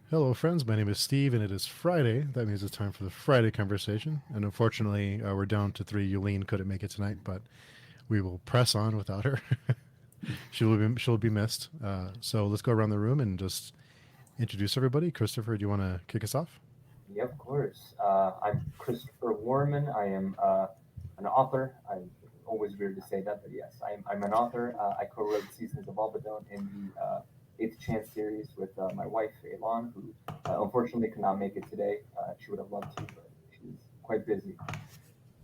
Hello, friends. My name is Steve, and it is Friday. That means it's time for the Friday conversation. And unfortunately, we're down to three. Yulene couldn't make it tonight, but we will press on without her. she'll be missed. So let's go around the room and just introduce everybody. Christopher, do you want to kick us off? Yeah, of course. I'm Christopher Warmand. I am an author. I'm always weird to say that, but yes, I'm an author. I co-wrote Seasons of Albadone in the Eighth Chance series with my wife, Elon, who unfortunately could not make it today. She would have loved to, but she's quite busy.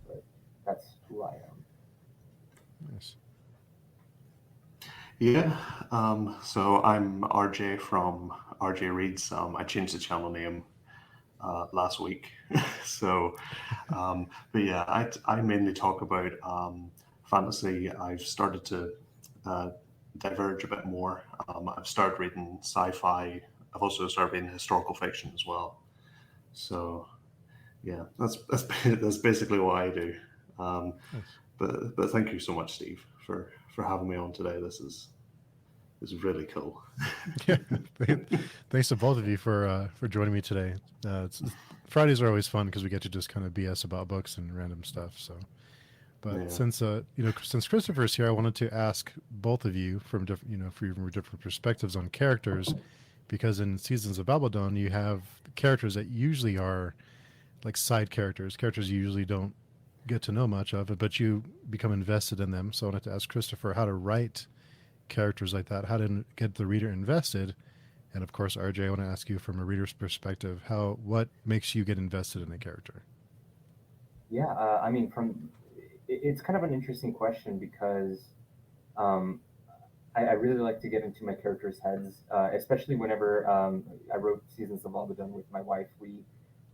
But that's who I am. Yes. Yeah, so I'm RJ from RJ Reads. I changed the channel name last week. so, but yeah, I mainly talk about fantasy. I've started to uh, diverge a bit more. I've started reading sci-fi. I've also started reading historical fiction as well. So yeah, that's basically what I do. Um, Nice. but thank you so much, Steve, for having me on today. This is really cool. Yeah. Thanks to both of you for joining me today. Fridays are always fun because we get to just kind of BS about books and random stuff. So, but Yeah. since Christopher's here, I wanted to ask both of you from different from different perspectives on characters, because in Seasons of Albadone you have characters that usually are like side characters you usually don't get to know much of, but you become invested in them. So I wanted to ask Christopher how to write characters like that, how to get the reader invested, and of course, RJ, I want to ask you from a reader's perspective, how what makes you get invested in a character? Yeah, I mean, it's kind of an interesting question because um, I really like to get into my characters' heads, especially whenever I wrote Seasons of Albadone with my wife.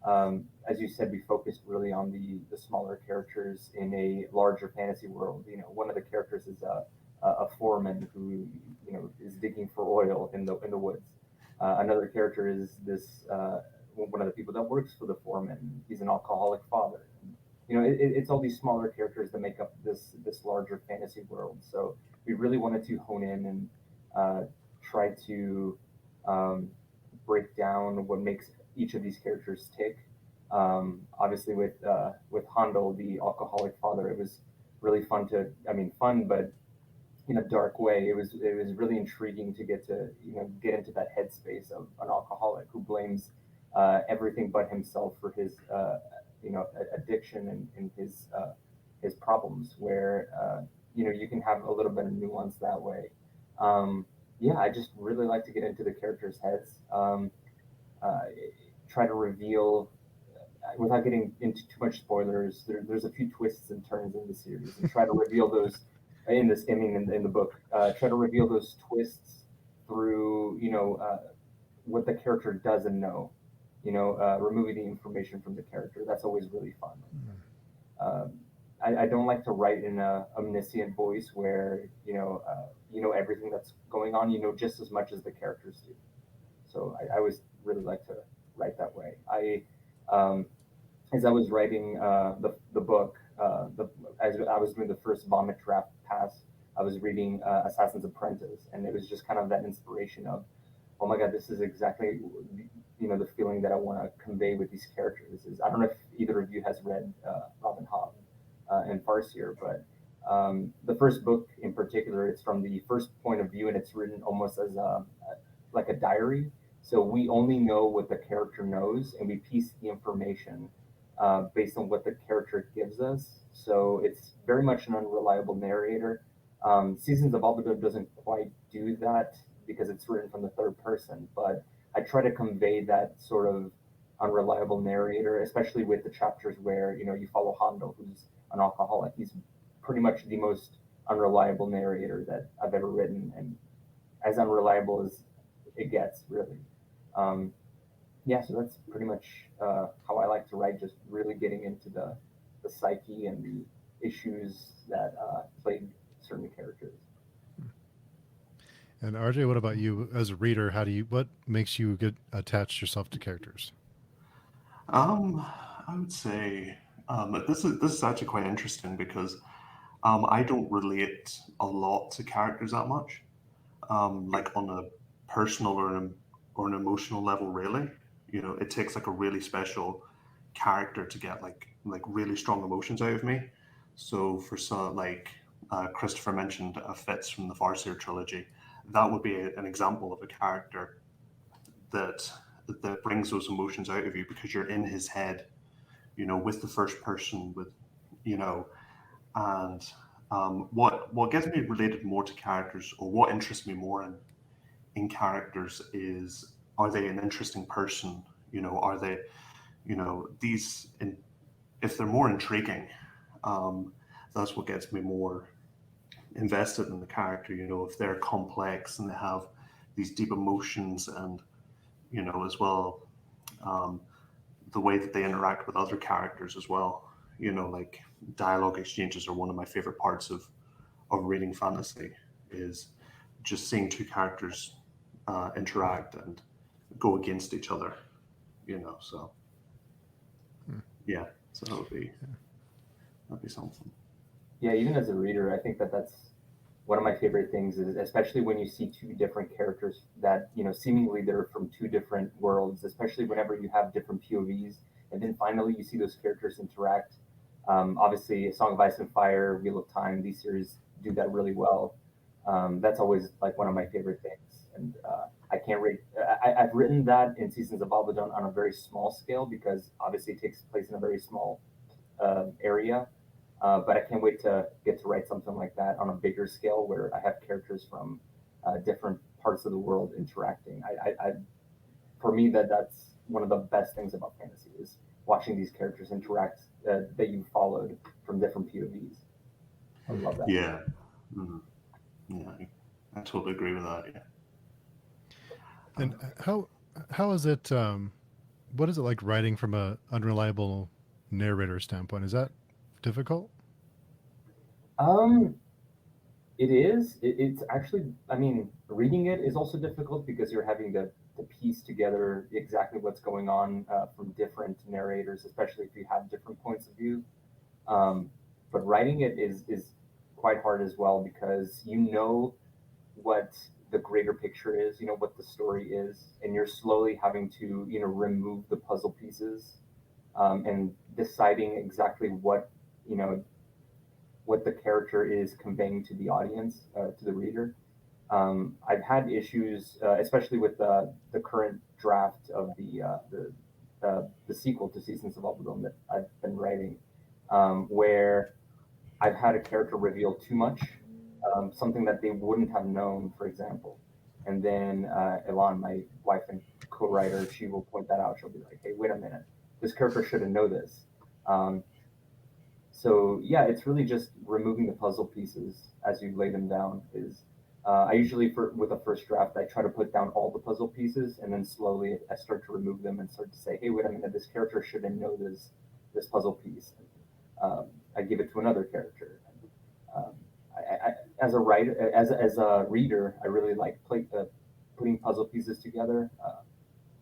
As you said, we focused really on the smaller characters in a larger fantasy world. You know, one of the characters is a foreman who is digging for oil in the woods. Another character is this one of the people that works for the foreman. He's an alcoholic father. It's all these smaller characters that make up this larger fantasy world. So we really wanted to hone in and uh, try to um, break down what makes each of these characters tick. Obviously, with Handel, the alcoholic father, it was really fun fun, but in a dark way. It was really intriguing to get into that headspace of an alcoholic who blames everything but himself for his addiction and his problems. Where you can have a little bit of nuance that way. Um, yeah, I just really like to get into the characters' heads. Uh, Try to reveal without getting into too much spoilers. There's a few twists and turns in the series, and try to reveal those in this. I mean, in the book, try to reveal those twists through what the character doesn't know. Removing the information from the character. That's always really fun. Um, I don't like to write in a omniscient voice where everything that's going on. You know just as much as the characters do. So I always really like to write that way. As I was writing the book, as I was doing the first vomit draft pass, I was reading Assassin's Apprentice, and it was just kind of that inspiration of, oh my god, this is exactly the feeling that I want to convey with these characters. Is I don't know if either of you has read Robin Hobb and Farseer, but the first book in particular, it's from the first point of view, and it's written almost as like a diary. So we only know what the character knows, and we piece the information based on what the character gives us. So it's very much an unreliable narrator. Seasons of Albadone doesn't quite do that because it's written from the third person, but I try to convey that sort of unreliable narrator, especially with the chapters where you follow Hondo, who's an alcoholic. He's pretty much the most unreliable narrator that I've ever written, and as unreliable as it gets, really. Um, yeah, so that's pretty much how I like to write, just really getting into the psyche and the issues that plague certain characters. And RJ, what about you as a reader? What makes you get attached yourself to characters? Um, I would say this is actually quite interesting because I don't relate a lot to characters that much. Like on a personal or or an emotional level, really. You know, it takes like a really special character to get like really strong emotions out of me. So for some, like Christopher mentioned, Fitz from the Farseer trilogy, that would be an example of a character that that brings those emotions out of you because you're in his head, you know, with the first person, with you know, and what gets me related more to characters, or what interests me more in characters, is, are they an interesting person? You know, are they, you know, these in, if they're more intriguing, um, that's what gets me more invested in the character. You know, if they're complex and they have these deep emotions, and you know, as well, um, the way that they interact with other characters as well. You know, like dialogue exchanges are one of my favorite parts of reading fantasy. Is just seeing two characters interact and go against each other. You know, so Hmm. yeah, so that'd be something. Yeah, even as a reader, I think that that's one of my favorite things is especially when you see two different characters that seemingly they're from two different worlds, especially whenever you have different POVs, and then finally you see those characters interact. Obviously, A Song of Ice and Fire, Wheel of Time, these series do that really well. That's always like one of my favorite things, and I can't read. I've written that in Seasons of Albadone on a very small scale because obviously it takes place in a very small area. But I can't wait to get to write something like that on a bigger scale where I have characters from different parts of the world interacting. For me, that's one of the best things about fantasy is watching these characters interact that you followed from different POVs. I love that. Yeah, mhm. Yeah, I totally agree with that. Yeah. And how is it? What is it like writing from a unreliable narrator standpoint? Is that difficult? Um, it is. It's actually, I mean, reading it is also difficult because you're having to piece together exactly what's going on from different narrators, especially if you have different points of view. Um, but writing it is quite hard as well because you know what the greater picture is, you know what the story is, and you're slowly having to remove the puzzle pieces and deciding exactly you know what the character is conveying to the audience, to the reader. I've had issues, especially with the current draft of the sequel to Seasons of Albadone that I've been writing, where I've had a character reveal too much, something that they wouldn't have known, for example. And then Elan, my wife and co-writer, she will point that out. She'll be like, "Hey, wait a minute, this character shouldn't know this." Um, so yeah, it's really just removing the puzzle pieces as you lay them down. Is I usually with a first draft, I try to put down all the puzzle pieces, and then slowly I start to remove them and start to say, "Hey, wait a minute, this character shouldn't know this puzzle piece." I give it to another character. Um, as a writer, as a reader, I really like putting puzzle pieces together.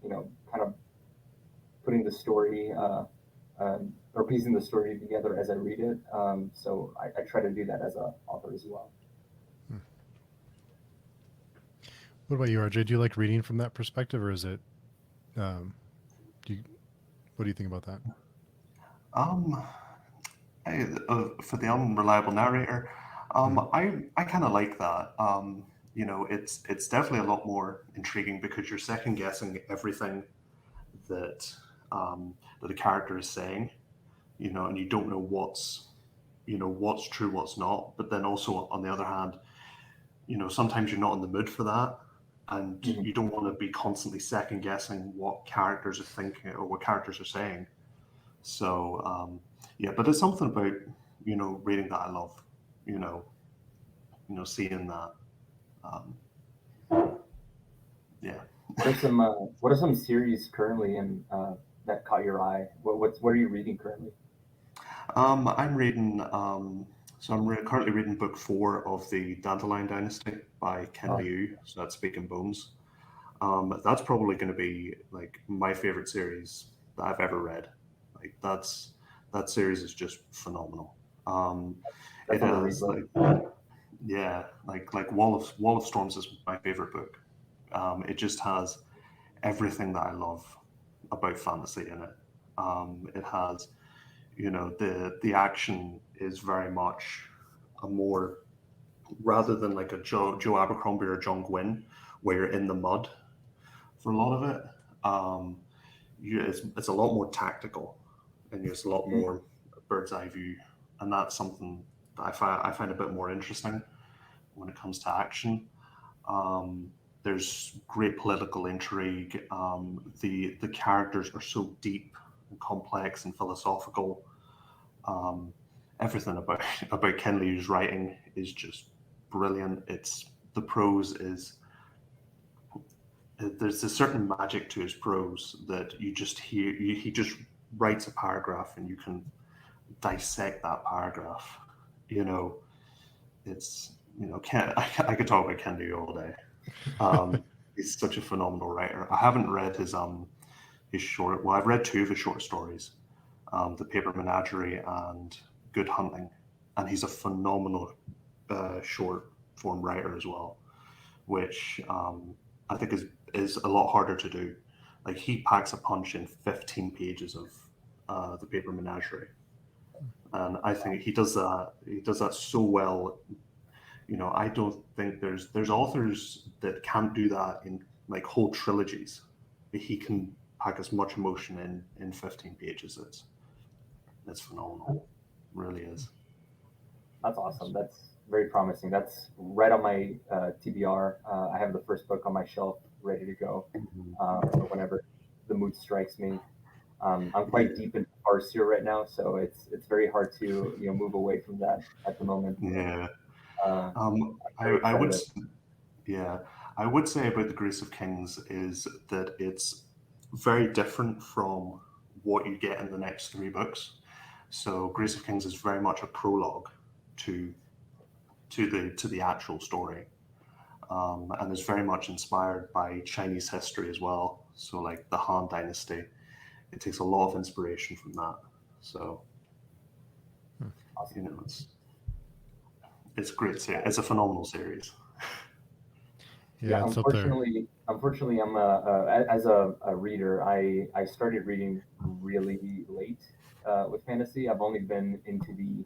Kind of putting the story or piecing the story together as I read it. So I try to do that as an author as well. Hmm. What about you, RJ? Do you like reading from that perspective, or is it? Um, do you, what do you think about that? Um, for the unreliable narrator, Hmm. I kind of like that. You know, it's definitely a lot more intriguing because you're second guessing everything that that a character is saying. You know, and you don't know what's true, what's not. But then also on the other hand, you know, sometimes you're not in the mood for that, and Mhm. you don't want to be constantly second guessing what characters are thinking or what characters are saying. So yeah, but it's something about reading that I love. You know, seeing that. Um, yeah. What are some series currently in that caught your eye? What are you reading currently? I'm reading. So currently reading book 4 of the Dandelion Dynasty by Ken Oh, Liu. So that's Speaking Bones. That's probably going to be like my favorite series that I've ever read. Like that series is just phenomenal. Um, that's it on the read has list. like yeah, like Wall of Storms is my favorite book. It just has everything that I love about fantasy in it. It has, the action is very much a more, rather than like a Joe Abercrombie or John Gwynne, where you're in the mud for a lot of it. It's a lot more tactical, and there's a lot more bird's eye view, and that's something that I find a bit more interesting when it comes to action. There's great political intrigue. The characters are so deep and complex and philosophical. Um, Everything about Ken Liu's writing is just brilliant. The prose is, there's a certain magic to his prose that you just hear. He just writes a paragraph and you can dissect that paragraph. You know, it's Ken. I could talk about Ken Liu all day. He's such a phenomenal writer. I haven't read his short. Well, I've read two of his short stories, The Paper Menagerie and Good Hunting, and he's a phenomenal short form writer as well, which I think is a lot harder to do. Like he packs a punch in 15 pages of The Paper Menagerie, and I think he does that. He does that so well. I don't think there's authors that can't do that in like whole trilogies. He can pack as much emotion in 15 pages. It's phenomenal. It really is. That's awesome. That's very promising. That's right on my TBR. I have the first book on my shelf ready to go for whenever the mood strikes me. I'm quite deep in Farseer right now, so it's very hard to move away from that at the moment. Yeah. Uh, I, very I would, excited. yeah, I would say about the Grace of Kings is that it's very different from what you get in the next three books. So Grace of Kings is very much a prologue to the actual story, and is very much inspired by Chinese history as well. So like the Han Dynasty, it takes a lot of inspiration from that. So Awesome. it's a great series. It's a phenomenal series. Yeah, Yeah, it's up there. unfortunately, as a reader, I started reading really late with fantasy. I've only been into the.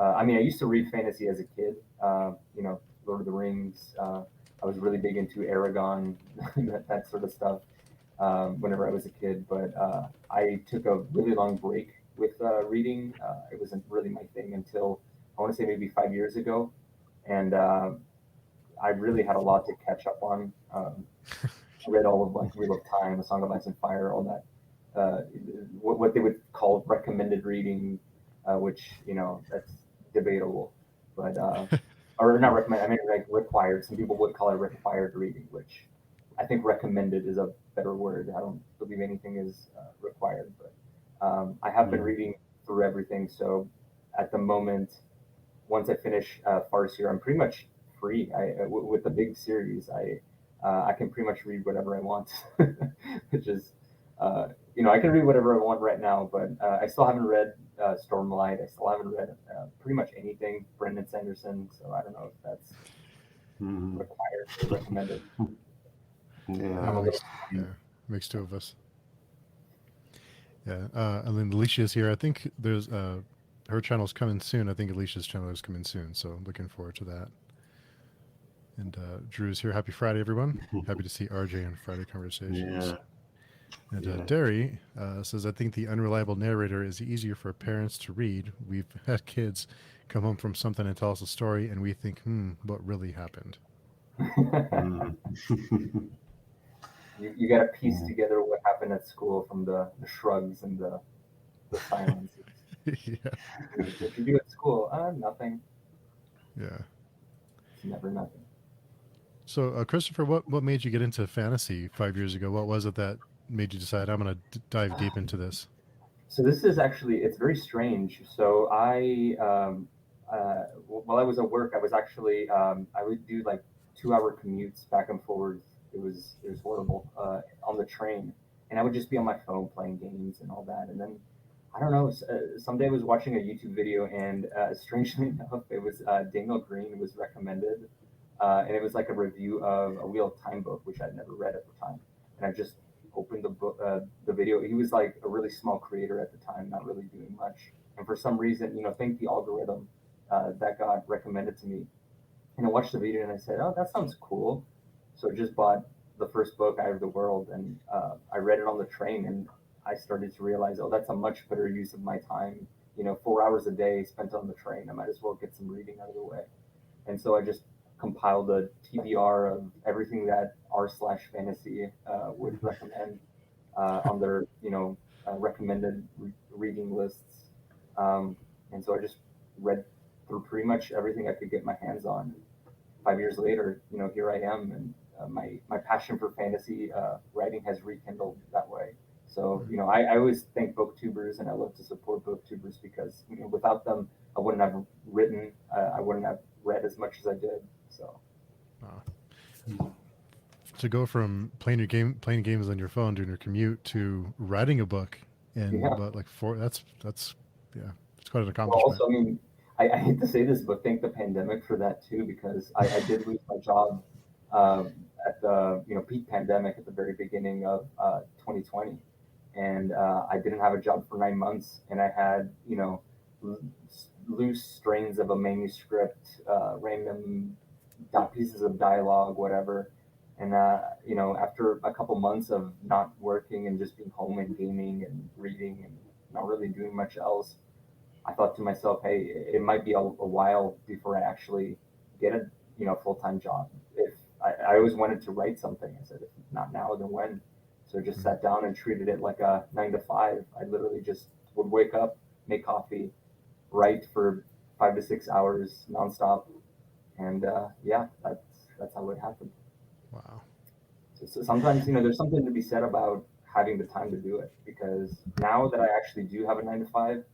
I mean, I used to read fantasy as a kid. Lord of the Rings. I was really big into Aragon, that sort of stuff. Whenever I was a kid, but I took a really long break with reading. It wasn't really my thing until I want to say maybe 5 years ago, and I really had a lot to catch up on. I read all of like Wheel of Time, A Song of Ice and Fire, all that. What they would call recommended reading, which that's debatable, but or not recommend. I mean like required. Some people would call it required reading, which I think recommended is a better word. I don't believe anything is required, but I have been reading through everything. So at the moment, once I finish Farseer, I'm pretty much free. With the big series, I can pretty much read whatever I want, which is I can read whatever I want right now. But I still haven't read Stormlight. I still haven't read pretty much anything Brendan Sanderson. So I don't know if that's Mhm. required or recommended. Yeah. I'm a little Yeah, makes two of us. Yeah, and then Alicia's here. I think there's her channel's coming soon. I think Alicia's channel is coming soon, so looking forward to that. And Drew's here. Happy Friday, everyone. Happy to see RJ on Friday Conversations. Yeah. And Yeah. Derry says, I think the unreliable narrator is easier for parents to read. We've had kids come home from something and tell us a story, and we think, what really happened? Mm. you got to piece Yeah. together what happened at school from the shrugs and the silences. Yeah. What you do at school? Nothing. Yeah. It's never nothing. So, Christopher, what made you get into fantasy 5 years ago? What was it that made you decide I'm going to dive deep into this? So this is actually it's very strange. So while I was at work, I was actually I would do like 2 hour commutes back and forth. It was horrible on the train, and I would just be on my phone playing games and all that. And then I don't know. Someday I was watching a YouTube video, and strangely enough, it was Daniel Green was recommended, and it was like a review of a Wheel of Time book, which I'd never read at the time. And and I just opened the book, the video. He was like a really small creator at the time, not really doing much. And for some reason, thank the algorithm that got recommended to me. And I watched the video and I said, "Oh, that sounds cool." So I just bought the first book, Eye of the World, and I read it on the train, and I started to realize, oh, that's a much better use of my time. 4 hours a day spent on the train. I might as well get some reading out of the way. And so I just compiled a TBR of everything that r/fantasy would recommend on their recommended reading lists. And so I just read through pretty much everything I could get my hands on. 5 years later, here I am, and my passion for fantasy writing has rekindled that way. So, I always thank booktubers, and I love to support booktubers because without them, I wouldn't have written, I wouldn't have read as much as I did. So, to go from playing games on your phone during your commute to writing a book in yeah. about like that's yeah, it's quite an Well, accomplishment. also, I mean, I hate to say this, but thank the pandemic for that too, because I did lose my job at the peak pandemic at the very beginning of 2020, and I didn't have a job for 9 months, and I had l- loose strains of a manuscript, random pieces of dialogue, whatever. And after a couple months of not working and just being home and gaming and reading and not really doing much else, I thought to myself, hey, it might be a while before I actually get a full time job. If I always wanted to write something, I said, if not now, then when? So I just sat down and treated it like a 9 to 5. I literally just would wake up, make coffee, write for 5 to 6 hours nonstop, and yeah, that's how it happened. Wow. So sometimes there's something to be said about having the time to do it, because now that I actually do have a 9 to 5,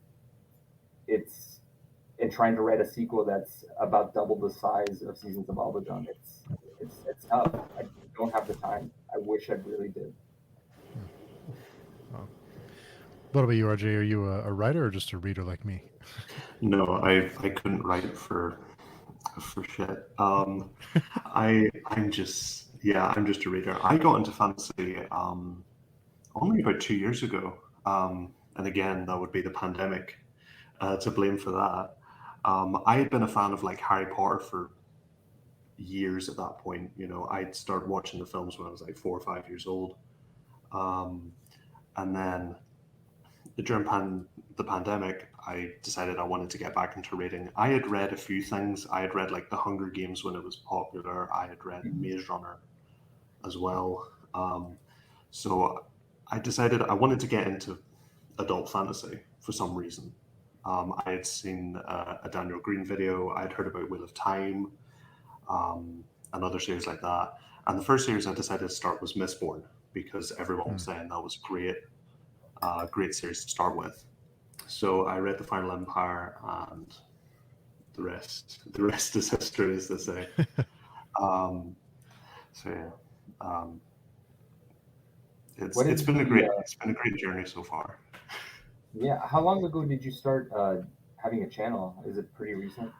it's and trying to write a sequel that's about double the size of Seasons of Albadone. It's tough. I don't have the time. I wish I really did. Wow. What about you, RJ? Are you a writer or just a reader like me? No, I couldn't write for shit. I'm just a reader. I got into fantasy only about 2 years ago, and again that would be the pandemic to blame for that. I had been a fan of like Harry Potter for years at that point. I'd started watching the films when I was like 4 or 5 years old, um, and then during the pandemic, I decided I wanted to get back into reading. I had read a few things. I had read like The Hunger Games when it was popular. I had read Maze Runner as well. So I decided I wanted to get into adult fantasy for some reason. I had seen a Daniel Green video. I had heard about Wheel of Time, and other series like that. And the first series I decided to start was Mistborn because everyone was saying that was great, great series to start with. So I read The Final Empire, and the rest is history, as they say. Um, so yeah, um, What it's is been a the great journey so far. yeah? How long ago did you start having a channel? Is it pretty recent?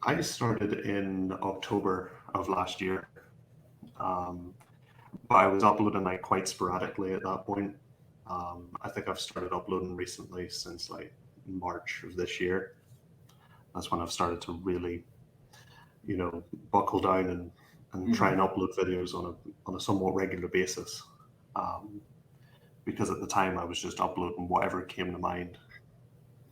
I started in October of last year, um, but I was uploading like quite sporadically at that point. I think I've started uploading recently since like March of this year. That's when I've started to really, buckle down and try and upload videos on a somewhat regular basis. Um, because at the time I was just uploading whatever came to mind,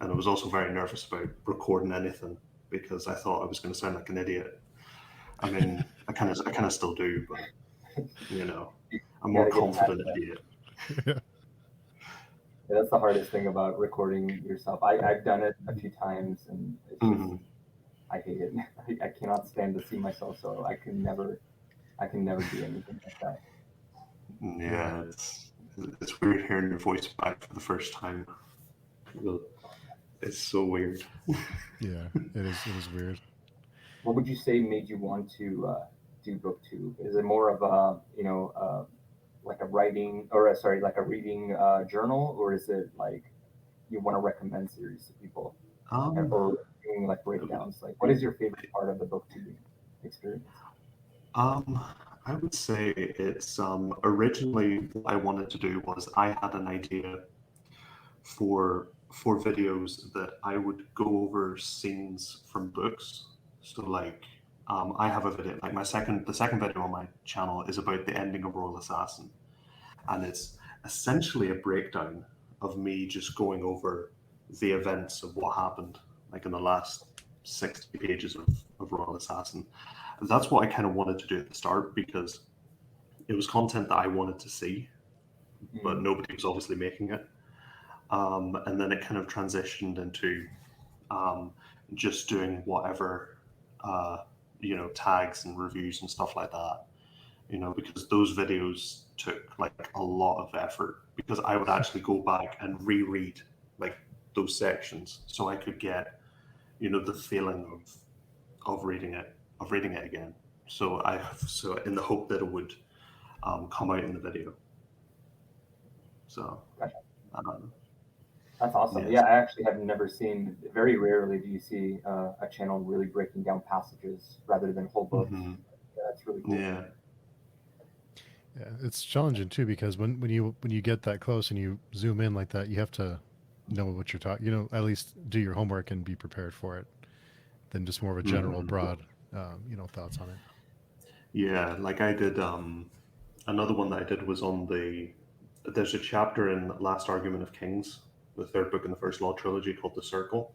and I was also very nervous about recording anything because I thought I was going to sound like an idiot. I mean, I kind of still do, but I'm You more got to get past confident that. idiot. Yeah. Yeah, that's the hardest thing about recording yourself. I've done it a few times, and it's just Mhm. I hate it. I cannot stand to see myself, so I can never do anything like that. Yeah, it's weird hearing your voice back for the first time. It's so weird. Yeah, it is. It is weird. What would you say made you want to do booktube? Is it more of a like a writing or sorry, like a reading journal, or is it like you want to recommend series to people, Um, or doing like breakdowns? Like, what is your favorite part of the booktubing experience? um, I would say it's originally what I wanted to do was I had an idea for videos that I would go over scenes from books. So like I have a video like the second video on my channel is about the ending of Royal Assassin, and it's essentially a breakdown of me just going over the events of what happened like in the last 60 pages of Royal Assassin. That's what I kind of wanted to do at the start because it was content that I wanted to see, but nobody was obviously making it. And then it kind of transitioned into um, just doing whatever, uh, tags and reviews and stuff like that. Because those videos took like a lot of effort because I would actually go back and reread like those sections so I could get, the feeling of reading it again. So in the hope that it would come out in the video. So. Gotcha. Um, That's awesome. Yeah, I actually have never seen. Very rarely do you see a channel really breaking down passages rather than whole books. mhm. Yeah, that's really cool. Yeah. Yeah, it's challenging too because when you get that close and you zoom in like that, you have to know what you're talking. At least do your homework and be prepared for it. Than just more of a general, broad, thoughts on it. Yeah, like I did. Another one that I did was there's a chapter in Last Argument of Kings, the third book in the First Law trilogy called The Circle.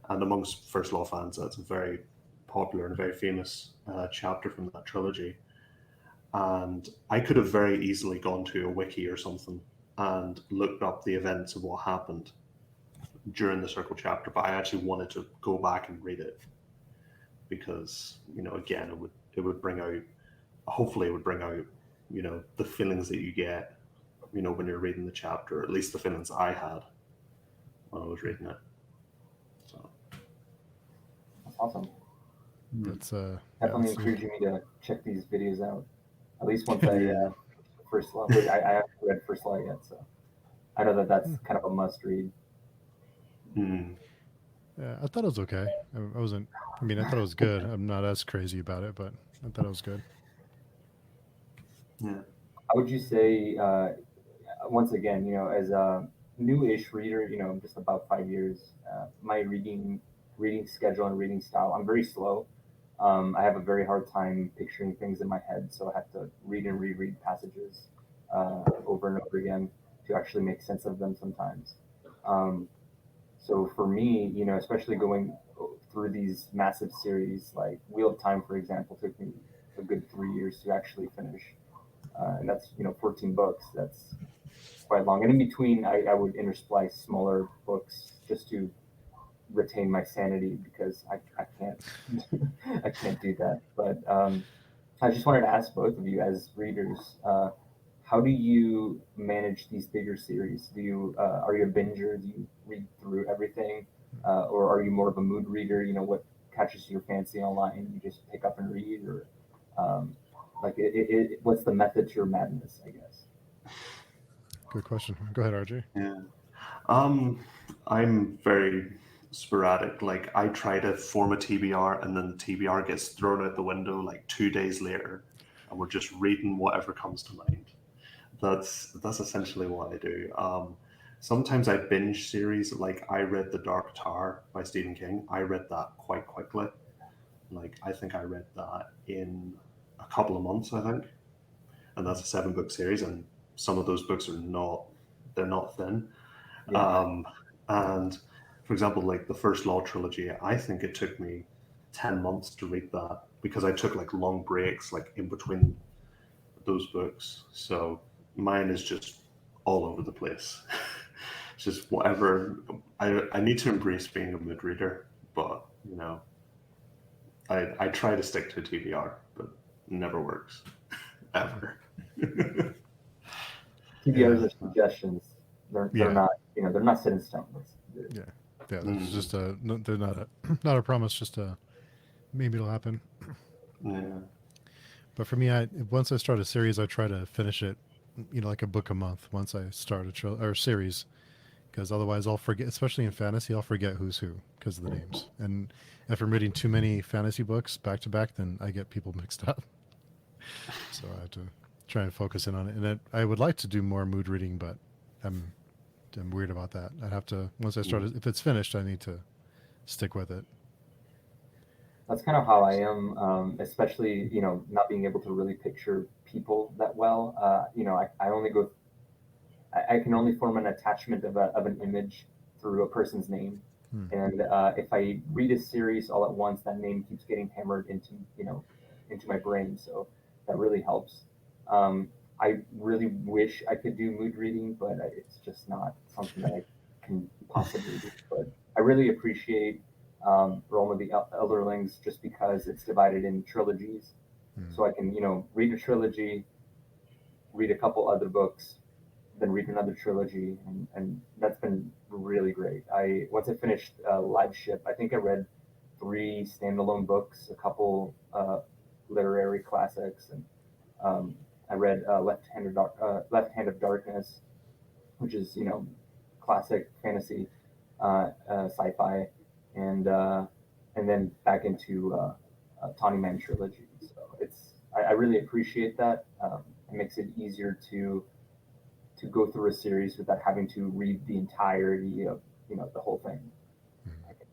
And amongst First Law fans, that's a very popular and very famous chapter from that trilogy. And I could have very easily gone to a wiki or something and looked up the events of what happened during the Circle chapter, but I actually wanted to go back and read it because, again, it would bring out, hopefully it would bring out, the feelings that you get, when you're reading the chapter, or at least the feelings I had when I was reading it. So That's awesome. That's Definitely encouraging me to check these videos out. At least once I First Law. I haven't read First Law yet, so I know that's kind of a must read. Yeah, I thought it was okay. I wasn't. I mean, I thought it was good. I'm not as crazy about it, but I thought it was good. Yeah. How would you say, once again, as a new-ish reader, just about 5 years, my reading schedule and reading style, I'm very slow. I have a very hard time picturing things in my head, so I have to read and reread passages over and over again to actually make sense of them sometimes. So for me, especially going through these massive series like Wheel of Time, for example, took me a good 3 years to actually finish. And that's 14 books. That's quite long. And in between, I would intersplice smaller books just to retain my sanity because I can't I can't do that. But I just wanted to ask both of you as readers, how do you manage these bigger series? Do you are you a binger? Do you read through everything, or are you more of a mood reader? What catches your fancy online, you just pick up and read, or like what's the method to your madness? I guess. Good question. Go ahead, RJ. Yeah. I'm very sporadic. Like I try to form a TBR and then the TBR gets thrown out the window like 2 days later and we're just reading whatever comes to mind. That's essentially what I do. Sometimes I binge series. Like I read The Dark Tower by Stephen King. I read that quite quickly. Like I think I read that in a couple of months, I think. And that's a 7-book series and some of those books they're not thin. Yeah. And for example, like the First Law trilogy, I think it took me 10 months to read that because I took like long breaks like in between those books. So mine is just all over the place. It's just whatever. I need to embrace being a mood reader, but I try to stick to TBR, but it never works. Ever. TBRs are suggestions. They're not they're not set in stone. Yeah, there's just they're not a promise. Just a maybe it'll happen. Yeah. But for me, once I start a series, I try to finish it, like a book a month. Once I start a series, because otherwise I'll forget. Especially in fantasy, I'll forget who's who because of the names. And if I'm reading too many fantasy books back to back, then I get people mixed up. So I have to try and focus in on it. And I would like to do more mood reading, but I'm weird about that. I have to once I start. If it's finished, I need to stick with it. That's kind of how I am, especially, not being able to really picture people that well. I only go, I can only form an attachment of an image through a person's name. Hmm. And if I read a series all at once, that name keeps getting hammered into my brain. So that really helps. I really wish I could do mood reading, but it's just not something that I can possibly do. But I really appreciate Realm of the Elderlings just because it's divided in trilogies. Hmm. So I can, read a trilogy, read a couple other books, then read another trilogy, and that's been really great. Once I finished Live Ship, I think I read three standalone books, a couple literary classics, and I read Left Hand of Darkness, which is classic fantasy, sci-fi, and uh, and then back into Tawny Man trilogy. So I really appreciate that. It makes it easier to go through a series without having to read the entirety of the whole thing. Hmm. I can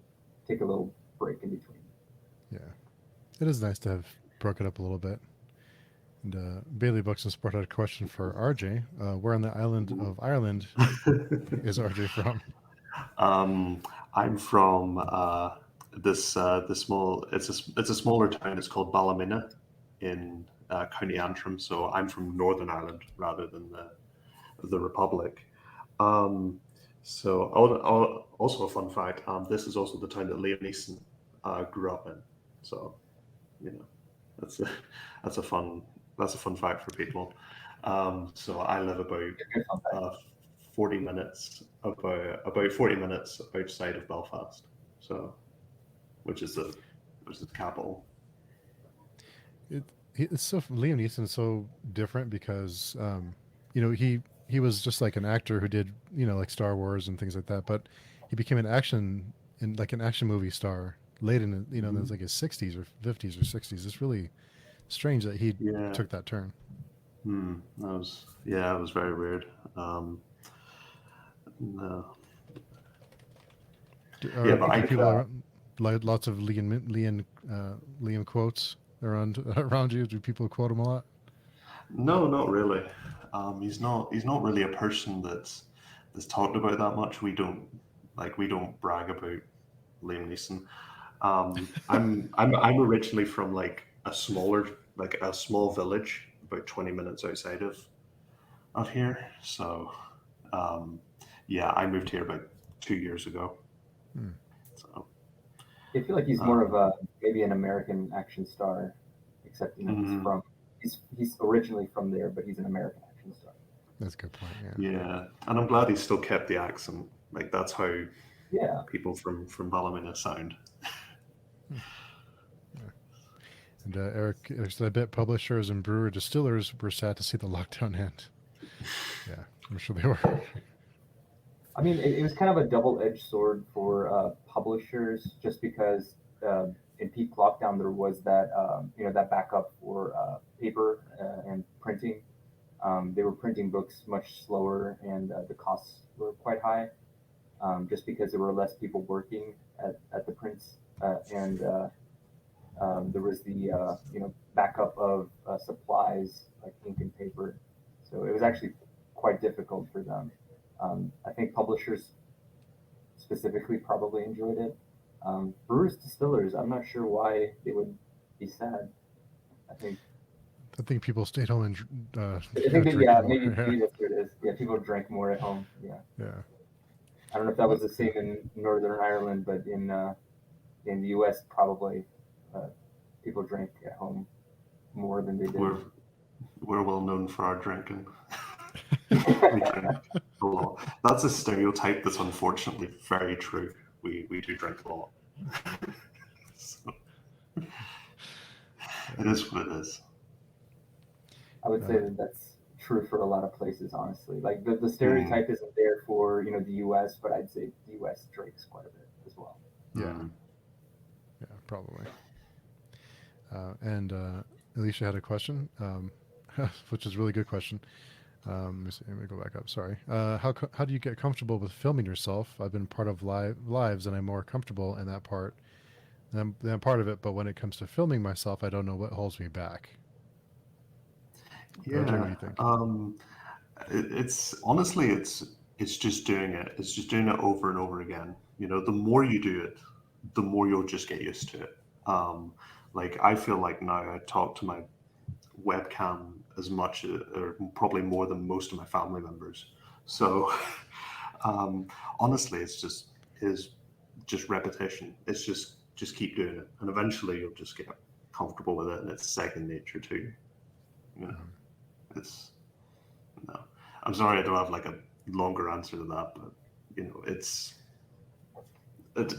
take a little break in between. Yeah, it is nice to have broken up a little bit. And Bailey Books and Sport had a question for RJ. Where on the island of Ireland is RJ from? Um, I'm from this small. It's a smaller town. It's called Ballymena in County Antrim. So I'm from Northern Ireland rather than the Republic. Um, also a fun fact. This is also the town that Liam Neeson grew up in. So you know that's a that's a fun that's a fun fact for people. So I live Good fun fact. uh, 40 minutes outside of Belfast. So which is the capital. It, it's so Liam Neeson is so different because you know he was just like an actor who did like Star Wars and things like that, but he became an action movie star late in in Mhm. his like his 60s or 50s or 60s. It's really strange that he Yeah. took that turn. It was very weird. No. Yeah, but Do I people like lots of Liam quotes around around you? Do people quote him a lot? no, not really. He's not really a person that's talked about that much. We don't brag about Liam Neeson. I'm originally from like a small village about 20 minutes outside of out here. So um, yeah, I moved here about 2 years ago. Hmm. So I feel like he's more of um, a maybe an American action star, except mhm, he's originally from there, but he's an American action star. That's a good point. Yeah. yeah, and I'm glad he still kept the accent. Like that's how Yeah, people from Ballymena sound. Hmm. Yeah. And Eric said, I bet publishers and brewer distillers were sad to see the lockdown end. Yeah, I'm sure they were. I mean, it was kind of a double-edged sword for publishers, just because in peak lockdown there was that that backup for paper and printing. They were printing books much slower, and the costs were quite high, just because there were less people working at the prints, and there was the backup of supplies like ink and paper. So it was actually quite difficult for them. I think publishers specifically probably enjoyed it. Brewers, distillers, I'm not sure why they would be sad. I think I think people stayed home and I think that drank yeah, more. maybe that's what it is. Yeah, people drank more at home. Yeah, Yeah. I don't know if that Well, was the same in Northern Ireland, but in the U.S. probably uh, people drank at home more than they did. We're we're well known for our drinking. We drink a lot. That's a stereotype that's unfortunately very true. We do drink a lot. So it yeah. is what it is. I would say Uh, that that's true for a lot of places, honestly. Like the Mm, stereotype isn't there for the U.S., but I'd say the U.S. drinks quite a bit as well. yeah. mm, Yeah. Probably. And Alicia had a question, which is a really good question. Let me see. Let me go back up. Sorry. How do you get comfortable with filming yourself? I've been part of lives, and I'm more comfortable in that part than I'm part of it. But when it comes to filming myself, I don't know what holds me back. RJ, what do Yeah. you think? It's honestly, it's just doing it. It's just doing it over and over again. You know, the more you do it, the more you'll just get used to it. Um, like I feel like now I talk to my webcam as much, or probably more than most of my family members. So, um, honestly, is just repetition. It's just keep doing it, and eventually you'll just get comfortable with it, and it's second nature to you. You know, Mhm. it's no. I'm sorry I don't have like a longer answer to that, but it's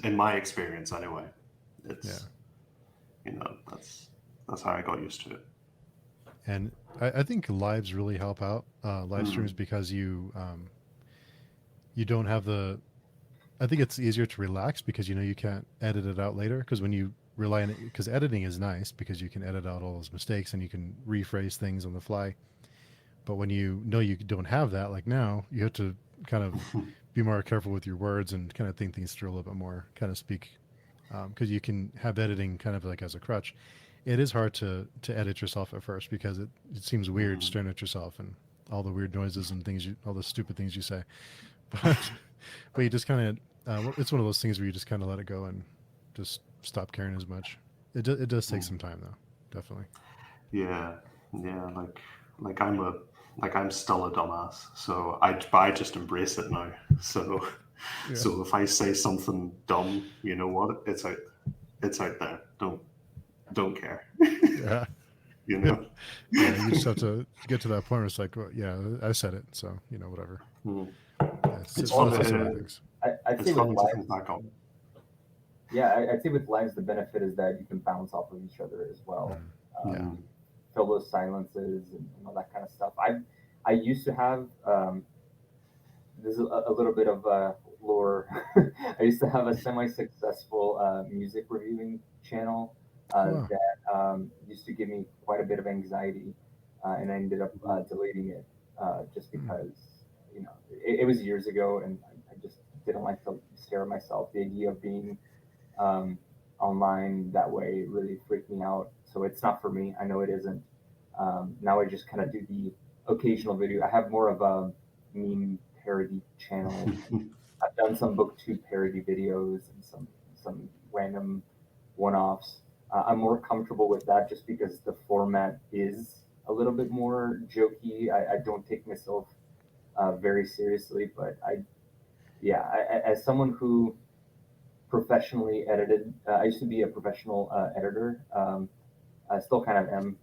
in my experience anyway. Yeah, It's that's how I got used to it. and I think lives really help out live streams Mm, because you don't have the. I think it's easier to relax because you know you can't edit it out later. Because when you rely on it, because editing is nice because you can edit out all those mistakes and you can rephrase things on the fly. But when you know you don't have that, like now, you have to kind of be more careful with your words and kind of think things through a little bit more, kind of speak, because you can have editing kind of like as a crutch. It is hard to edit yourself at first because it seems weird mm. staring at yourself and all the weird noises and things all the stupid things you say. But but you just kind of it's one of those things where you just kind of let it go and just stop caring as much. It does take some time though, definitely. Yeah, yeah, like I'm a I'm still a dumbass, so I just embrace it now. So Yeah, so if I say something dumb, you know what? It's out there. Don't care. yeah. You know. Yeah, you just have to get to that point where it's like, well, yeah, I said it, so whatever. Mm. Yeah, It's Well, fun. lots of silly things. I'd It's say with funny to think lives, back on. yeah, I'd say with lives, the benefit is that you can bounce off of each other as well. Mm. Yeah. Um, Mm. fill those silences and all that kind of stuff. I used to have this is a little bit of lore. I used to have a semi-successful music reviewing channel Wow. that used to give me quite a bit of anxiety, and I ended up Mhm. deleting it just Mm. because it was years ago, and I just didn't like to scare myself. The idea of being um, online that way really freaked me out. So it's not for me. I know it isn't. Now I just kind of do the occasional video. I have more of a meme parody channel. I've done some booktube parody videos and some random one-offs. I'm more comfortable with that just because the format is a little bit more jokey. I don't take myself very seriously, but yeah, as someone who professionally edited. I used to be a professional editor. I still kind of am,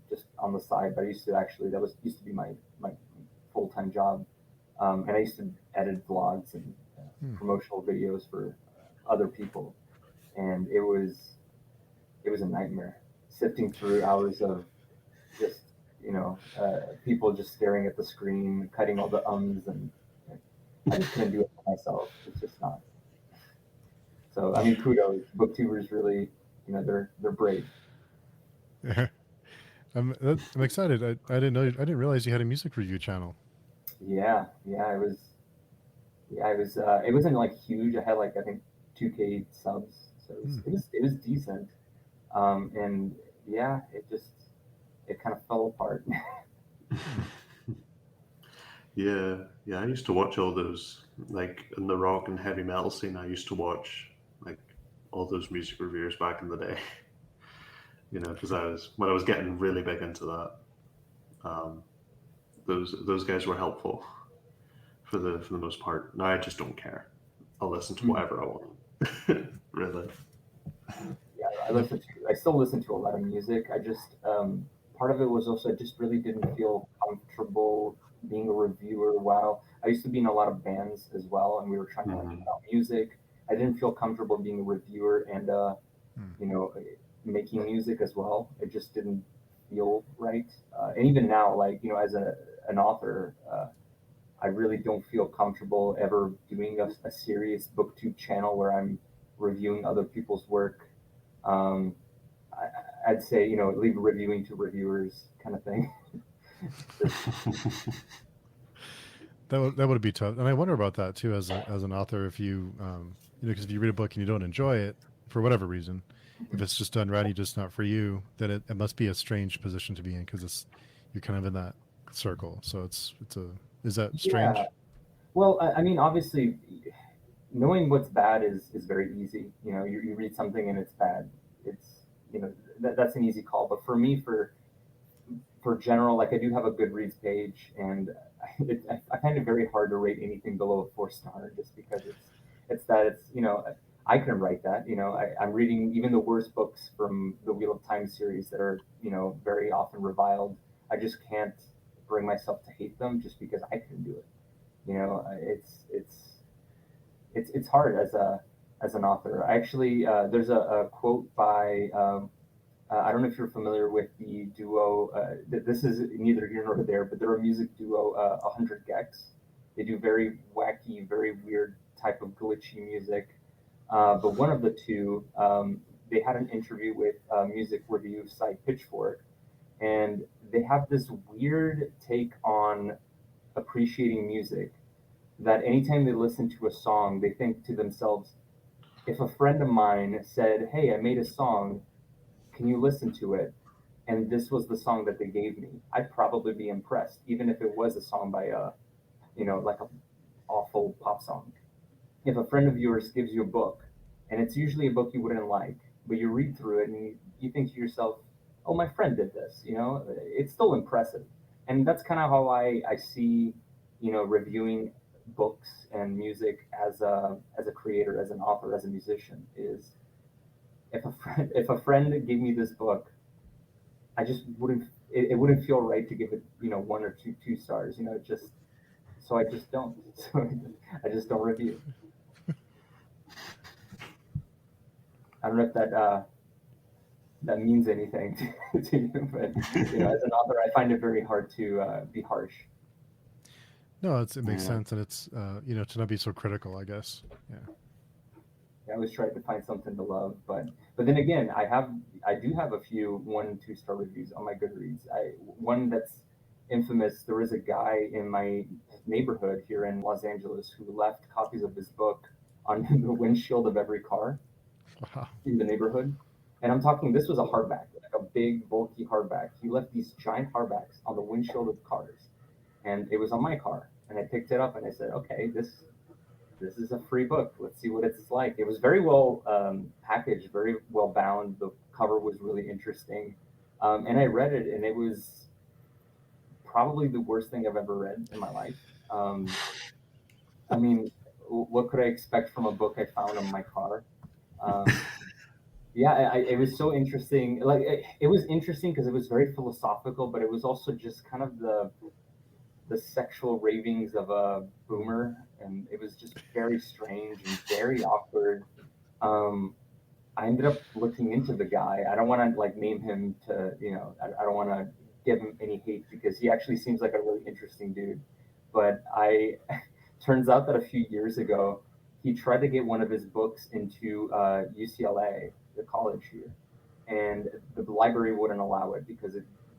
just on the side. But I used to actually that was used to be my full time job, and I used to edit vlogs and Mm. promotional videos for other people, and it was a nightmare sifting through hours of just people just staring at the screen, cutting all the ums, and I just couldn't do it for myself. It's just not. So I mean, kudos. Booktubers really, they're brave. Yeah. I'm excited. I didn't know. I didn't realize you had a music review channel. Yeah, yeah. It was. Yeah, it was. It wasn't like huge. I had like I think 2K subs, so Mm. it was decent. And yeah, it kind of fell apart. Mm. Yeah, yeah. I used to watch all those, like in the rock and heavy metal scene. I used to watch like all those music reviewers back in the day. You know, because I was when I was getting really big into that. Um, those guys were helpful for the most part. Now I just don't care. I'll listen to Hmm. whatever I want. Really. Yeah, Yep. I still listen to a lot of music. I just part of it was also I just really didn't feel comfortable being a reviewer. While I used to be in a lot of bands as well, and we were trying to like Hmm. put out music. I didn't feel comfortable being a reviewer and Mm. you know making music as well. It just didn't feel right. And even now, like as an author, I really don't feel comfortable ever doing a serious booktube channel where I'm reviewing other people's work. Um, I, I'd say, leave reviewing to reviewers kind of thing. That would be tough, and I wonder about that too as an author. If because if you read a book and you don't enjoy it for whatever reason, if it's just done right, just not for you, then it must be a strange position to be in because you're kind of in that circle. So is that strange? Yeah. Well, I mean, obviously, knowing what's bad is very easy. You read something and it's bad. It's that's an easy call. But for me, for general, like I do have a Goodreads page, and I find it very hard to rate anything below a 4 star, just because it's I can write that. I'm reading even the worst books from the Wheel of Time series that are very often reviled. I just can't bring myself to hate them just because I can do it. It's hard as an author. Actually, there's a quote by I don't know if you're familiar with the duo. This is neither here nor there, but they're a music duo, 100 Gex. They do very wacky, very weird type of glitchy music. But one of the two, they had an interview with music review site Pitchfork, and they have this weird take on appreciating music, that anytime they listen to a song, they think to themselves, if a friend of mine said, "Hey, I made a song, can you listen to it?" And this was the song that they gave me, I'd probably be impressed, even if it was a song by like a awful pop song. If a friend of yours gives you a book, and it's usually a book you wouldn't like, but you read through it and you think to yourself, "Oh, my friend did this," it's still impressive. And that's kind of how I see, reviewing books and music as a creator, as an author, as a musician, is if a friend gave me this book, I just it wouldn't feel right to give it 1 or 2 stars, just so I just don't. So I just don't review. I don't know if that means anything to you, but as an author, I find it very hard to be harsh. No, it makes Yeah. sense, and it's to not be so critical, I guess. Yeah. I always try to find something to love, but then again, I do have a few 1 and 2 star reviews on my Goodreads. One that's infamous. There was a guy in my neighborhood here in Los Angeles who left copies of his book on the windshield of every car Wow. in the neighborhood. And I'm talking, this was a hardback, like a big, bulky hardback. He left these giant hardbacks on the windshield of cars, and it was on my car. And I picked it up and I said, okay, this is a free book. Let's see what it's like. It was very well packaged, very well bound. The cover was really interesting, and I read it, and it was probably the worst thing I've ever read in my life. I mean, what could I expect from a book I found on my car? Um, yeah, it was so interesting. Like it was interesting because it was very philosophical, but it was also just kind of the sexual ravings of a boomer, and it was just very strange and very awkward. Um, I ended up looking into the guy. I don't want to like name him to, I don't want to give him any hate because he actually seems like a really interesting dude. But turns out that a few years ago, he tried to get one of his books into UCLA, the college here, and the library wouldn't allow it because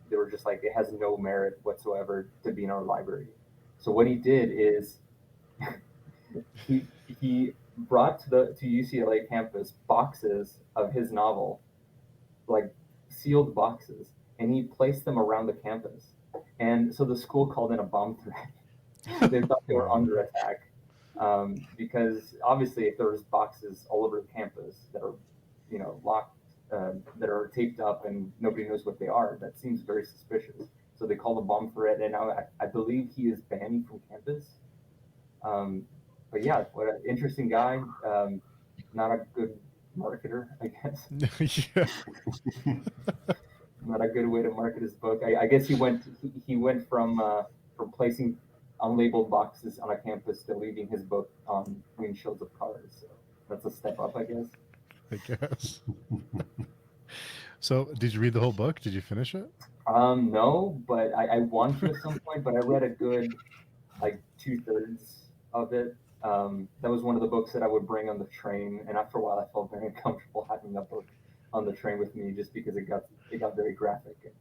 they were just like, it has no merit whatsoever to be in our library. So what he did is he brought to UCLA campus boxes of his novel, like sealed boxes, and he placed them around the campus. And so the school called in a bomb threat. They thought they were Wow. under attack, because obviously, if there's boxes all over the campus that are, locked, that are taped up, and nobody knows what they are, that seems very suspicious. So they called a bomb threat, and now I believe he is banned from campus. Um, but yeah, what an interesting guy. Not a good marketer, I guess. Yeah. Not a good way to market his book. I guess he went from placing unlabeled boxes on a campus to leaving his book on windshields of cars. So that's a step up, I guess. I guess. So, did you read the whole book? Did you finish it? No, but I want to at some point. But I read a good like 2/3 of it. That was one of the books that I would bring on the train, and after a while, I felt very uncomfortable having that book on the train with me just because it got very graphic and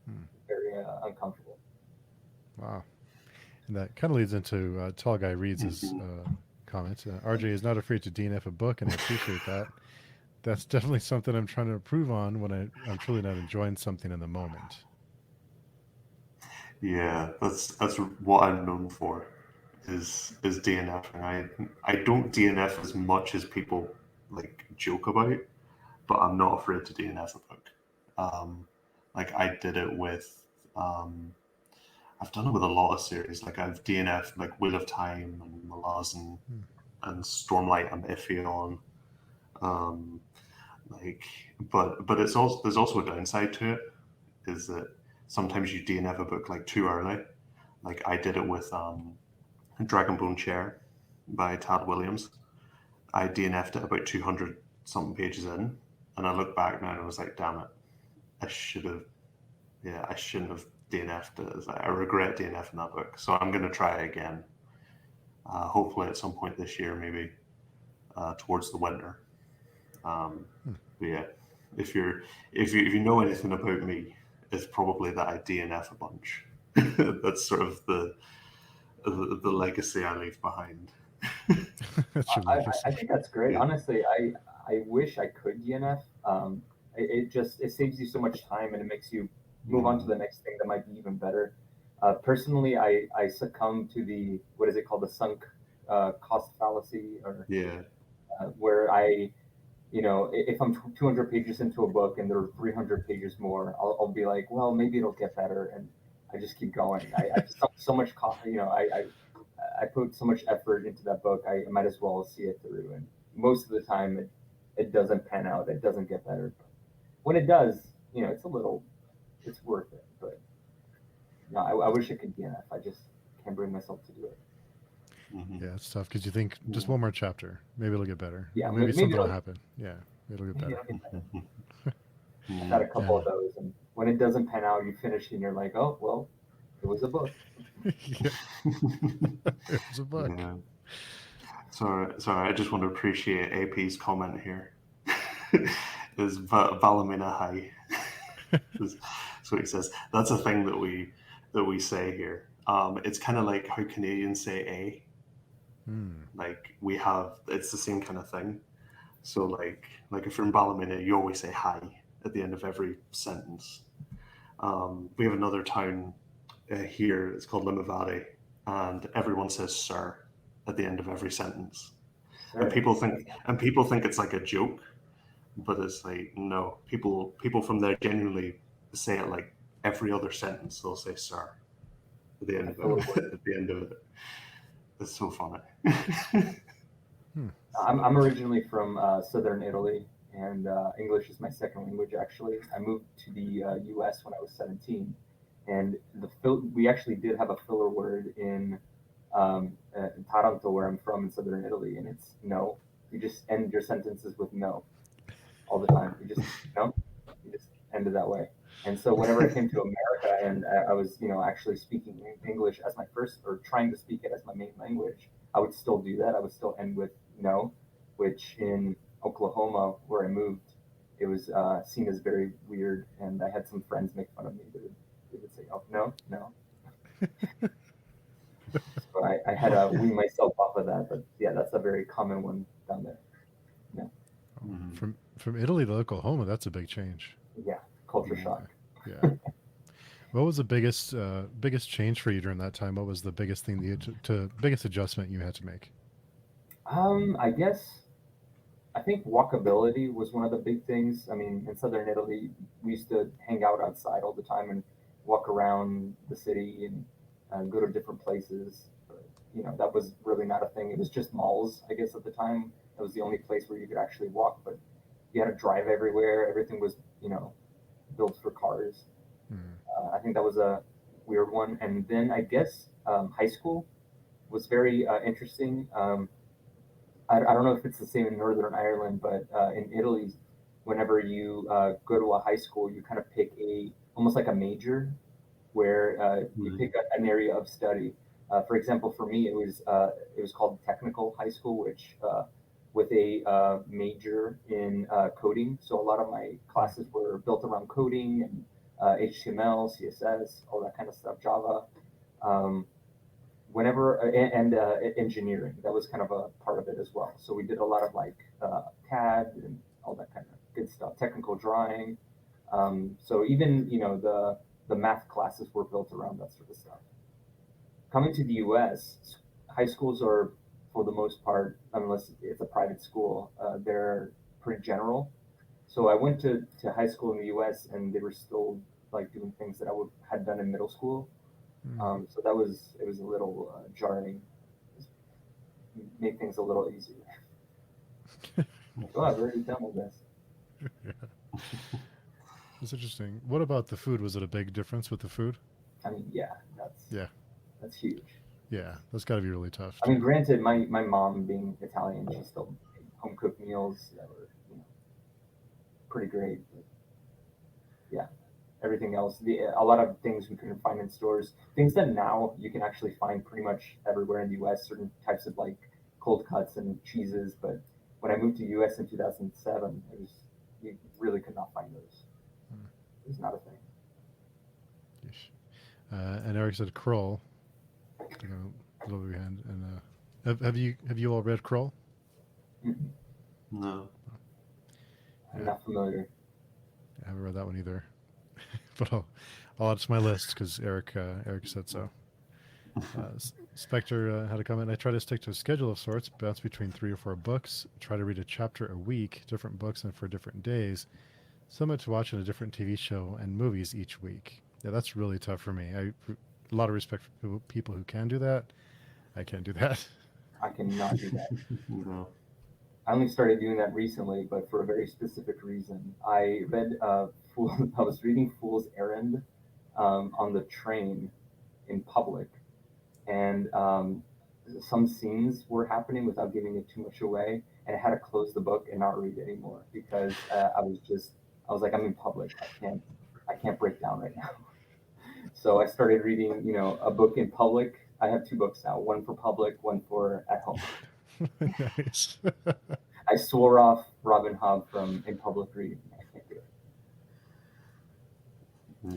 Hmm. very uncomfortable. Wow. And that kind of leads into Tall Guy Reads' comment. RJ is not afraid to DNF a book, and I appreciate that. That's definitely something I'm trying to improve on when I'm truly not enjoying something in the moment. Yeah, that's what I'm known for, is DNFing. I don't DNF as much as people like joke about, but I'm not afraid to DNF a book. Like I did it with, I've done it with a lot of series. Like I've DNF'd like Wheel of Time and Malazan Hmm. and Stormlight. I'm iffy on. Um, like, but it's also there's also a downside to it, is that sometimes you DNF a book like too early. Like I did it with Dragonbone Chair by Tad Williams. I DNF'd it about 200 something pages in, and I look back now and I was like, damn it, I should have, yeah, I shouldn't have DNF'd it. It's like, I regret DNFing that book, so I'm going to try again. Hopefully at some point this year, maybe towards the winter. Hmm. But yeah, if you know anything about me, it's probably that I DNF a bunch. That's sort of the legacy I leave behind. That's your I legacy. think that's great. Yeah. Honestly, I wish I could DNF. It just it saves you so much time and it makes you move on to the next thing that might be even better. Personally, I succumb to the what is it called, the sunk cost fallacy, or Yeah. where if I'm 200 pages into a book and there are 300 pages more, I'll be like, well, maybe it'll get better, and I just keep going. I just have so much, I put so much effort into that book. I might as well see it through. And most of the time, it doesn't pan out. It doesn't get better. But when it does, it's worth it. But no, I wish it could DNF. I just can't bring myself to do it. Mhm. Yeah, it's tough because you think just Yeah. one more chapter, maybe it'll get better. Yeah, Or maybe maybe something will happen. Yeah, it'll get maybe better. it'll get better. I've had Mhm. a couple of And those, and when it doesn't pan out, you finish and you're like, oh well, it was a book. yeah, it was a book. Yeah. Sorry. I just want to appreciate AP's comment here. Is Valamina high? So he says that's a thing that we say here. It's kind of like how Canadians say "a." Hmm. Like we have, it's the same kind of thing. So like if you're in Ballymena, you always say "hi" at the end of every sentence. We have another town here. It's called Limavady, and everyone says "sir" at the end of every sentence. And Sure. people think it's like a joke, but it's like no. People from there genuinely say it like every other sentence. They'll say "sir" at the end I of feel it. it. At the end of it, it's so funny. Hmm. I'm originally from southern Italy, and English is my second language. Actually, I moved to the U.S. when I was 17, and we actually did have a filler word in Taranto, where I'm from in southern Italy, and it's no. You just end your sentences with no all the time. You just no, you just end it that way. And so whenever I came to America and I was, actually speaking English as my first, or trying to speak it as my main language, I would still do that. I would still end with no, which in Oklahoma, where I moved, it was seen as very weird. And I had some friends make fun of me. They would say, oh, no, no. So I had to wean myself off of that. But yeah, that's a very common one down there. No, Oh, Mhm. from Italy to Oklahoma, that's a big change. yeah, culture Yeah. shock. Yeah. What was the biggest change for you during that time? What was the biggest thing that you had to biggest adjustment you had to make? I guess I think walkability was one of the big things. I mean, in southern Italy, we used to hang out outside all the time and walk around the city and go to different places. But, that was really not a thing. It was just malls, I guess, at the time. That was the only place where you could actually walk. But you had to drive everywhere. Everything was, built for cars. Hmm. I think that was a weird one. And then I guess high school was very interesting. I don't know if it's the same in Northern Ireland, but in Italy, whenever you go to a high school, you kind of pick almost like a major, where you Mhm. pick an area of study. For example, for me, it was called technical high school, which with a major in coding. So a lot of my classes were built around coding and HTML, CSS, all that kind of stuff, Java. Um, whenever and engineering, that was kind of a part of it as well. So we did a lot of like CAD and all that kind of good stuff, technical drawing. So even the math classes were built around that sort of stuff. Coming to the U.S., high schools are, for the most part, unless it's a private school, they're pretty general. So I went to high school in the U.S. and they were still like doing things that had done in middle school. So it was a little jarring. It made things a little easier. Like, oh, I've already done all this. Yeah. That's interesting. What about the food? Was it a big difference with the food? I mean, yeah, Yeah. that's huge. Yeah. That's got to be really tough I mean, too. granted, my mom being Italian, she still made home cooked meals that were pretty great. But yeah, everything else, a lot of things we couldn't find in stores, things that now you can actually find pretty much everywhere in the U.S. Certain types of like cold cuts and cheeses, but when I moved to U.S. in 2007, you really could not find those. Mm. It was not a thing. Yeesh. And Eric said Kroll. You know, little behind. And have you all read Kroll? Mm-mm. No. I'm Yeah. not familiar. I haven't read that one either, but I'll add to my list because Eric said so. Spectre had a comment. I try to stick to a schedule of sorts, bounce between 3 or 4 books, try to read a chapter a week, different books and for different days, similar to watching a different TV show and movies each week. Yeah, that's really tough for me. A lot of respect for people who can do that. I can't do that. I cannot do that. No. I only started doing that recently, but for a very specific reason. I read I was reading Fool's Errand on the train in public, and some scenes were happening without giving it too much away, and I had to close the book and not read anymore because I was like, I'm in public, I can't break down right now. So I started reading, a book in public. I have two books now, one for public, one for at home. Nice. I swore off Robin Hobb from in public reading. I can't do it.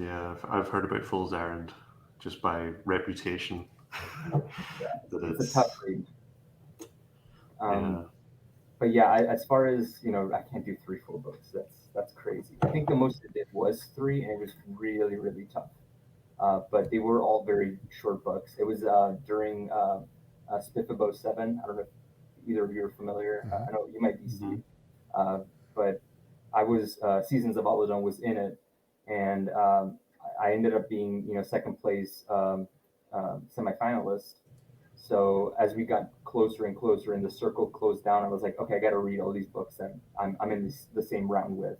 Yeah, I've heard about Fool's Errand just by reputation. Yeah, That it's a tough it's read. yeah. Um, but yeah, as far as I can't do three full books. That's crazy. I think the most I did was three, and it was really really tough. But they were all very short books. It was during Spiffabo 7. I don't know if either of you are familiar. Hmm. I know you might be, Hmm. Steve. But I was Seasons of Albadone was in it, and I ended up being second place semifinalist. So as we got closer and closer, and the circle closed down, I was like, okay, I got to read all these books that I'm in the same round with.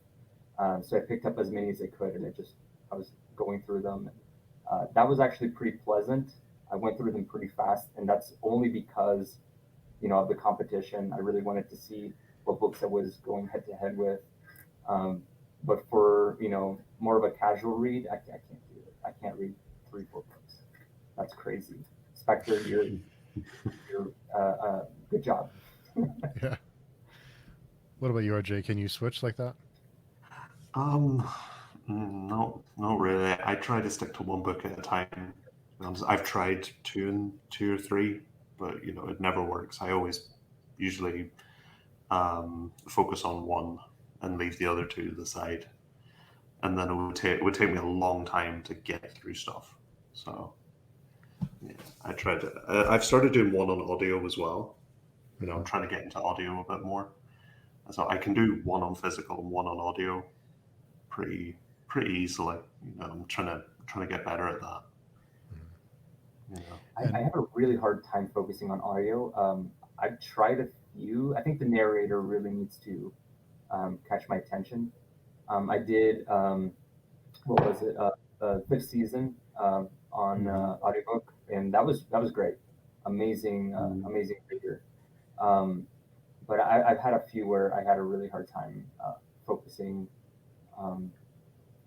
So I picked up as many as I could, and I was going through them. That was actually pretty pleasant. I went through them pretty fast, and that's only because of the competition. I really wanted to see what books I was going head to head with. Um, but for more of a casual read, I can't do it. I can't read three, 4 books. That's crazy. Spectre, you're good job. Yeah. What about you, RJ? Can you switch like that? Um, no, not really. I try to stick to one book at a time. I've tried two or three, but it never works. I always usually focus on one and leave the other two to the side, and then it would take me a long time to get through stuff. So yeah, I tried to. I've started doing one on audio as well. I'm Hmm. trying to get into audio a bit more, so I can do one on physical and one on audio pretty easily. I'm trying to get better at that. You know. I And have a really hard time focusing on audio. I've tried a few. I think the narrator really needs to catch my attention. I did what was it? Fifth season on Hmm. audiobook, and that was great. Amazing, Hmm. amazing reader. Um, but I've had a few where I had a really hard time focusing, um,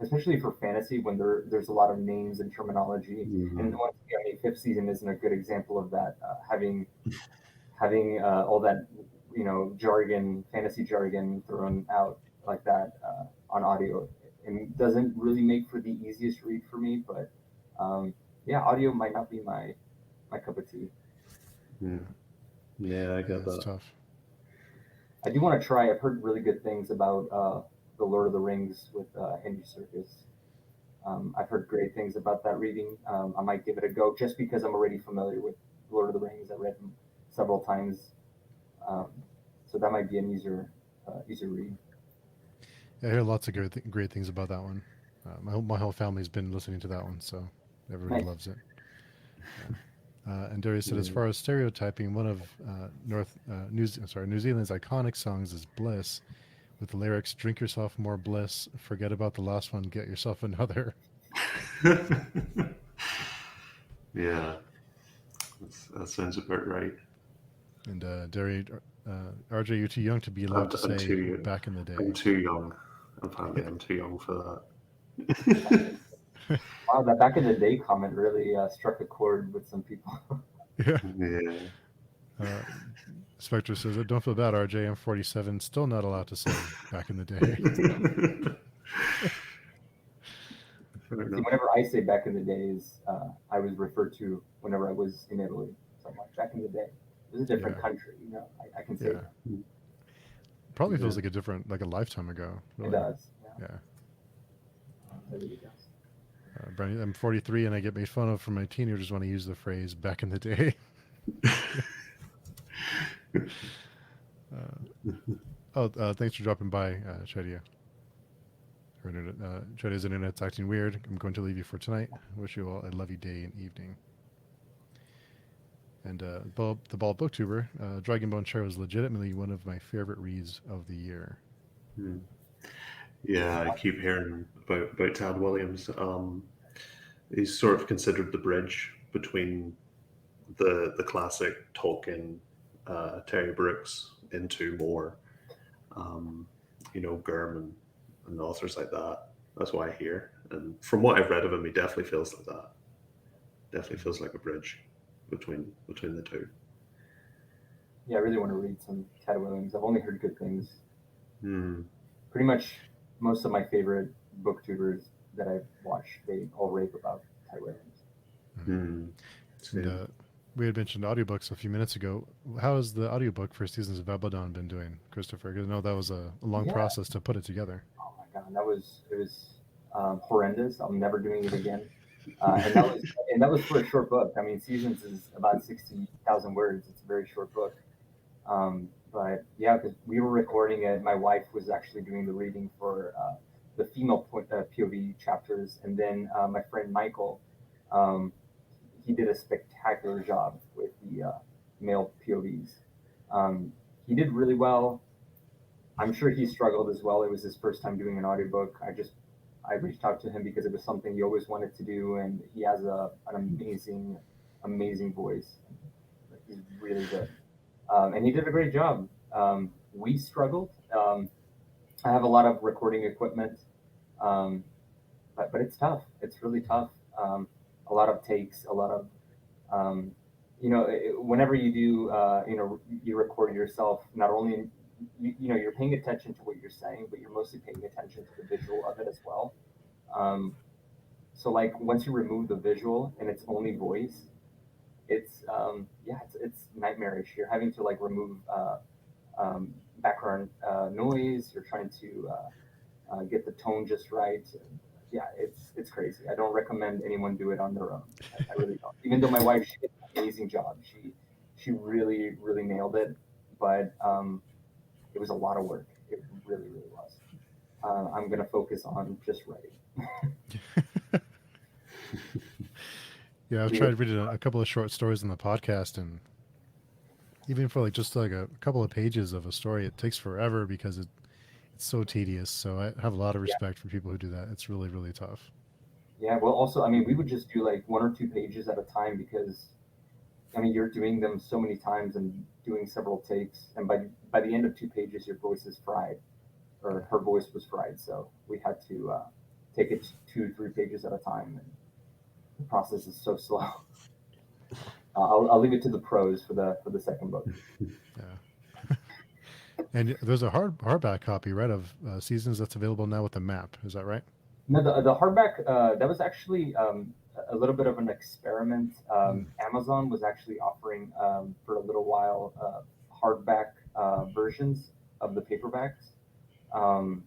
especially for fantasy when there's a lot of names and terminology. And Hmm. once again, I mean, fifth season isn't a good example of that. Having all that jargon, fantasy jargon thrown out like that on audio. And doesn't really make for the easiest read for me, but yeah, audio might not be my cup of tea. Yeah, I get It's that. tough. I do want to try. I've heard really good things about the Lord of the Rings with Andy Serkis. I've heard great things about that reading. I might give it a go just because I'm already familiar with Lord of the Rings. I read them several times, um, so that might be an easier read. Yeah, I hear lots of great things about that one. My whole family's been listening to that one, so everybody Nice. loves it. And Darius said, as far as stereotyping, one of New Zealand's iconic songs is "Bliss," with the lyrics "Drink yourself more bliss, forget about the last one, get yourself another." Yeah, that sounds about right. And Darius, RJ, you're too young to be allowed to I'm say too, "back in the I'm day." too young. Apparently, I'm too young for that. Wow, that back in the day comment really struck a chord with some people. Yeah. Yeah. Spectre says, "Don't feel bad, RJ. I'm 47, still not allowed to say back in the day." Fair See, enough. whenever I say back in the days, I was referred to whenever I was in Italy. So I'm like, back in the day, it was a different Yeah. country. I can say Yeah. that. Probably Yeah. feels like a lifetime ago. It Really. does. Yeah. It really does. Brandon, I'm 43 and I get made fun of from my teenagers when I use the phrase "back in the day." Thanks for dropping by, Chedia. Chedia's internet's acting weird. I'm going to leave you for tonight. Wish you all a lovely day and evening. And the Bald Booktuber, Dragonbone Chair was legitimately one of my favorite reads of the year. Yeah, I keep hearing about Tad Williams. He's sort of considered the bridge between the classic Tolkien, Terry Brooks into more, Gurman and authors like that. That's what I hear. And from what I've read of him, he definitely feels like that. Definitely feels like a bridge between the two. Yeah, I really want to read some Ted Williams. I've only heard good things. Hmm. Pretty much most of my favorite booktubers that I've watched, they all rave about Ted Williams. Hmm. And Same. we had mentioned audiobooks a few minutes ago. How has the audiobook for Seasons of Albadone been doing, Christopher? Because I know that was a long Yeah. process to put it together. Oh my god, it was horrendous. I'm never doing it again. And that was for a short book. I mean, Seasons is about 60,000 words. It's a very short book. But yeah, because we were recording it, my wife was actually doing the reading for the female POV chapters, and then my friend Michael, um, he did a spectacular job with the male POVs. He did really well. I'm sure he struggled as well. It was his first time doing an audiobook. I reached out to him because it was something he always wanted to do, and he has an amazing voice. He's really good, and he did a great job. We struggled. I have a lot of recording equipment, um, but it's tough. It's really tough. A lot of takes, a lot of um, whenever you do, you record yourself. Not only you're paying attention to what you're saying, but you're mostly paying attention to the visual of it as well. Um, so like once you remove the visual and it's only voice, it's nightmarish. You're having to like remove background noise. You're trying to get the tone just right. And, yeah, it's crazy. I don't recommend anyone do it on their own. I really don't. Even though my wife, she did an amazing job. She really nailed it, but it was a lot of work. It really was. I'm gonna focus on just writing. Yeah, I've tried reading a couple of short stories on the podcast, and even for just like a couple of pages of a story, it takes forever because it's so tedious. So I have a lot of Yeah, respect for people who do that. It's really tough. yeah. Well, also, I mean, we would just do like 1 or 2 pages at a time because I mean, you're doing them so many times and doing several takes, and by the end of 2 pages, your voice is fried, or her voice was fried. So we had to take it 2, 3 pages at a time, and the process is so slow. I'll leave it to the pros for the second book. Yeah. And there's a hardback copy, right, of Seasons that's available now with the map. Is that right? No, the hardback that was actually a little bit of an experiment. Mm. Amazon was actually offering for a little while hardback versions of the paperbacks, and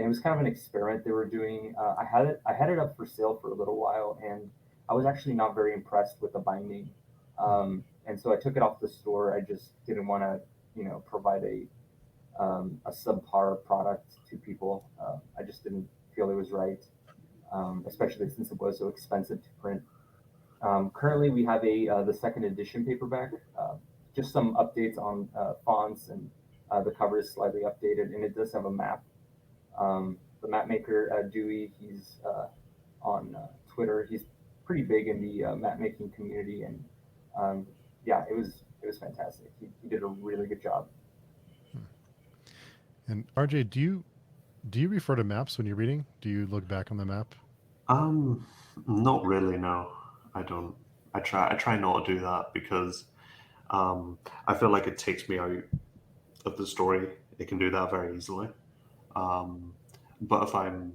it was kind of an experiment they were doing. I had it up for sale for a little while, and I was actually not very impressed with the binding, and so I took it off the store. I just didn't want to, provide a subpar product to people. I just didn't feel it was right, especially since it was so expensive to print. Currently, we have the second edition paperback. Just some updates on fonts, and the cover is slightly updated, and it does have a map. The map maker Dewey, he's on Twitter. He's pretty big in the map making community, and um, yeah, it was fantastic. He did a really good job. And RJ, do you refer to maps when you're reading? Do you look back on the map? Um, Not really. No, I don't. I try not to do that because I feel like it takes me out of the story. It can do that very easily. Um, but if I'm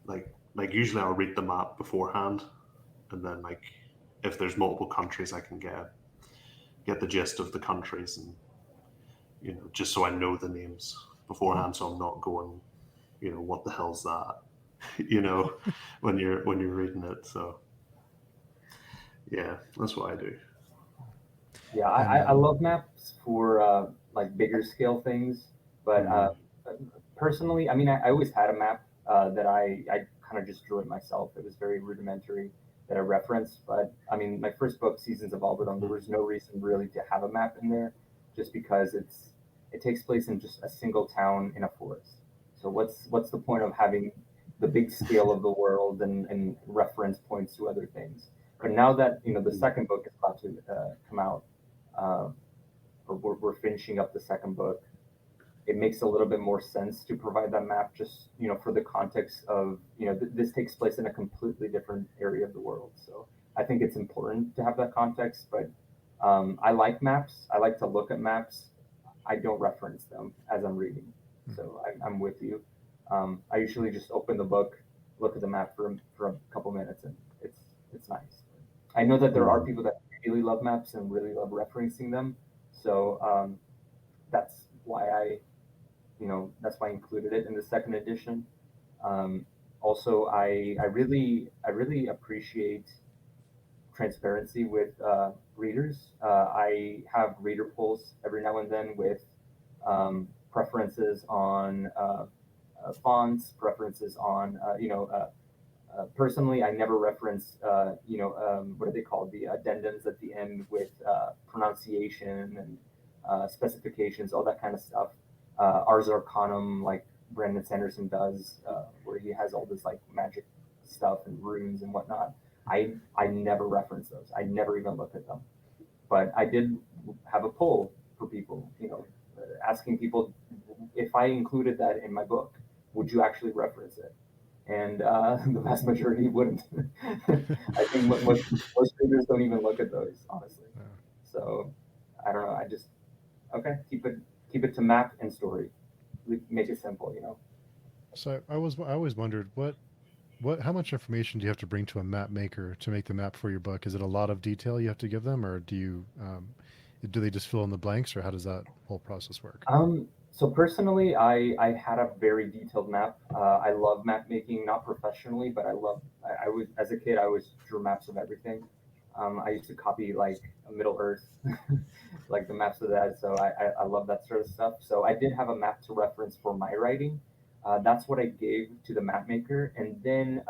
like usually I'll read the map beforehand, and then like if there's multiple countries, I can get the gist of the countries, and just so I know the names beforehand, so I'm not going, what the hell's that, you know, when you're reading it. So yeah, that's what I do. Yeah, And I love maps for like bigger scale things, but Mm, personally, I mean, I always had a map that I kind of just drew it myself. It was very rudimentary that I referenced, but I mean, my first book, Seasons of Albadone, there mm, was no reason really to have a map in there, just because it takes place in just a single town in a forest. So what's the point of having the big scale of the world and reference points to other things? But now that the mm, second book is about to come out, uh, or we're finishing up the second book, it makes a little bit more sense to provide that map, just for the context of this takes place in a completely different area of the world. So I think it's important to have that context. But I like maps. I like to look at maps. I don't reference them as I'm reading. So I'm with you. I usually just open the book, look at the map for a couple minutes, and it's nice. I know that there are mm, people that really love maps and really love referencing them. So that's why that's why I included it in the second edition. Um, Also, I really appreciate transparency with readers. I have reader polls every now and then with preferences on fonts, preferences on personally, I never reference, what are they called? The addendums at the end with pronunciation and specifications, all that kind of stuff. Ars Arcanum, like Brandon Sanderson does, where he has all this like magic stuff and runes and whatnot. I never reference those. I never even look at them. But I did have a poll for people, asking people if I included that in my book, would you actually reference it? And the vast majority wouldn't. I think most readers don't even look at those, honestly. uh, So I don't know. I just keep it to map and story. Make it simple. so I always wondered what how much information do you have to bring to a map maker to make the map for your book? Is it a lot of detail you have to give them, or do they just fill in the blanks, or how does that whole process work? So personally, I had a very detailed map. I love map making, not professionally, but I was as a kid I was drew maps of everything. I used to copy like Middle Earth, like the maps of that. So I love that sort of stuff. So I did have a map to reference for my writing. That's what I gave to the map maker, and then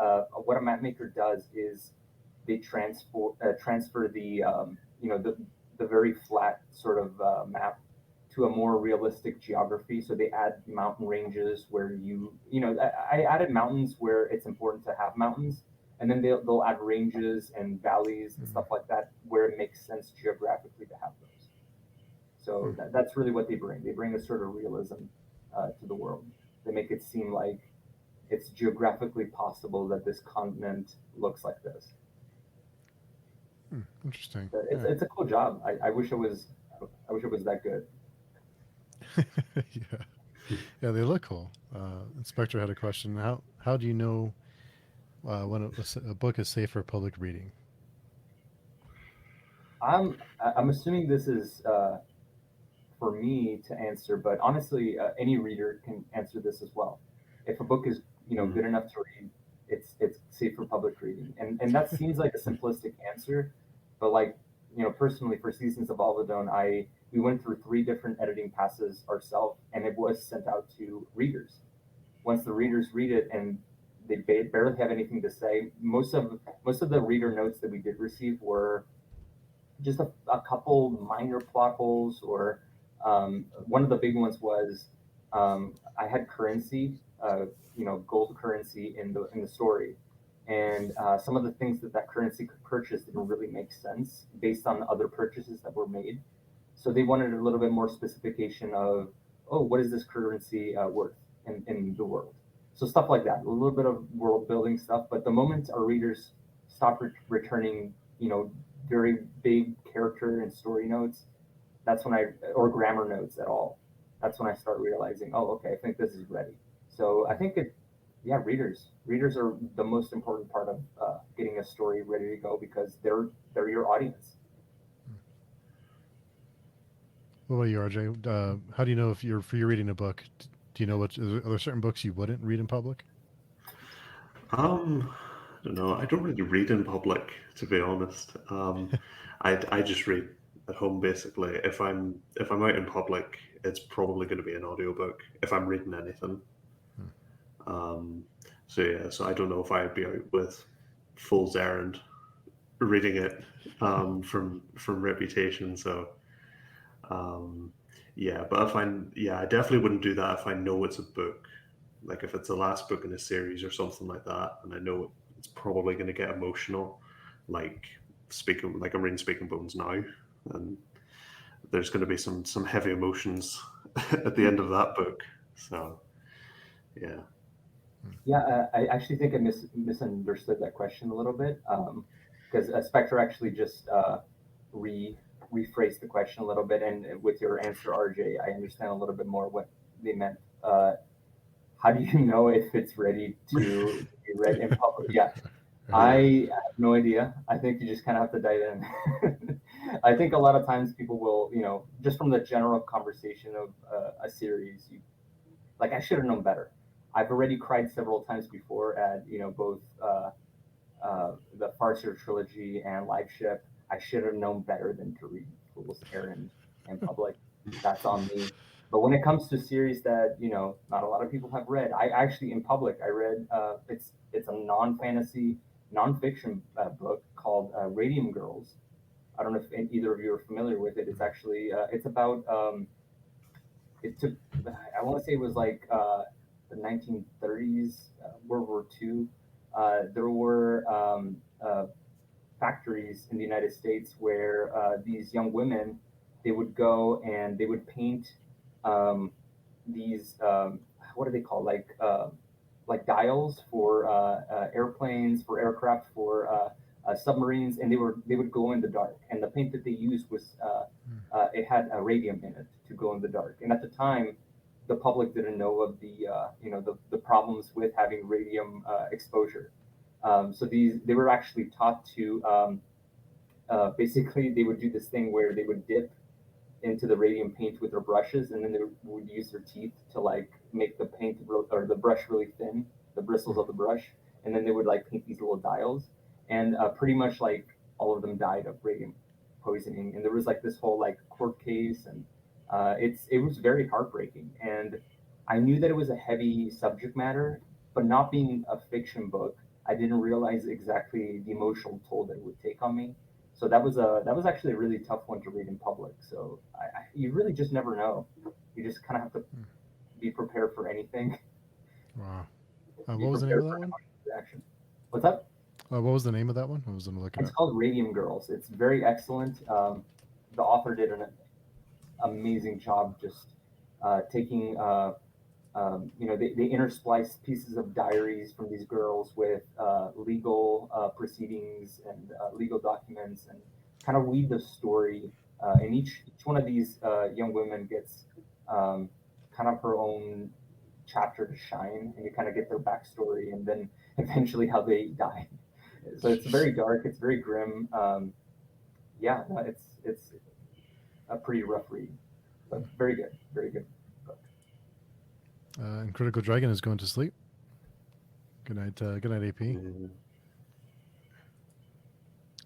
what a map maker does is they transfer the very flat sort of map to a more realistic geography. So they add mountain ranges where I added mountains where it's important to have mountains, and then they'll add ranges and valleys and Mm, stuff like that where it makes sense geographically to have those. So mm, that's really what they bring. They bring a sort of realism to the world. They make it seem like it's geographically possible that this continent looks like this. Interesting. But it's Yeah. it's a cool job. I wish it was that good. Yeah, yeah, they look cool. Inspector had a question. How do you know when a book is safe for public reading? I'm assuming this is for me to answer, but honestly, any reader can answer this as well. If a book is Mm. good enough to read, it's safe for public reading, and that seems like a simplistic answer, but like personally for Seasons of Albadone, I we went through three different editing passes ourselves, and it was sent out to readers. Once the readers read it and they barely have anything to say, most of the reader notes that we did receive were just a couple minor plot holes, or one of the big ones was I had currency, gold currency in the story, and some of the things that currency could purchase didn't really make sense based on other purchases that were made. So they wanted a little bit more specification of, oh, what is this currency worth in the world? So stuff like that, a little bit of world building stuff. But the moment our readers stop returning, very big character and story notes, that's when or grammar notes at all. That's when I start realizing, oh, okay, I think this is ready. So I think yeah, readers are the most important part of getting a story ready to go because they're your audience. What about you, RJ? How do you know if you're reading a book? Do you know are there certain books you wouldn't read in public? I don't know. I don't really read in public, to be honest. I just read at home basically. If I'm out in public, it's probably going to be an audiobook if I'm reading anything. Hmm. Um, so yeah, so I don't know if I'd be out with Fool's Errand reading it from Reputation. So um, yeah, but I definitely wouldn't do that if I know it's a book, like if it's the last book in a series or something like that, and I know it's probably going to get emotional, like like I'm reading Speaking Bones now, and there's going to be some heavy emotions at the end of that book. So yeah. Yeah, I actually think I misunderstood that question a little bit because Spectre actually just re rephrased the question a little bit, and with your answer, RJ, I understand a little bit more what they meant. How do you know if it's ready to be read in public? Yeah, Right. I have no idea. I think you just kind of have to dive in. I think a lot of times people will, just from the general conversation of a series, like I should have known better. I've already cried several times before at both the Farseer trilogy and Live Ship. I should have known better than to read Fool's Errand in public. That's on me. But when it comes to series that not a lot of people have read, I actually in public I read it's a non-fantasy nonfiction book called Radium Girls. I don't know if either of you are familiar with it. It's actually it's about it took I want to say it was like the 1930s, World War II. There were factories in the United States where these young women they would go and they would paint um, these what are they called like dials for airplanes, for aircraft, for submarines, and they would go in the dark. And the paint that they used was it had a radium in it to go in the dark. And at the time, the public didn't know of the problems with having radium exposure. So they were actually taught to basically they would do this thing where they would dip into the radium paint with their brushes, and then they would use their teeth to like make the paint or the brush really thin, the bristles of the brush, and then they would like paint these little dials, and pretty much like all of them died of radium poisoning, and there was like this whole like court case, and it was very heartbreaking, and I knew that it was a heavy subject matter, but not being a fiction book, I didn't realize exactly the emotional toll that it would take on me. So that was actually a really tough one to read in public. So you really just never know. You just kind of have to Hmm. be prepared for anything. Wow. Be What was the name prepared of that for an one? emotional reaction. What's up? What was the name of that one? I was gonna look it It's up. called Radium Girls. It's very excellent. The author did an amazing job just taking they intersplice pieces of diaries from these girls with legal proceedings and legal documents and kind of weave the story. And each one of these young women gets kind of her own chapter to shine, and you kind of get their backstory, and then eventually how they die. So it's very dark. It's very grim. Yeah, no, it's a pretty rough read, but very good, very good book. And Critical Dragon is going to sleep. Good night, AP.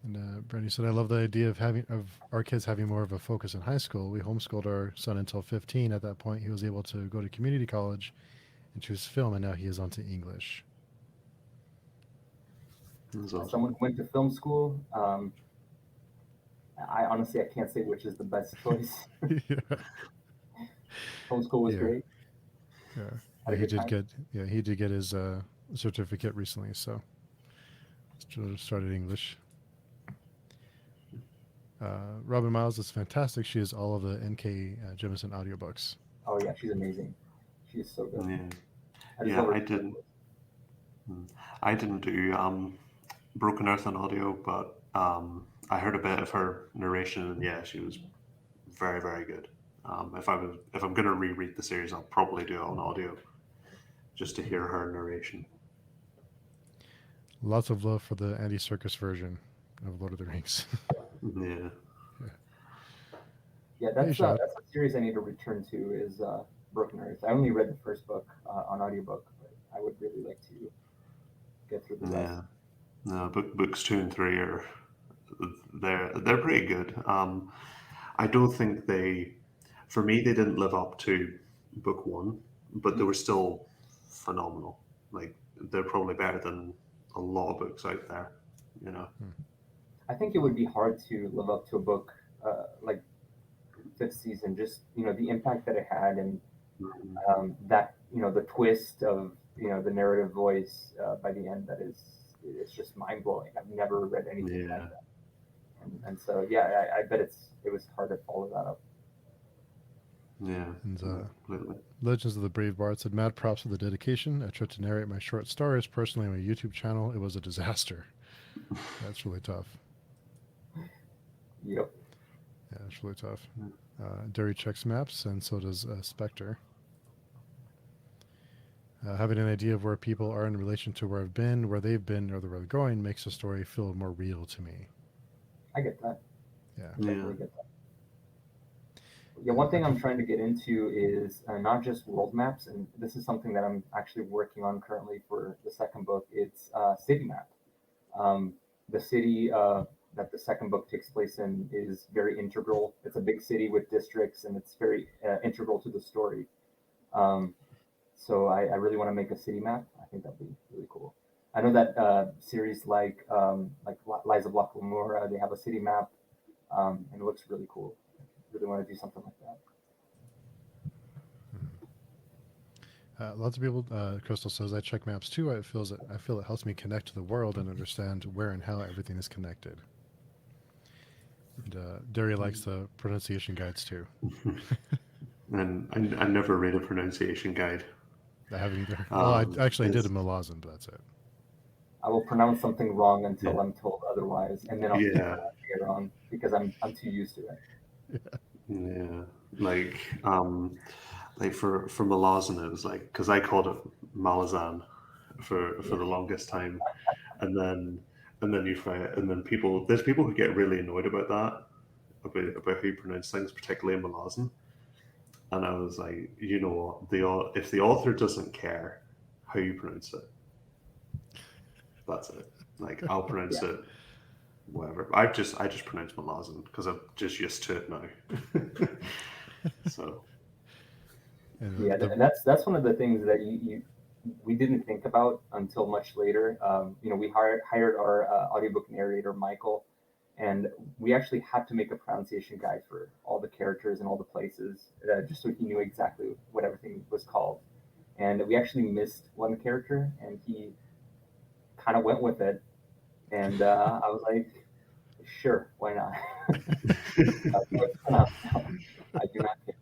And Brandy said, "I love the idea of our kids having more of a focus in high school. We homeschooled our son until 15. At that point, he was able to go to community college and choose film, and now he is onto English." That's As awesome. someone who went to film school, I honestly I can't say which is the best choice. Yeah, Film school was yeah, great. yeah. Had Yeah, a he good did time. get he did get his certificate recently, so started English. Robin Miles is fantastic. She has all of the N.K. Jemisin audiobooks. Oh yeah, she's amazing. She's so good. Yeah, I just yeah. love her. I didn't do Broken Earth on audio, but I heard a bit of her narration, and yeah, she was very, very good. If I'm gonna reread the series, I'll probably do it on audio just to hear her narration. Lots of love for the Andy Serkis version of Lord of the Rings. Yeah, Yeah, Hey, Shad. that's a series I need to return to is Broken Earth. I only read the first book on audiobook, but I would really like to get through the rest. yeah. No, books 2 and 3 are they're pretty good. I don't think for me, they didn't live up to book 1, but they were still phenomenal. Like they're probably better than a lot of books out there. You know. I think it would be hard to live up to a book like fifth season. Just the impact that it had, and Mhm. that the twist of the narrative voice by the end. That is, it's just mind blowing. I've never read anything like Yeah, that, and so yeah, I bet it was hard to follow that up. yeah, And yeah, completely. Legends of the Brave Bard said, "Mad props for the dedication. I tried to narrate my short stories personally on my YouTube channel. It was a disaster." That's really tough. Yep. Yeah, it's really tough. Derry checks maps, and so does Spectre. Having an idea of where people are in relation to where I've been, where they've been, or where they're going makes the story feel more real to me. I get that. Yeah. Yeah, Definitely get that. Yeah, one thing I'm trying to get into is not just world maps, and this is something that I'm actually working on currently for the second book. It's city map. Um, the city that the second book takes place in is very integral. It's a big city with districts, and it's very integral to the story. Um, so I really want to make a city map. I think that'd be really cool. I know that series like Lies of Locke Lamora, they have a city map, and it looks really cool. Really want to do something like that. Lots of people. Crystal says, "I check maps too. I feel it helps me connect to the world and understand where and how everything is connected." And Derry likes the pronunciation guides too. and I never read a pronunciation guide. I haven't either. Well, I actually did a It's Malazan, but that's it. I will pronounce something wrong yeah, until I'm told otherwise, and then I'll keep yeah, pronouncing it wrong because I'm too used to it. yeah. Like like for Malazan, it was like because I called it Malazan for Yeah, the longest time, and then you find and then there's people who get really annoyed about that about how you pronounce things, particularly in Malazan. And I was like, you know what, if the author doesn't care how you pronounce it, that's it. Like I'll pronounce yeah, it whatever. I just pronounce Malazan because I'm just used to it now. So And yeah. the And that's one of the things that you we didn't think about until much later. We hired our audiobook narrator Michael, and we actually had to make a pronunciation guide for all the characters and all the places, just so he knew exactly what everything was called. And we actually missed one character, and he kind of went with it. And I was like, sure, why not? It's pronounced now. I do not care.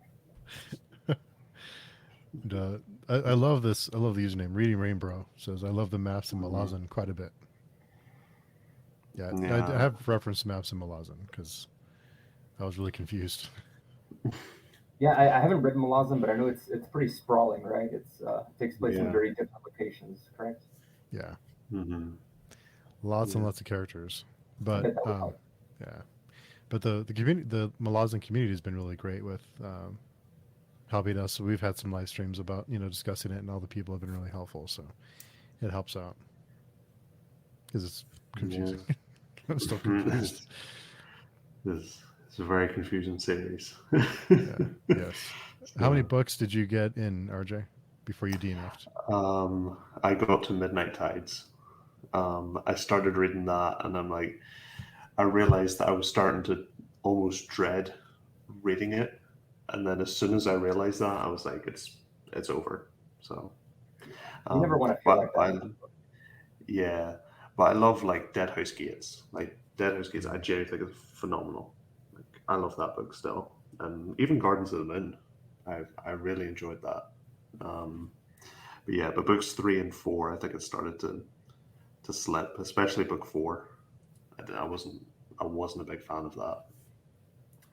and, I love this. I love the username. Reading Rainbow says, "I love the maps in mm, Malazan quite a bit." Yeah, I yeah, have referenced maps in Malazan because I was really confused. Yeah, I haven't read Malazan, but I know it's pretty sprawling, right? It takes place in Yeah. very different locations, correct? Yeah, Hmm. lots and Yeah. lots of characters, I but bet that would help. yeah, but the community, the Malazan community has been really great with helping us. So we've had some live streams about discussing it, and all the people have been really helpful. So it helps out because it's Yeah. confusing. I'm still confused. it's, it's a very confusing series. Yeah. Yes. How many So, books did you get in, RJ, before you DNF'd? I got to Midnight Tides. I started reading that, and I'm like, I realized that I was starting to almost dread reading it, and then as soon as I realized that, I was like, it's over. So, Yeah, you never want to feel like that. yeah, but I love like Dead House Gates. Like Dead House Gates, I genuinely think is phenomenal. Like I love that book still, and even Gardens of the Moon, I really enjoyed that. Um, but yeah, but books 3 and 4, I think it started to slip, especially book 4. I wasn't a big fan of that.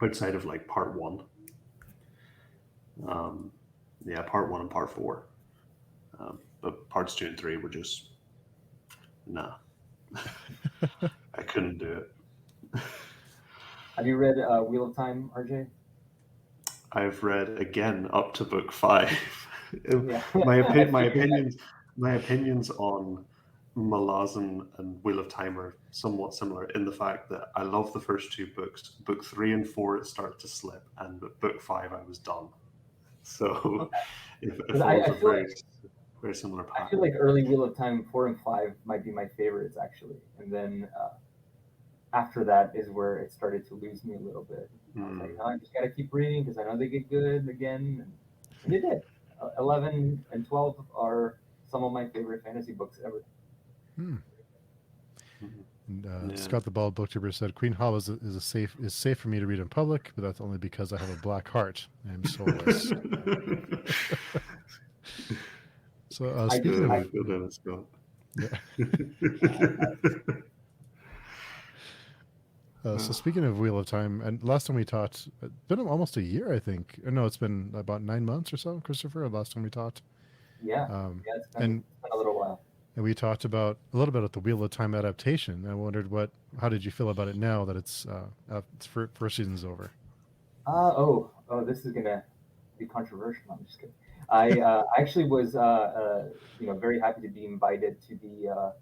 Outside of like part 1, um, yeah, part 1 and part 4, but parts 2 and 3 were just nah. I couldn't do it. Have you read Wheel of Time, RJ? I've read again up to book 5. Yeah, my I opi- my figured that. opinions my opinions on Malazan and Wheel of Time are somewhat similar in the fact that I love the first 2 books. Book 3 and 4 it started to slip, and book 5 I was done. So Okay, it because follows I a feel very like very similar I feel pattern. like early Wheel of Time 4 and 5 might be my favorites actually, and then after that is where it started to lose me a little bit. I was like, Mm. no, I just gotta keep reading because I know they get good again, and it did. 11 and 12 are some of my favorite fantasy books ever. Hmm. Mhm. And Yeah. Scott the Bald Booktuber said Queen Hall is safe for me to read in public, but that's only because I have a black heart. I am soulless. So I speaking I I of feel that as well. yeah, so Oh, speaking of Wheel of Time, and last time we talked, it's been almost a year, I think. Or no, it's been about 9 months or so, Christopher. Last time we talked, yeah, um, yeah, and it's been a little while. and we talked about a little bit of the Wheel of Time adaptation. I wondered how did you feel about it now that it's first season's over? Oh, this is gonna be controversial. I'm just kidding. I actually was very happy to be invited to the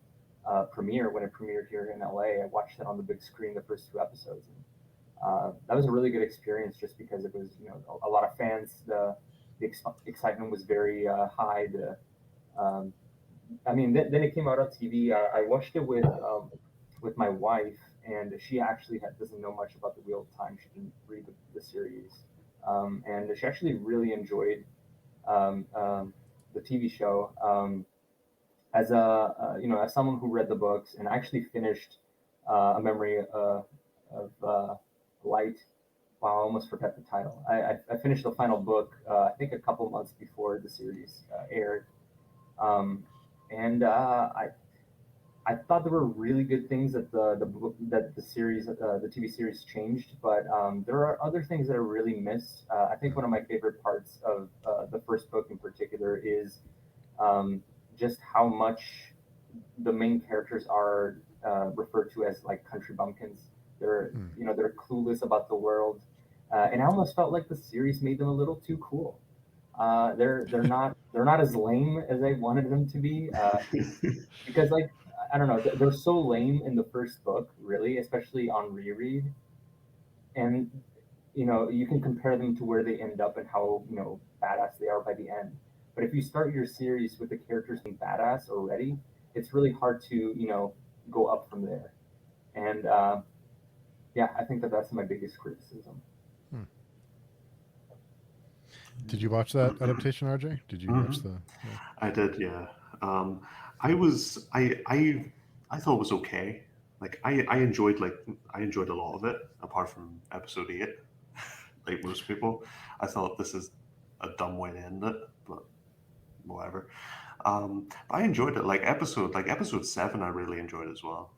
premiere when it premiered here in LA. I watched it on the big screen, the first 2 episodes. And, that was a really good experience, just because it was a lot of fans. The excitement was very high. Um, I mean, then it came out on TV. I watched it with my wife, and she actually doesn't know much about the Wheel of Time. She didn't read the series, and she actually really enjoyed um, um, the TV show. As as someone who read the books and actually finished A Memory of Light. Wow, I almost forgot the title. I finished the final book, I think a couple months before the series aired, um, and I thought there were really good things that the series the TV series changed, but there are other things that I really missed. I think one of my favorite parts of the first book in particular is um, just how much the main characters are referred to as like country bumpkins. They're Hmm. they're clueless about the world, and I almost felt like the series made them a little too cool. They're not as lame as I wanted them to be, because like I don't know, they're so lame in the first book, really, especially on reread, and you can compare them to where they end up and how badass they are by the end. But if you start your series with the characters being badass already, it's really hard to go up from there. And yeah, I think that that's my biggest criticism. Hmm. Did you watch that adaptation, RJ? Did you watch Mhm. the? Yeah. I did, yeah. Um, I was I thought it was okay. Like I enjoyed a lot of it, apart from episode 8. Like most people, I thought this is a dumb way to end it, but whatever. But I enjoyed it. Like episode 7, I really enjoyed as well.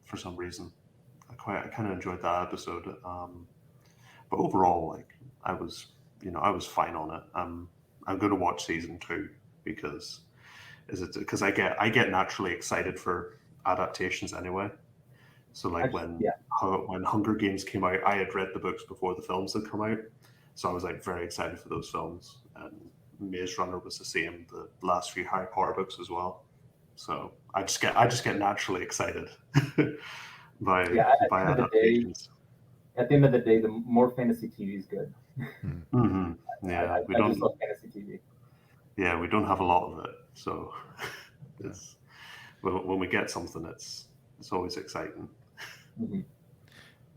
For some reason, I kind of enjoyed that episode. But overall, like I was I was fine on it. I'm going to watch season 2 because I get naturally excited for adaptations anyway. So like when Hunger Games came out, I had read the books before the films had come out, so I was like very excited for those films. And Maze Runner was the same. The last few Harry Potter books as well. So I just get naturally excited by adaptations. At the end of the day, the more fantasy TV is good. Mm-hmm. Yeah, I just love fantasy TV. Yeah, we don't have a lot of it, so it's when we get something, it's always exciting. Mm-hmm.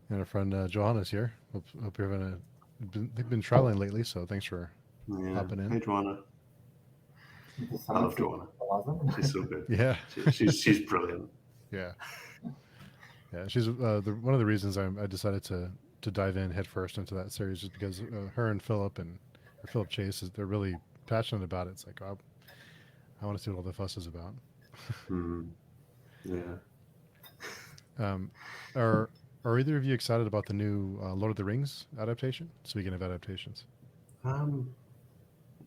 And our friend Johanna's here. Hope you're having they've been traveling lately, so thanks for hopping in. Hey, Joanna. I love Joanna. She's so good. Yeah, she's brilliant. Yeah, she's one of the reasons I decided to dive in headfirst into that series, just because her and Philip Chase they're really passionate about it. It's like, oh, I want to see what all the fuss is about. Yeah. Are either of you excited about the new Lord of the Rings adaptation? Speaking of adaptations,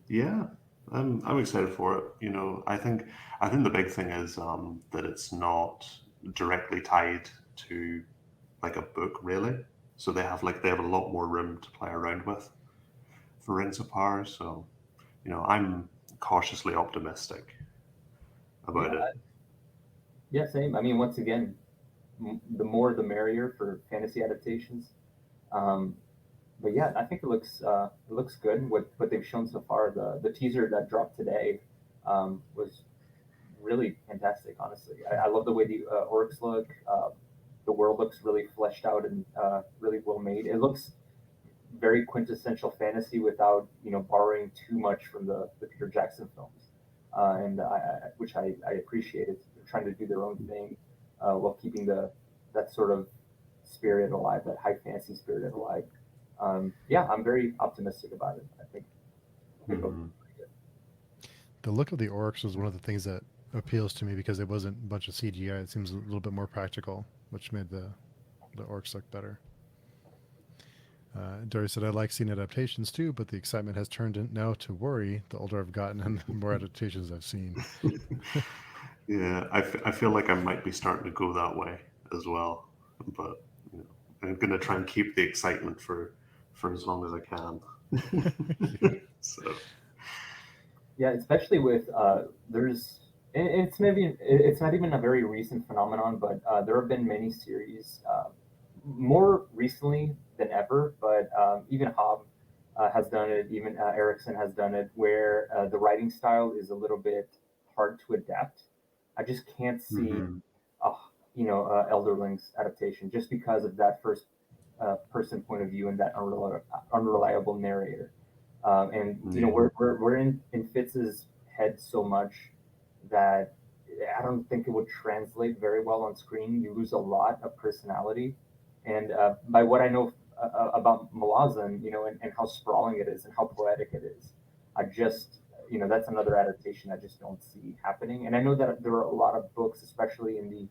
yeah, I'm excited for it. I think the big thing is that it's not directly tied to like a book, really. So they have a lot more room to play around with for Rings of Power. So I'm cautiously optimistic about it. Yeah, same. I mean, once again, the more the merrier for fantasy adaptations. But yeah, I think it looks good. What they've shown so far, the teaser that dropped today was really fantastic. Honestly, I love the way the orcs look. The world looks really fleshed out and really well made. It looks very quintessential fantasy without borrowing too much from the Peter Jackson films, and which I appreciated. They're trying to do their own thing while keeping that sort of spirit alive, that high fantasy spirit alive. Yeah, I'm very optimistic about it. I think it'll be pretty good. the look of the orcs was one of the things that appeals to me, because it wasn't a bunch of CGI. It seems a little bit more practical, which made the orcs look better. Dory said, I like seeing adaptations too, but the excitement has turned now to worry the older I've gotten and the more adaptations I've seen. Yeah, I feel like I might be starting to go that way as well, but I'm going to try and keep the excitement for as long as I can. So Yeah, especially with there's it's not even a very recent phenomenon, but there have been many series more recently than ever. But even Hobb has done it. Even Erickson has done it, where the writing style is a little bit hard to adapt. I just can't see a Elderlings adaptation just because of that first person point of view and that unreliable narrator. And we're in Fitz's head so much that I don't think it would translate very well on screen. You lose a lot of personality, and by what I know about Malazan, and how sprawling it is and how poetic it is, I just that's another adaptation I just don't see happening. And I know that there are a lot of books, especially in the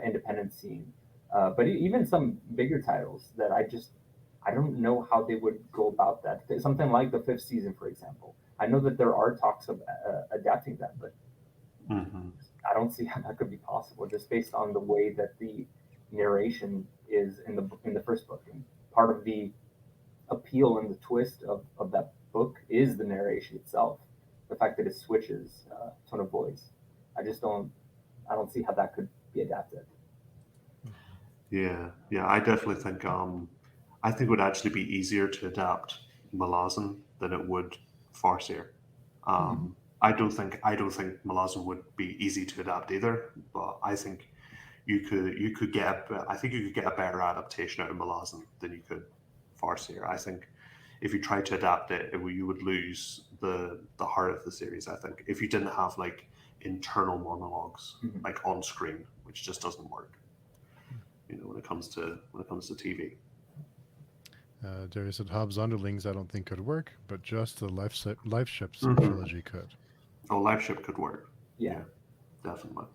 independent scene, but even some bigger titles that I don't know how they would go about that. Something like the fifth season, for example. I know that there are talks of adapting that, but I don't see how that could be possible, just based on the way that the narration is in the first book. And part of the appeal and the twist of that book is the narration itself, the fact that it switches tone of voice. I don't see how that could be adapted. yeah, I definitely think I think it would actually be easier to adapt Malazan than it would Farseer. I don't think Malazan would be easy to adapt either, but I think you could get a better adaptation out of Malazan than you could Farseer. I think if you tried to adapt it, you would lose the heart of the series. I think if you didn't have like internal monologues like on screen, which just doesn't work. When it comes to TV. Darius said Hobbs Underlings I don't think could work, but just the Life Ships trilogy could. Oh, Life Ship could work. Yeah, definitely.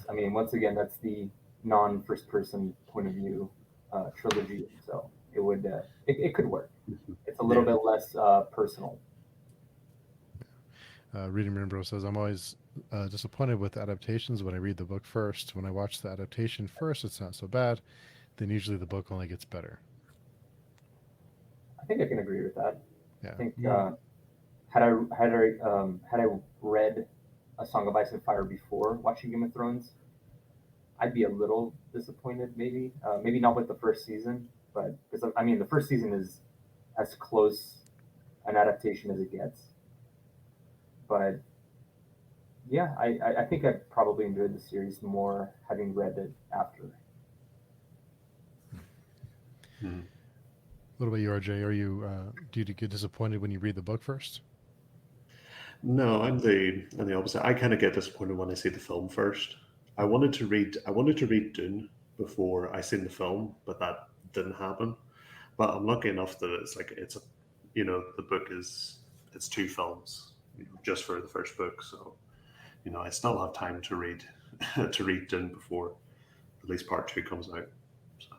I mean, once again, that's the non-first person point of view trilogy, so it would it could work. It's a little Yeah. bit less personal. Reading Rainbow says, I'm always disappointed with adaptations when I read the book first. When I watch the adaptation first, it's not so bad. Then usually the book only gets better. I think I can agree with that. I Yeah. think Yeah. had I read A Song of Ice and Fire before watching Game of Thrones, I'd be a little disappointed. Maybe not with the first season, but because I mean the first season is as close an adaptation as it gets. But yeah, I think I probably enjoyed the series more having read it after. Mm. What about you, RJ? Are you do you get disappointed when you read the book first? No, I'm the opposite. I kind of get disappointed when I see the film first. I wanted to read Dune before I seen the film, but that didn't happen. But I'm lucky enough that it's a, the book is it's two films, just for the first book. So I still have time to read to read Dune before at least part two comes out. So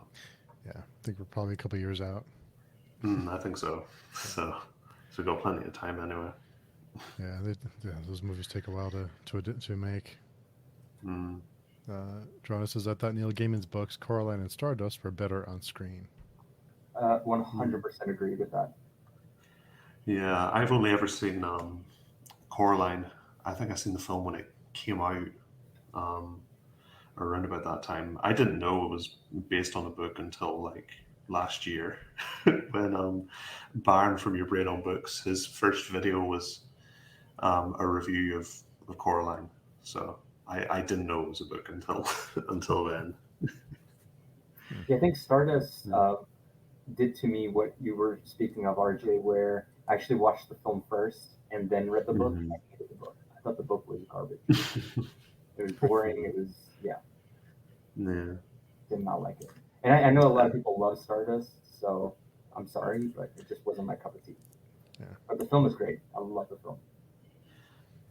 Yeah, I think we're probably a couple years out. I think so. So we've got plenty of time anyway. Yeah, those movies take a while to make. Mm. Jonas says, I thought Neil Gaiman's books, Coraline and Stardust, were better on screen. 100% agree with that. Yeah, I've only ever seen Coraline. I think I seen the film when it came out, um, around about that time. I didn't know it was based on a book until like last year, when Baron from Your Brain on Books, his first video was a review of Coraline. So I didn't know it was a book until until then. Yeah, I think Stardust Mm. did to me what you were speaking of, RJ, where I actually watched the film first and then read the book. Mhm. I hated the book. I thought the book was garbage. It was boring. It was, yeah, Yeah. did not like it. And I know a lot of people love Stardust, so I'm sorry, but it just wasn't my cup of tea. Yeah. But the film is great. I love the film.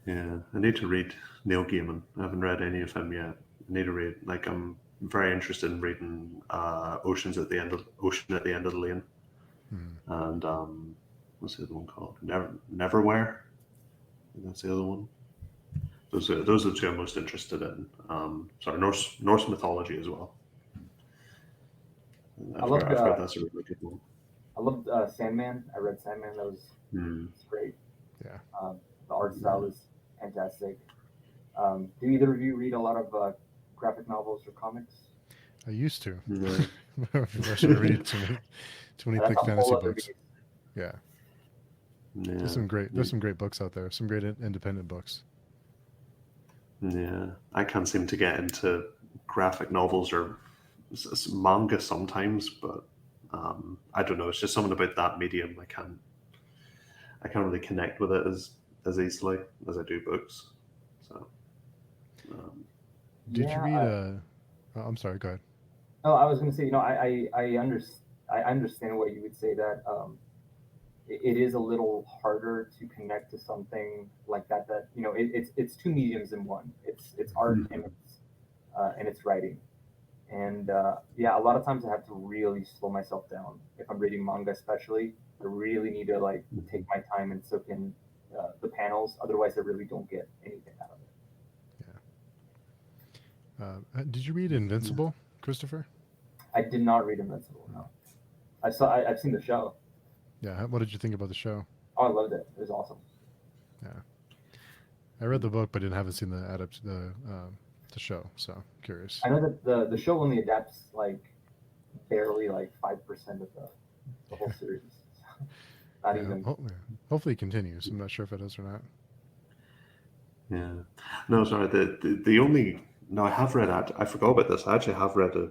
Yeah, I need to read Neil Gaiman. I haven't read any of him yet. I need to read. Like, I'm very interested in reading Ocean at the End of the Lane, Hmm. and what's the other one called? Neverwhere. I think that's the other one. Those are the two I'm most interested in. Sorry, Norse mythology as well. I loved I've heard uh, that's a really good one. I loved Sandman. I read Sandman. That was Hmm. it's great. Yeah. The art Yeah. style is fantastic. Do either of you read a lot of graphic novels or comics? I used to. No. I started reading too many That's thick a fantasy whole other books. beast. Yeah. Yeah. There's some great books out there. Some great independent books. Yeah, I can't seem to get into graphic novels or manga sometimes, but I don't know. It's just something about that medium. I can't really connect with it as easily as I do books. So um, Did you Yeah, read oh, I'm sorry, go ahead. no, I was going to say, I understand what you would say that it is a little harder to connect to something like that. That it's two mediums in one. It's art mhm. and it's writing. And yeah, a lot of times I have to really slow myself down if I'm reading manga, especially. I really need to like take my time and soak in the panels. Otherwise, I really don't get anything out of it. Did you read Invincible, Christopher? I did not read Invincible. No, I've seen the show. Yeah. What did you think about the show? Oh, I loved it. It was awesome. Yeah. I read the book, but didn't haven't seen the show. So curious. I know that the show only adapts like barely like 5% of the whole series. Not Yeah. even. Hopefully it continues. I'm not sure if it is or not. Yeah. No, sorry. The only no, I have read. I forgot about this. I actually have read a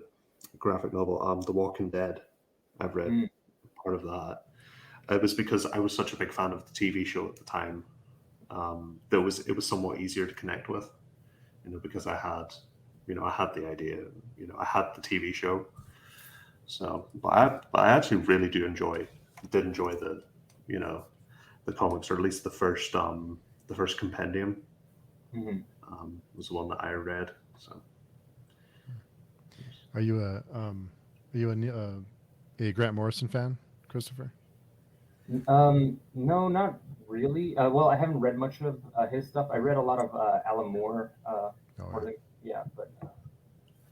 graphic novel, The Walking Dead. I've read Mm, part of that. It was because I was such a big fan of the TV show at the time. It was somewhat easier to connect with, because I had the idea, I had the TV show. So, but I actually really did enjoy you know, the comics, or at least the first compendium, mhm. was the one that I read. So, Are you a Grant Morrison fan, Christopher? No, not really. Well, I haven't read much of his stuff. I read a lot of Alan Moore, Oh, more yeah. than, yeah, but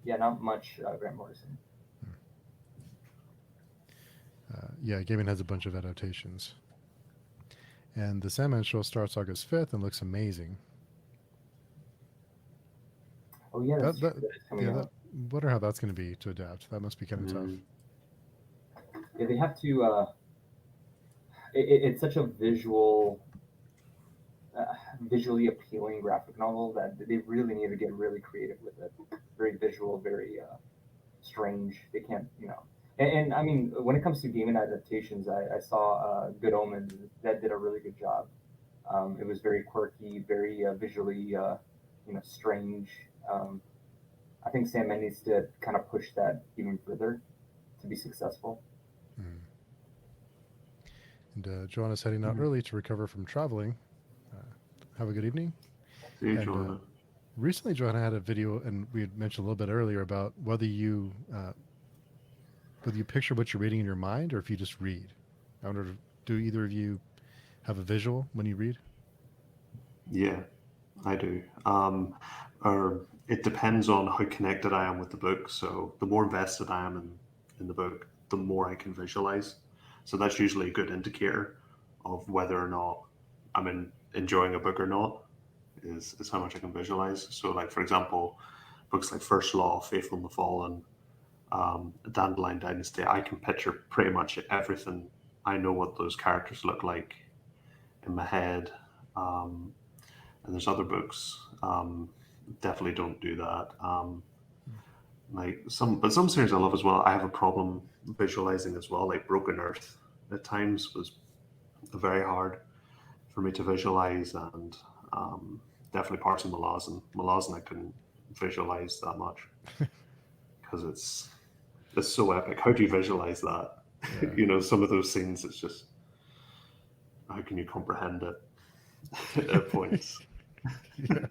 yeah, not much Grant Morrison. Yeah, Gaiman has a bunch of adaptations. And the Sandman show starts August 5th and looks amazing. Oh yeah, That that's true. that That is coming yeah, that out. wonder how that's going to be to adapt. That must be kind of tough. Mm, Yeah, they have to. It's such a uh, visually appealing graphic novel that they really need to get really creative with it. Very visual, very strange. They can't, and I mean, when it comes to gaming adaptations, I saw Good Omens that did a really good job. It was very quirky, very visually, strange. Um, I think Sandman needs to kind of push that even further to be successful. Mm. And Joanna's heading out mm. early to recover from traveling. Uh, have a good evening. See you, And Joanna. recently, Joanna had a video, and we had mentioned a little bit earlier about whether you picture what you're reading in your mind or if you just read. I wonder, do either of you have a visual when you read? Yeah, I do. Or it depends on how connected I am with the book. So the more invested I am in the book, the more I can visualize. So that's usually a good indicator of whether or not enjoying a book or not is how much I can visualize. So like for example, books like First Law, Faithful and the Fallen, Dandelion Dynasty, I can picture pretty much everything. I know what those characters look like in my head. Um, and there's other books definitely don't do that. Like some series I love as well. I have a problem visualizing as well. Like Broken Earth, at times was very hard for me to visualize, and um, definitely parts of Malazan. Malazan I couldn't visualize that much because it's so epic. How do you visualize that? Yeah. Some of those scenes. It's just how can you comprehend it at points? Yeah.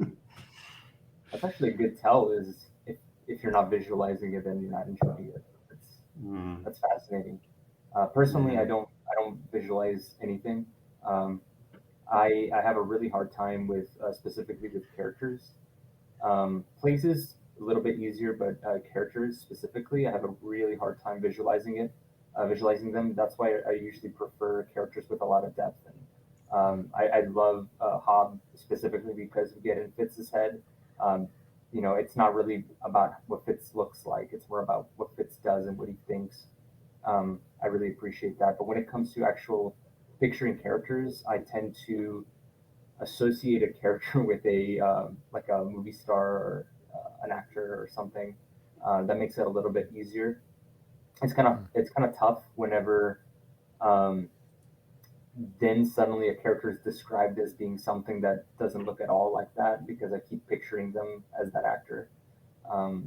That's actually a good tell. Is if you're not visualizing it, then you're not enjoying it. That's Mm, that's fascinating. Personally, yeah. I don't visualize anything. Um, I have a really hard time with specifically with characters. Places a little bit easier, but characters specifically, I have a really hard time visualizing them. That's why I usually prefer characters with a lot of depth. And I love Hob specifically because we get in Fitz's head. Um, it's not really about what Fitz looks like; it's more about what Fitz does and what he thinks. I really appreciate that. But when it comes to actual picturing characters, I tend to associate a character with a like a movie star or an actor or something. That makes it a little bit easier. Mm. It's kind of tough whenever um, then suddenly a character is described as being something that doesn't look at all like that because I keep picturing them as that actor.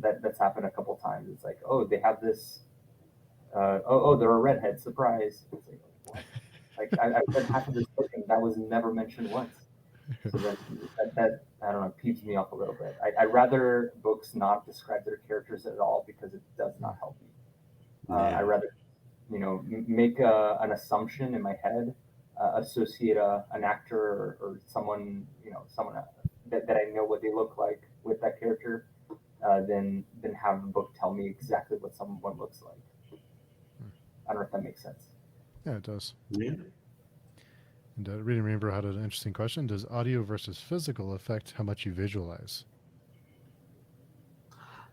That's happened a couple times. It's like, oh, they have this. They're a redhead. Surprise! It's like, what? Like I've read half of this book and that was never mentioned once. So that I don't know peeves me off a little bit. I'd rather books not describe their characters at all because it does not help me. I Yeah. rather make an assumption in my head, associate an actor or someone someone that I know what they look like with that character, than have the book tell me exactly what someone looks like. I don't know if that makes sense. Yeah, it does. Yeah. And Reading Rainbow had an interesting question. Does audio versus physical affect how much you visualize?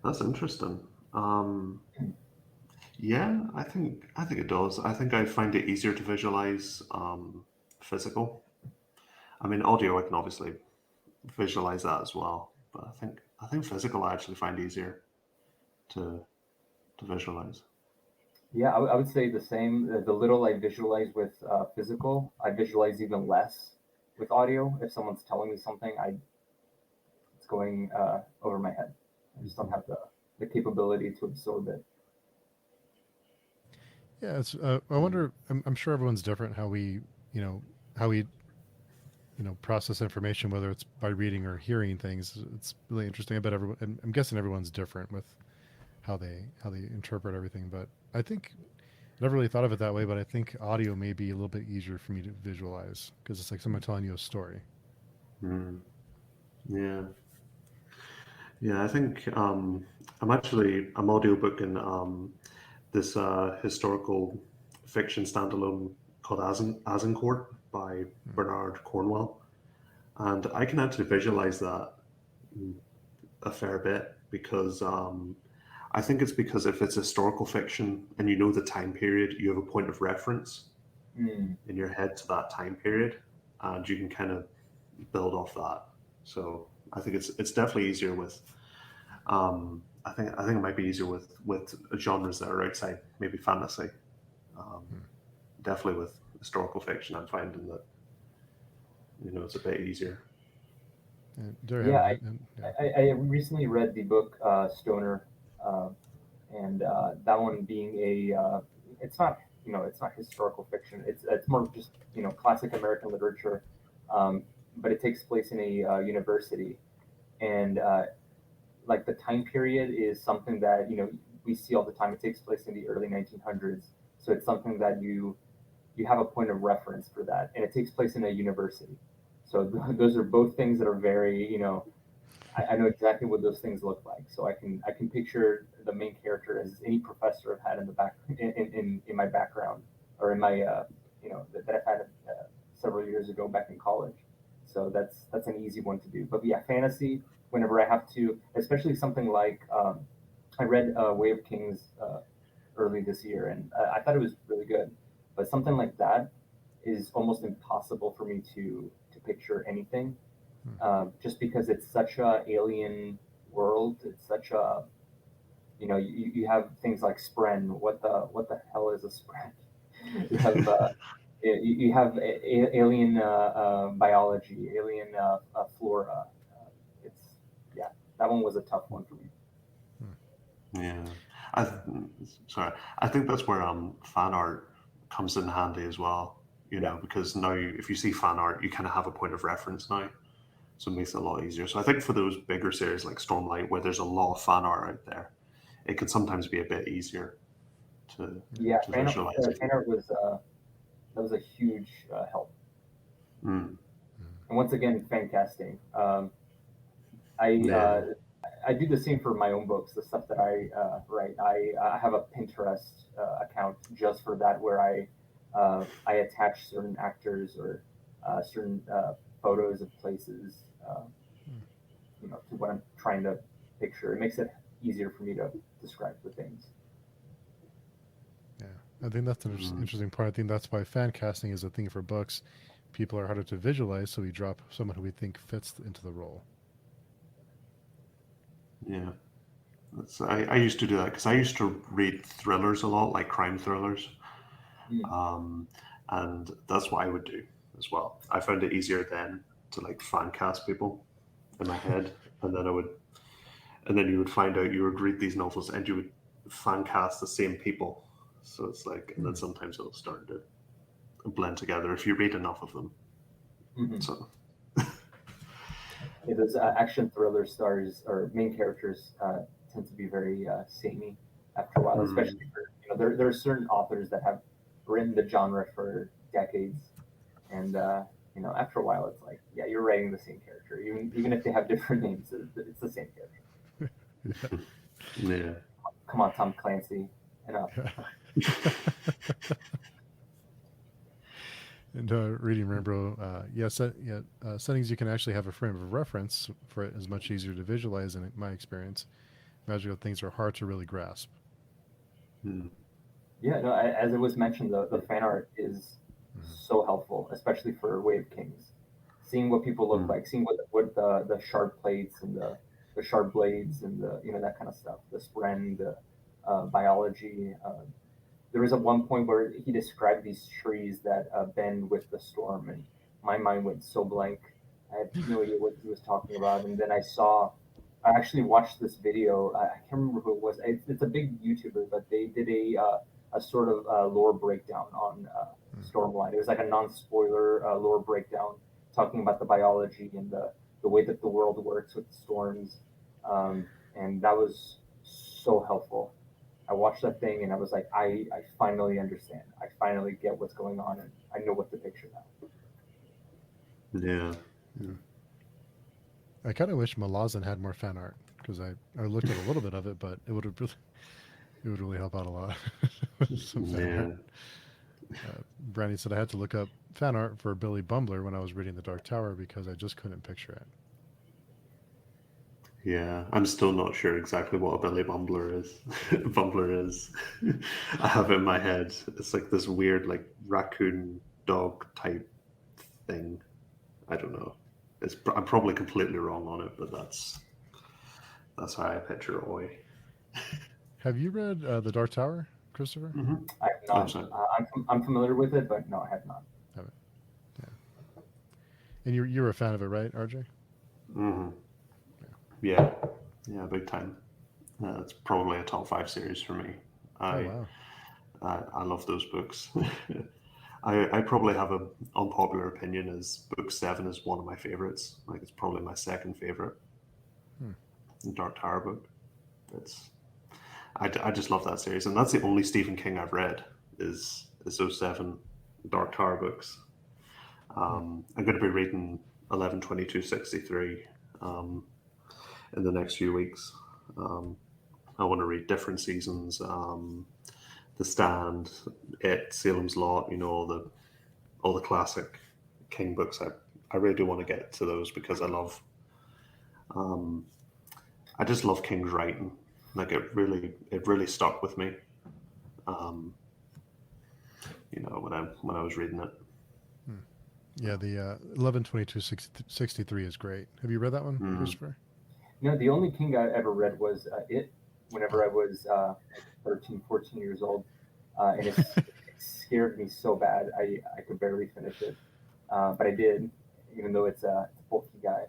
That's interesting. Um, yeah, I think it does. I think I find it easier to visualize physical. I mean, audio I can obviously visualize that as well, but I think physical I actually find easier to to visualize. Yeah, I would say the same. The little I visualize with physical, I visualize even less with audio. If someone's telling me something, it's going over my head. I just don't have the capability to absorb it. Yeah, it's. I wonder. I'm sure everyone's different how you know, how we, process information, whether it's by reading or hearing things. It's really interesting. I bet everyone. I'm guessing everyone's different with how they interpret everything. But I think Never really thought of it that way, but I think audio may be a little bit easier for me to visualize because it's like someone telling you a story. Mm. Yeah. Yeah, I think I'm audiobooking this historical fiction standalone called Azincourt by Mm. Bernard Cornwell, and I can actually visualize that a fair bit because I think it's because if it's historical fiction and you know the time period, you have a point of reference Mm. in your head to that time period, and you can kind of build off that. So I think it's definitely easier with I think it might be easier with genres that are outside maybe fantasy. Um, Mm. Definitely with historical fiction, I'm finding that it's a bit easier. And there Yeah, have I, and, yeah. I recently read the book Stoner, uh, and that one being it's not it's not historical fiction. It's more just classic American literature, um, but it takes place in a university, and like the time period is something that we see all the time. It takes place in the early 1900s, so it's something that you have a point of reference for that, and it takes place in a university. So those are both things that are very I know exactly what those things look like. So I can picture the main character as any professor I've had in the back in my background or in my that I've had several years ago back in college. So that's an easy one to do. But yeah, fantasy. Whenever I have to, especially something like I read Way of Kings early this year, and I thought it was really good. But something like that is almost impossible for me to picture anything Mm. just because it's such a alien world. It's such a you have things like spren. What the hell is a spren? You have you have alien biology, alien flora. It's yeah, that one was a tough one for me. Mm. Yeah, I sorry. I think that's where fan art comes in handy as well. Yeah, Because now if you see fan art, you kind of have a point of reference now, so it makes it a lot easier. So I think for those bigger series like Stormlight, where there's a lot of fan art out there, it can sometimes be a bit easier to yeah. to visualize. Fan art was that was a huge help. Mm. Mm. And once again, fan casting. I Yeah. I do the same for my own books, the stuff that I write. I have a Pinterest account just for that, where I attach certain actors or certain photos of places, Mm. to what I'm trying to picture. It makes it easier for me to describe the things. Yeah, I think that's an Mm. interesting part. I think that's why fan casting is a thing for books. People are harder to visualize, so we drop someone who we think fits into the role. Yeah. I used to do that because I used to read thrillers a lot, like crime thrillers. Mm. Um, and that's what I would do as well. I found it easier then to like fan cast people in my head, and then you would find out you would read these novels and you would fan cast the same people. So it's like, and then Hmm. sometimes it'll start to blend together if you read enough of them. Hmm. So, Yeah, those action thriller stars or main characters tend to be very samey after a while, mm, especially for there are certain authors that have written the genre for decades, and after a while it's like yeah, you're writing the same character, even if they have different names, it's the same character. Yeah. yeah, Come on, Tom Clancy, enough. Yeah. And reading Rainbow, settings you can actually have a frame of reference for it is much easier to visualize. In my experience, magical things are hard to really grasp. mm, Yeah, no, as it was mentioned, the fan art is Hmm. so helpful, especially for Way of Kings. Seeing what people look mm, like, seeing what the sharp plates and the sharp blades and the that kind of stuff, the spren, the biology. There was at one point where he described these trees that bend with the storm, and my mind went so blank. I had no idea what he was talking about, and then I actually watched this video. I can't remember who it was. It's a big YouTuber, but they did a sort of lore breakdown on Stormlight. It was like a non-spoiler lore breakdown, talking about the biology and the way that the world works with the storms, and that was so helpful. I watched that thing and I was like, I finally understand. I finally get what's going on, and I know what to picture now. Yeah. Yeah. I kind of wish Malazan had more fan art because I looked at a little bit of it, but it would really help out a lot. Some fan art. Yeah. Brandy said I had to look up fan art for Billy Bumbler when I was reading The Dark Tower because I just couldn't picture it. Yeah, I'm still not sure exactly what a Billy Bumbler is. Bumbler is. I have it in my head. It's like this weird, like raccoon dog type thing. I don't know. I'm probably completely wrong on it, but that's how I picture Oi. Have you read The Dark Tower, Christopher? Mm-hmm. I have Oh, not. sorry. I'm familiar with it, but no, I have not. Have it. Yeah. And you're a fan of it, right, RJ? Mm-hmm. Yeah, yeah, big time. It's probably a top 5 series for me. Oh I wow. I love those books. I probably have a unpopular opinion as book 7 is one of my favorites. Like it's probably my second favorite Hmm. Dark Tower book. It's I just love that series, and that's the only Stephen King I've read is those 7 Dark Tower books. Hmm. I'm going to be reading 11/22/63 in the next few weeks. Um, I want to read different seasons. The Stand, It, Salem's Lot, all the classic King books. I really do want to get to those because um, I just love King's writing. Like it really stuck with me. Um, when I was reading it. Hmm. Yeah, the 11/22/63 is great. Have you read that one, Mm. Christopher? No, the only King I ever read was It, whenever Oh. I was like 13, 14 years old. And it scared me so bad, I could barely finish it. But I did, even though it's a bulky guy.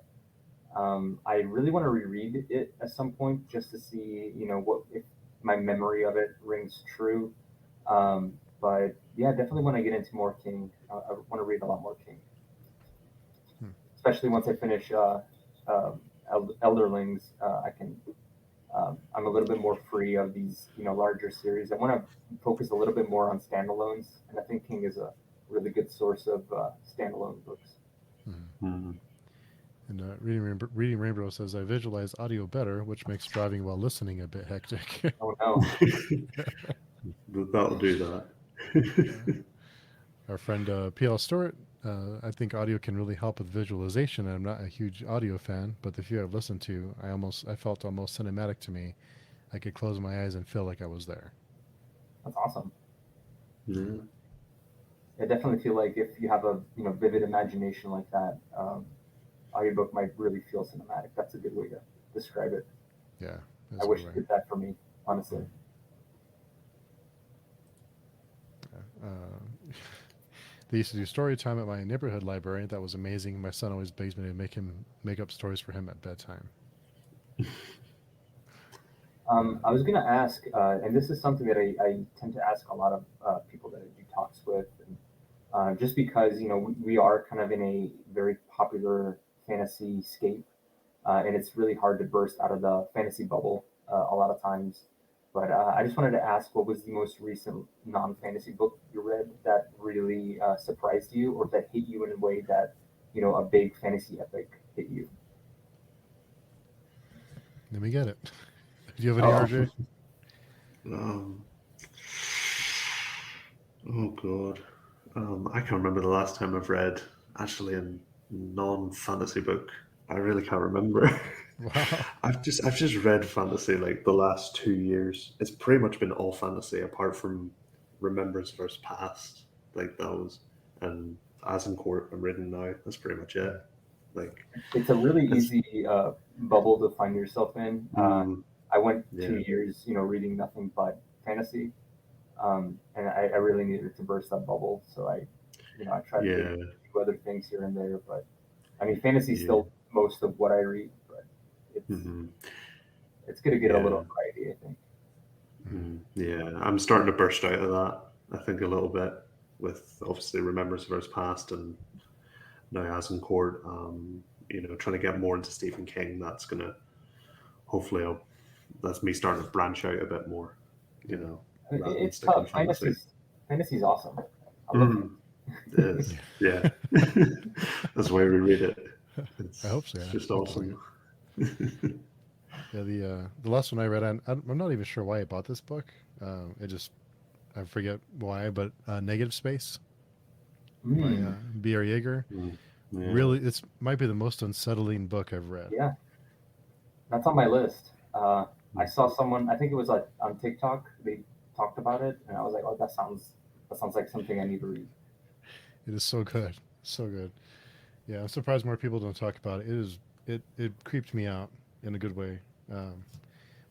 I really want to reread it at some point just to see, what if my memory of it rings true. But yeah, definitely when I get into more King, I want to read a lot more King, Hmm. especially once I finish Elderlings. I'm a little bit more free of these, larger series. I want to focus a little bit more on standalones, and I think King is a really good source of standalone books. Hmm. Mm. And Reading Rainbow says I visualize audio better, which makes driving while listening a bit hectic. Oh no. That'll do that. Our friend PL Stewart, I think audio can really help with visualization. I'm not a huge audio fan, but the few I've listened to, I felt almost cinematic to me. I could close my eyes and feel like I was there. That's awesome. Yeah. I definitely feel like if you have a vivid imagination like that, audiobook might really feel cinematic. That's a good way to describe it. Yeah, I that's a wish good it way. did that for me, honestly. They used to do story time at my neighborhood library. That was amazing. My son always begs me to make up stories for him at bedtime. I was going to ask, and this is something that I tend to ask a lot of people that I do talks with, and just because we are kind of in a very popular fantasy scape, and it's really hard to burst out of the fantasy bubble a lot of times. But I just wanted to ask, what was the most recent non-fantasy book you read that really surprised you, or that hit you in a way that a big fantasy epic hit you? Let me get it. Do you have any Oh, RJ? Um, oh God. I can't remember the last time I've read actually a non-fantasy book. I really can't remember. Wow. I've just read fantasy like the last 2 years. It's pretty much been all fantasy apart from Remembrance vs. Past. Like that was and Azincourt I'm reading now. That's pretty much it. Like it's a really it's easy bubble to find yourself in. mm, I went yeah, 2 years, reading nothing but fantasy, and I really needed to burst that bubble. So I tried to get yeah, into a few other things here and there, but I mean, fantasy is yeah, still most of what I read, but it's hmm it's good to get a yeah, little variety, I think. Mm. yeah. I'm starting to burst out of that. I think a little bit with obviously Remembrance vs. Past and now Azincourt. Trying to get more into Stephen King. That's gonna hopefully that's me starting to branch out a bit more. you know, It- rather than it's sticking tough. fantasy. Fantasy's awesome. I love it. It is, yeah. That's why we read it. I hope so. It's Yeah, just hopefully. awesome. Yeah, the last one I read, I'm not even sure why I bought this book. I forget why, but Negative Space by Mm, B.R. Yeager. Mm, yeah. Really, it's might be the most unsettling book I've read. yeah, that's on my list. I saw someone. I think it was like on TikTok. They talked about it, and I was like, "Oh, that sounds like something I need to read." It is so good, so good. Yeah, I'm surprised more people don't talk about it. It creeped me out in a good way. Um,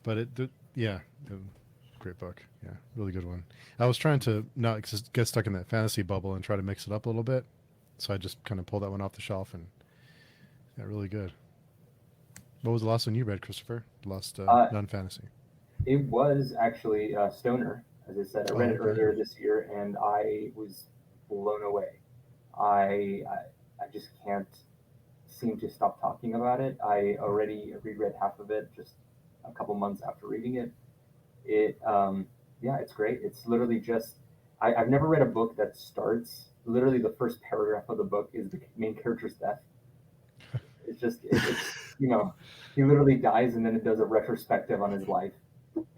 but yeah, great book. Yeah, really good one. I was trying to not just get stuck in that fantasy bubble and try to mix it up a little bit, so I just kind of pulled that one off the shelf and yeah, really good. What was the last one you read, Christopher? The last Uh, non-fantasy. it was actually Stoner, as I said. I read Oh, it okay. earlier this year, and I was blown away. I just can't seem to stop talking about it. I already reread half of it just a couple months after reading it. Yeah, it's great. It's literally just I've never read a book that starts literally the first paragraph of the book is the main character's death. It's he literally dies and then it does a retrospective on his life,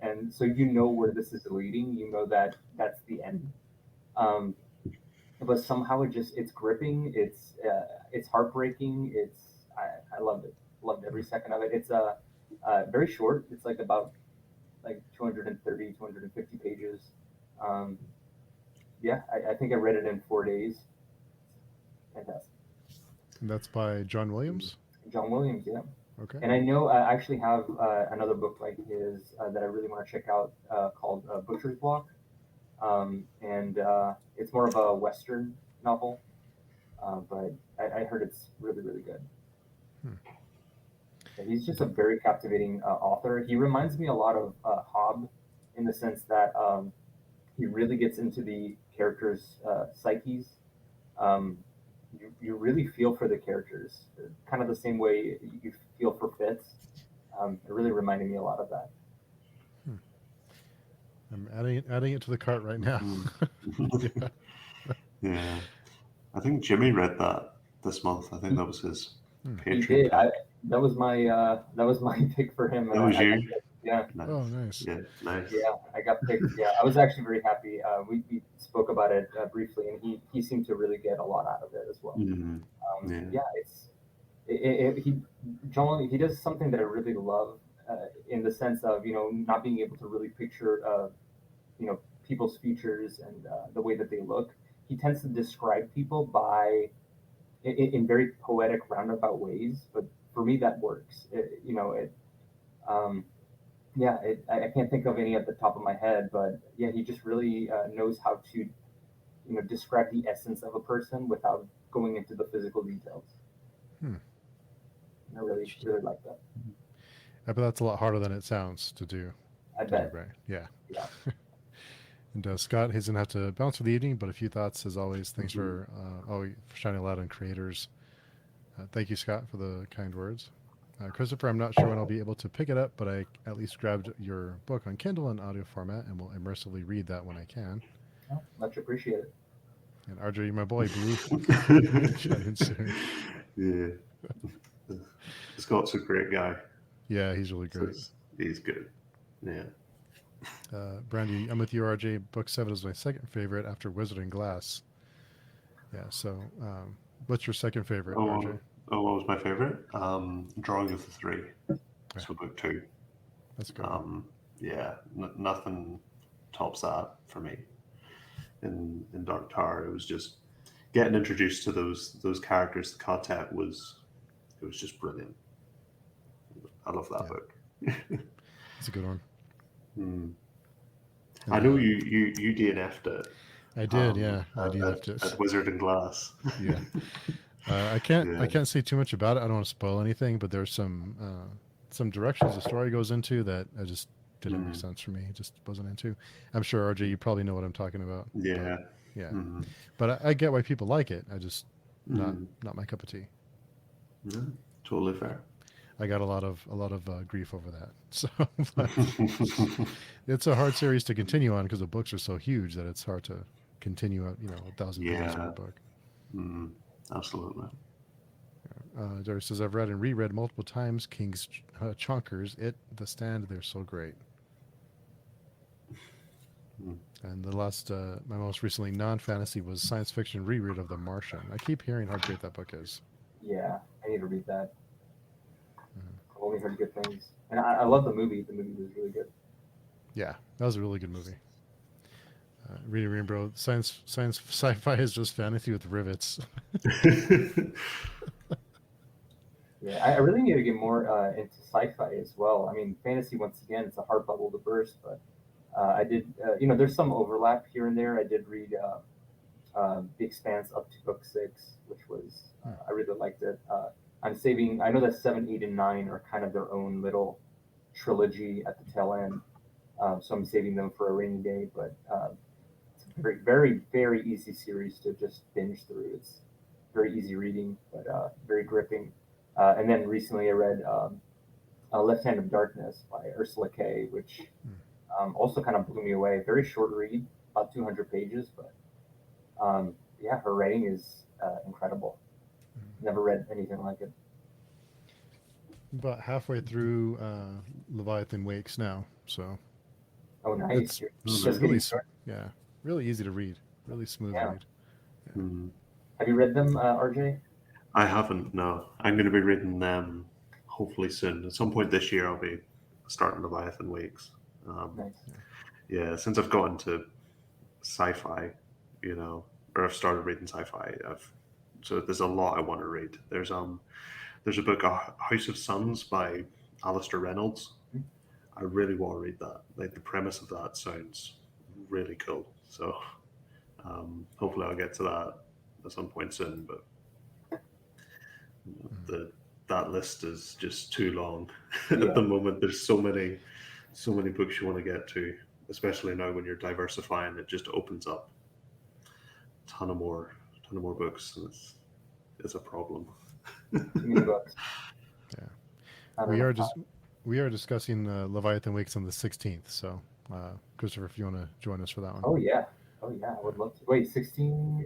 and so you know where this is leading. You know that that's the end. Um, but somehow it's gripping. It's heartbreaking. I loved it. Loved every second of it. It's very short. It's like about like 230, 250 pages. Um, yeah, I think I read it in 4 days. Fantastic. And that's by John Williams. John Williams, yeah. Okay. And I know I actually have another book like his that I really want to check out called Butcher's Block. And it's more of a Western novel, but I heard it's really, really good. Hmm. Yeah, he's just a very captivating author. He reminds me a lot of Hobb in the sense that he really gets into the characters' psyches. Um, you really feel for the characters, kind of the same way you feel for Fitz. It really reminded me a lot of that. Hmm. I'm adding it to the cart right now. Yeah. Yeah. I think Jimmy read that this month. I think that was his Hmm. He Patreon did. pick. That was my pick for him, and That was I got you? picked. Yeah, Nice. Oh, nice. Yeah, nice. yeah, I got picked. Yeah, I was actually very happy. We spoke about it briefly, and he seemed to really get a lot out of it as well. Mhm. Yeah. Yeah, he John he does something that I really love in the sense of not being able to really picture people's features and the way that they look. He tends to describe people in very poetic roundabout ways, but for me that works. Um, yeah, I can't think of any at the top of my head, but yeah, he just really knows how to describe the essence of a person without going into the physical details. Hmm. And I really really like that. I bet that's a lot harder than it sounds to do. I To do bet. right. Yeah. Yeah. And Scott, he's gonna have to bounce for the evening, but a few thoughts as always. Thanks Mhm. for shining a light on creators. Thank you, Scott, for the kind words. Christopher, I'm not sure when I'll be able to pick it up, but I at least grabbed your book on Kindle in audio format and will immersively read that when I can. Oh, much appreciated. And RJ, my boy Blue, shining soon. Yeah. Scott's a great guy. Yeah, he's really So great. he's good. Yeah. Brandy, I'm with you, RJ. Book 7 is my second favorite after Wizard and Glass. Yeah, so what's your second favorite, RJ? What was my favorite? Drawing of the Three. Yeah, So book 2. that's a good one. Yeah, nothing tops that for me. In Dark Tower, it was just getting introduced to those characters. The content was just brilliant. I love that Yeah. book. That's a good one. Mm. And, I know you DNF'd it. I did, yeah. I DNF'd it. At Wizard and Glass. Yeah. I can't Yeah. say too much about it. I don't want to spoil anything, but there's some directions the story goes into that I just didn't make sense for me. It just wasn't into. I'm sure RJ, you probably know what I'm talking about. Yeah. But, yeah. Mm. But I get why people like it. I just not Mm. my cup of tea. Yeah. Totally fair. I got a lot of grief over that. So but it's a hard series to continue on because the books are so huge that it's hard to continue out 1,000 pages of a Yeah, book. mm, absolutely. Jerry says, I've read and reread multiple times King's Chonkers, It, The Stand. They're so great. Mm. And the last, my most recently non-fantasy was science fiction reread of The Martian. I keep hearing how great that book is. Yeah, I need to read that. Mhm. I've only heard good things, and I love the movie. The movie was really good. Yeah, that was a really good movie. Reading Rainbow, science sci-fi is just fantasy with rivets. Yeah, I really need to get more into sci-fi as well. I mean, fantasy once again, it's a hard bubble to burst, but I did, there's some overlap here and there. I did read The Expanse up to book 6, which was I really liked it. I'm saving. I know that 7, 8, and 9 are kind of their own little trilogy at the tail end, so I'm saving them for a rainy day. But it's a very, very, very easy series to just binge through. It's very easy reading, but very gripping. And then recently I read Left Hand of Darkness by Ursula K., which also kind of blew me away. Very short read, about 200 pages, but yeah, her writing is incredible. Never read anything like it. About halfway through Leviathan Wakes now, so Oh, nice. it's You're Mm. just really, getting started. yeah, really easy to read, really smooth Yeah. read. Yeah. Mm. Have you read them, RJ? I haven't. No, I'm going to be reading them hopefully soon. At some point this year, I'll be starting Leviathan Wakes. Um, Nice. yeah, since I've got into sci-fi, or I've started reading sci-fi, so there's a lot I want to read. There's a book, House of Suns by Alistair Reynolds. Mhm. I really want to read that. Like the premise of that sounds really cool. So hopefully I'll get to that at some point soon. But Mhm. the that list is just too long at Yeah. the moment. There's so many books you want to get to, especially now when you're diversifying. It just opens up a ton of more books, and it's a problem. Too many books. Yeah, Not we enough are time. just we are discussing Leviathan Wakes on the 16th. So, Christopher, if you want to join us for that one. Oh, yeah. Oh, yeah. I would love to. Wait, 16?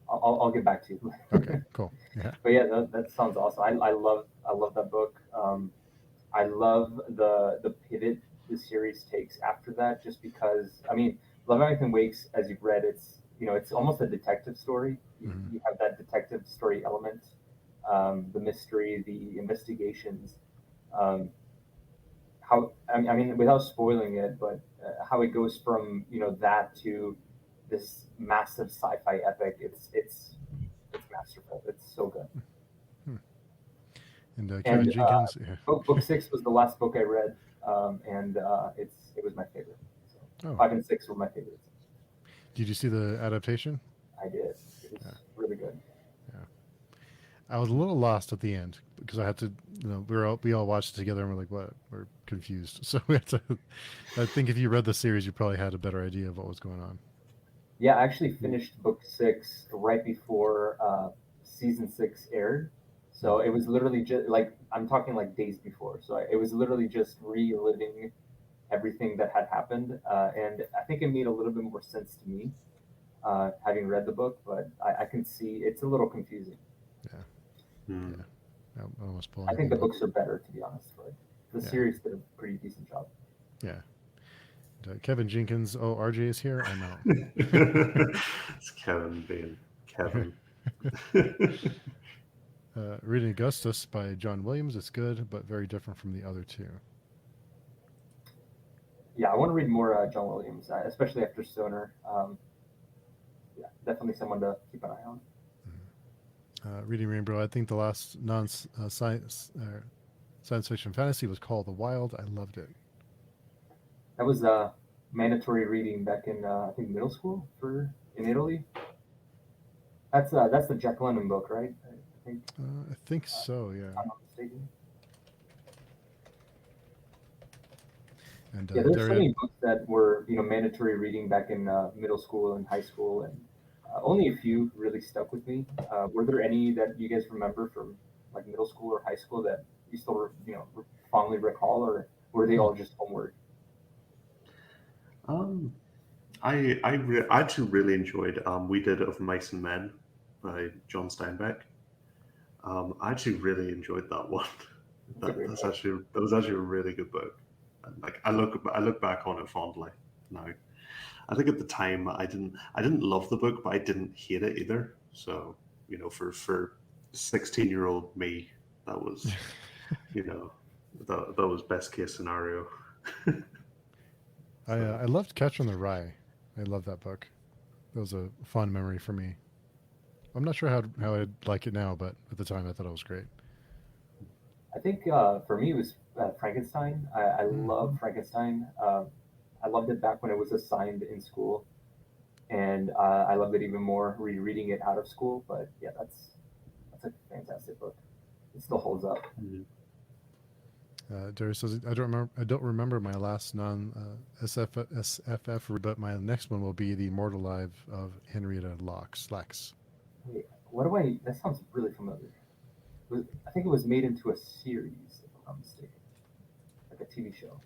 I'll get back to you. Okay, cool. Yeah. But yeah, that sounds awesome. I love that book. I love the pivot the series takes after that, just because I mean, Leviathan Wakes, as you've read, it's almost a detective story. You, Mhm. you have that detective story element, the mystery, the investigations. Um, I mean, without spoiling it, but how it goes from that to this massive sci-fi epic. It's masterful. It's so good. Hmm. And Kevin And Jenkins. Yeah. book 6 was the last book I read, and it was my favorite. So Oh, 5 and 6 were my favorites. did you see the adaptation? I did. It was Yeah. really good. Yeah. I was a little lost at the end because I had to, we all watched it together and we're like, what? We're confused. So we had to. I think if you read the series, you probably had a better idea of what was going on. Yeah, I actually finished book 6 right before season 6 aired. So it was literally just like I'm talking like days before. So it was literally just reliving everything that had happened, and I think it made a little bit more sense to me having read the book. But I can see it's a little confusing. Yeah. Hmm. Yeah. I almost pull I think anything, the but books are better, to be honest. But the yeah. series did a pretty decent job. Yeah. And, Kevin Jenkins. Oh, RJ is here. I'm out. It's Kevin being Kevin. Reading Augustus by John Williams. It's good, but very different from the other two. Yeah, I want to read more John Williams, especially after Stoner. Yeah, definitely someone to keep an eye on. Reading Rainbow. I think the last science fiction fantasy was called The Wild. I loved it. That was mandatory reading back in I think middle school for in Italy. That's the Jack London book, right? I think I think so. Yeah. if I'm not mistaken. And Yeah, there's so Daria. many books that were mandatory reading back in middle school and high school, and only a few really stuck with me. Were there any that you guys remember from like middle school or high school that you still fondly recall, or were they all just homework? Um, I actually really enjoyed We Did It of Mice and Men by John Steinbeck. I actually really enjoyed that one. It's a great book. That was actually a really good book. And like I look back on it fondly now. I think at the time I didn't love the book, but I didn't hate it either. So for 16-year-old me, that was you know that was best case scenario. So I loved Catcher in the Rye. I love that book. That was a fond memory for me. I'm not sure how I'd like it now, but at the time I thought it was great. I think for me it was Frankenstein. I Mm. love Frankenstein. I loved it back when it was assigned in school, and I loved it even more rereading it out of school. But yeah, that's a fantastic book. It still holds up. mm, Darius says, I don't remember my last non SFF read, but my next one will be the Immortal Life of Henrietta Lacks. Wait, what do I? That sounds really familiar. I think it was made into a series, if I'm not mistaken, like a TV show.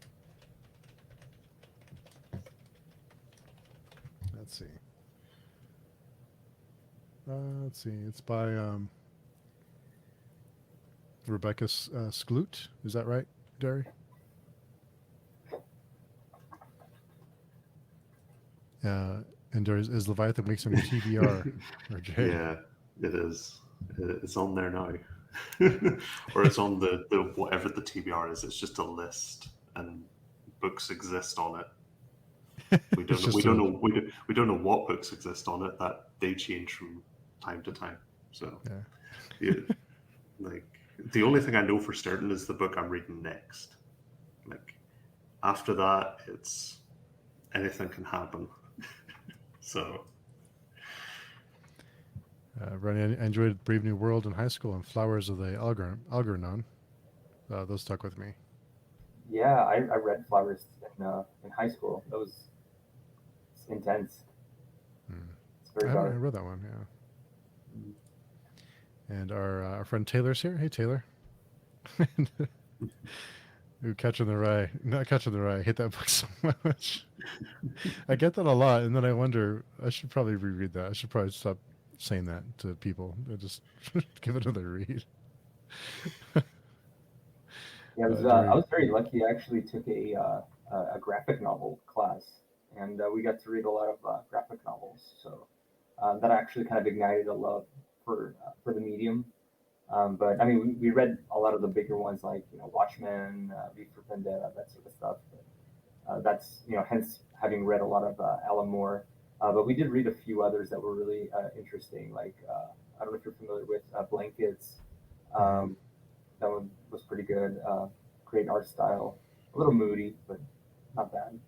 Let's see. Let's see. It's by Rebecca Skloot. Is that right, Derry? And there is Leviathan Wakes on your TBR, or Jay. yeah, it is. It's on there now, or it's on the whatever the TBR is. It's just a list, and books exist on it. We It's don't know. just We don't a know. We don't know what books exist on it. That they change from time to time. So, yeah. yeah, like the only thing I know for certain is the book I'm reading next. Like after that, it's anything can happen. So, Ronnie, I enjoyed Brave New World in high school and Flowers of the Algernon. Those stuck with me. Yeah, I read Flowers in high school. That was intense. Hmm. It's I very haven't dark. read that one. Yeah. And our friend Taylor's here. Hey, Taylor. Ooh, Catching the Rye. Not Catching the Rye. I hate that book so much. I get that a lot, and then I wonder, I should probably reread that. I should probably stop saying that to people. I just give it another read. Yeah, I Jerry. was very lucky. I actually took a graphic novel class, and we got to read a lot of graphic novels. So that actually kind of ignited a love for the medium. But I mean, we read a lot of the bigger ones like Watchmen, V for Vendetta, that sort of stuff. But, that's hence having read a lot of Alan Moore. But we did read a few others that were really interesting. Like I don't know if you're familiar with Blankets. Mm-hmm. Um, that one was pretty good. Great art style, a little moody, but not bad.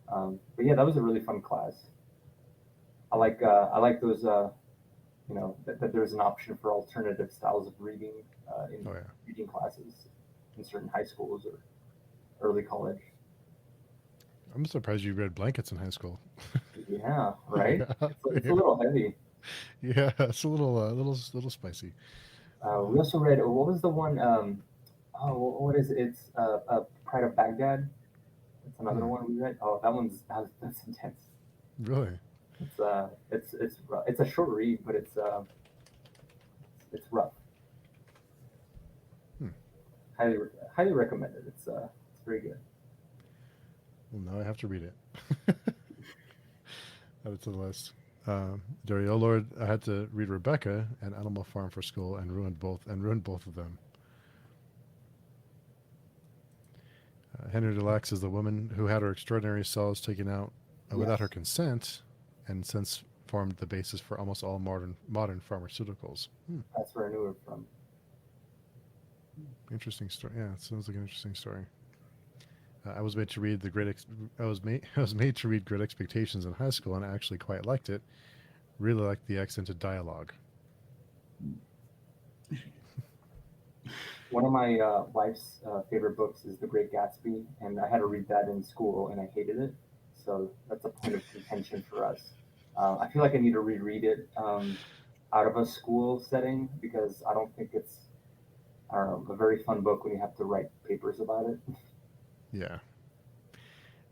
But yeah, that was a really fun class. I like those that there's an option for alternative styles of reading in Oh yeah. reading classes in certain high schools or early college. I'm surprised you read Blankets in high school. Yeah, right. Yeah. It's a Yeah. little heavy. Yeah. It's a little spicy. We also read what was the one? What is it? It's Pride of Baghdad. That's another Hmm. one we read. Oh, that's intense. Really? It's a short read, but it's rough. Hmm. Highly highly recommend it. It's very good. Well, now I have to read it. Add it to the list. Derry, oh Lord, I had to read Rebecca and Animal Farm for school and ruined both of them. Henry Delax is the woman who had her extraordinary cells taken out without her Yes, consent, and since formed the basis for almost all modern pharmaceuticals. Hmm. that's where I knew it from. Interesting story. Yeah, it sounds like an interesting story. I was made to read the Great. I was made to read Great Expectations in high school, and I actually quite liked it. Really liked the accented dialogue. One of my wife's favorite books is The Great Gatsby, and I had to read that in school, and I hated it. So that's a point of contention for us. I feel like I need to reread it out of a school setting because I don't think I don't know, a very fun book when you have to write papers about it. Yeah.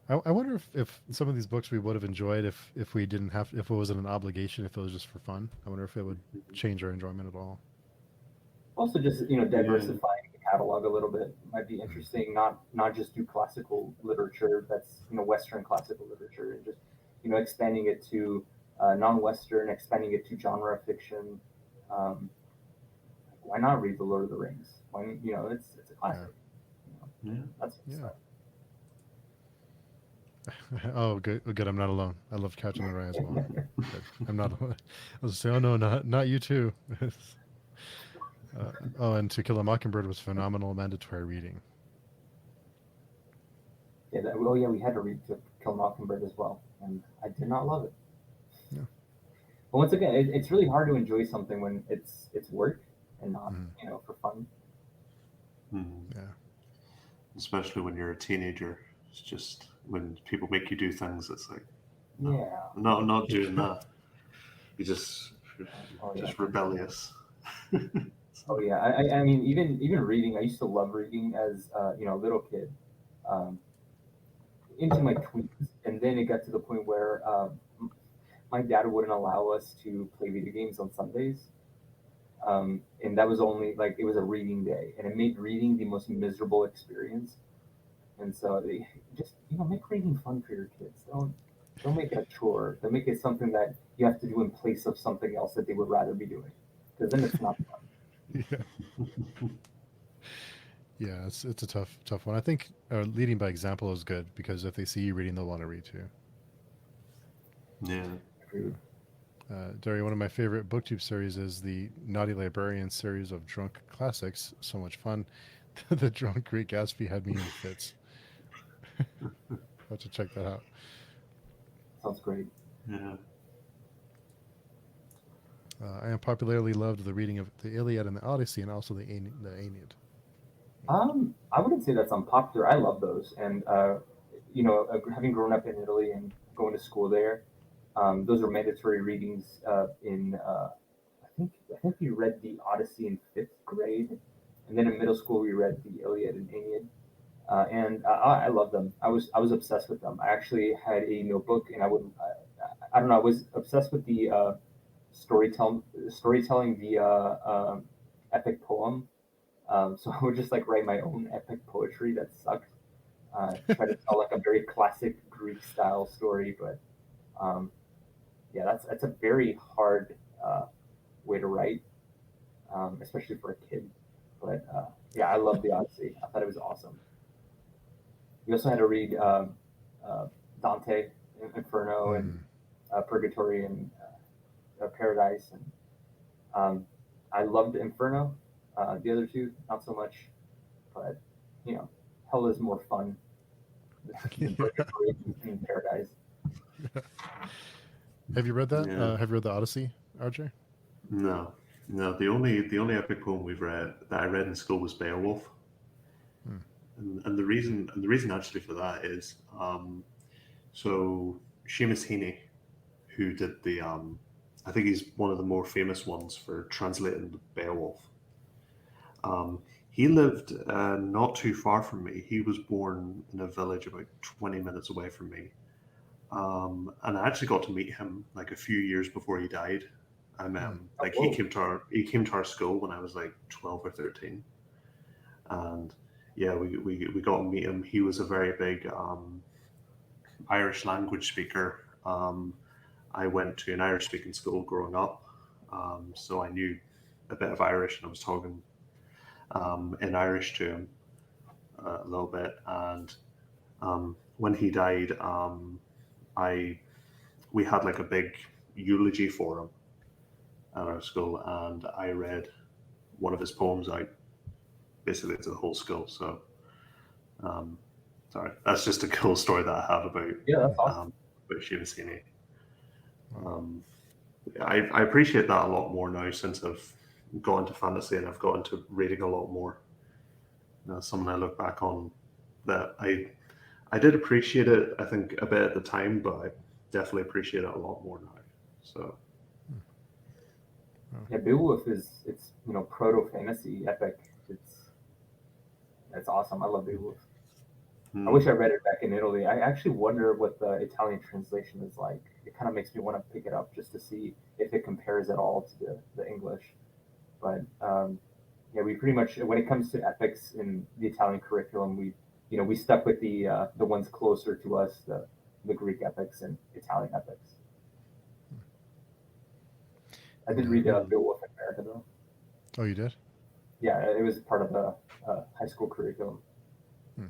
I wonder if some of these books we would have enjoyed if we didn't have if it wasn't an obligation, if it was just for fun. I wonder if it would change our enjoyment at all. Also, just Yeah. diversifying the catalog a little bit might be Mm. interesting. Not just do classical literature that's Western classical literature, and just expanding it to non-Western, expanding it to genre fiction. Um, why not read The Lord of the Rings? Why it's a Yeah. classic. Yeah. That's Yeah. stuff. Oh, good. Oh, good. I'm not alone. I love Catcher in the Rye as well. Good. I'm not alone. I was say, oh no, not you too. Oh, and To Kill a Mockingbird was phenomenal mandatory reading. Yeah. Oh yeah, we had to read To Kill a Mockingbird as well, and I did not love it. Yeah. But once again, it's really hard to enjoy something when it's work and not Mm. for fun. Mhm. Yeah. Especially when you're a teenager. It's just when people make you do things, it's like, no, Yeah. no, I'm not doing that. You Oh yeah. just rebellious. Oh yeah. I mean, even reading. I used to love reading as a little kid, um, into my tweens, and then it got to the point where my dad wouldn't allow us to play video games on Sundays, and that was only like it was a reading day, and it made reading the most miserable experience. And so they just make reading fun for your kids. Don't make it a chore. Don't make it something that you have to do in place of something else that they would rather be doing, because then it's not fun. Yeah. Yeah. It's a tough one. I think leading by example is good because if they see you reading, they'll want to read too. Yeah. Agreed. Derry, one of my favorite booktube series is the Naughty Librarian series of drunk classics. So much fun. The drunk Great Gatsby had me in fits. Have to check that out. Sounds great. Yeah. I am popularly loved the reading of the Iliad and the Odyssey, and also the Aeneid. I wouldn't say that's unpopular. I love those, and having grown up in Italy and going to school there, those are mandatory readings. I think we read the Odyssey in fifth grade, and then in middle school we read the Iliad and Aeneid. And I love them. I was obsessed with them. I actually had a notebook, and I don't know. I was obsessed with the storytelling via epic poem. So I would just like write my own epic poetry that sucked. Try to tell like a very classic Greek style story, but um, yeah, that's a very hard way to write, especially for a kid. But yeah, I love the Odyssey. I thought it was awesome. We also had to read Dante, Inferno, and Mm. Purgatory, and Paradise, and I loved Inferno. The other two, not so much, but you know, Hell is more fun than Yeah. Purgatory and Paradise. Have you read that? Yeah. Have you read the Odyssey, RJ? No. No. The only epic poem we've read that I read in school was Beowulf. Hmm. And the reason actually for that is so Seamus Heaney, who did I think he's one of the more famous ones for translating Beowulf. He lived not too far from me. He was born in a village about 20 minutes away from me. And I actually got to meet him like a few years before he died. I met Hmm. him Oh, like whoa. he came to our school when I was like 12 or 13, and yeah, we got to meet him. He was a very big Irish language speaker. I went to an Irish speaking school growing up, so I knew a bit of Irish, and I was talking in Irish to him a little bit. And when he died, I we had like a big eulogy for him at our school, and I read one of his poems out basically to the whole school. So, um, sorry, that's just a cool story that I have Yeah, that's awesome. um, about Seamus Heaney. Wow. Um, I appreciate that a lot more now since I've got into fantasy and I've got into reading a lot more. Something I look back on that I did appreciate it, I think, a bit at the time, but I definitely appreciate it a lot more now. So, Yeah, Beowulf is it's proto fantasy epic. It's It's awesome. I love Beowulf. I Hmm. wish I read it back in Italy. I actually wonder what the Italian translation is like. It kind of makes me want to pick it up just to see if it compares at all to the English. But yeah, we pretty much, when it comes to epics in the Italian curriculum, we stuck with the ones closer to us, the Greek epics and Italian epics. I did read Yeah. Beowulf in America though. Oh, you did? Yeah, it was part of the high school curriculum. Hmm.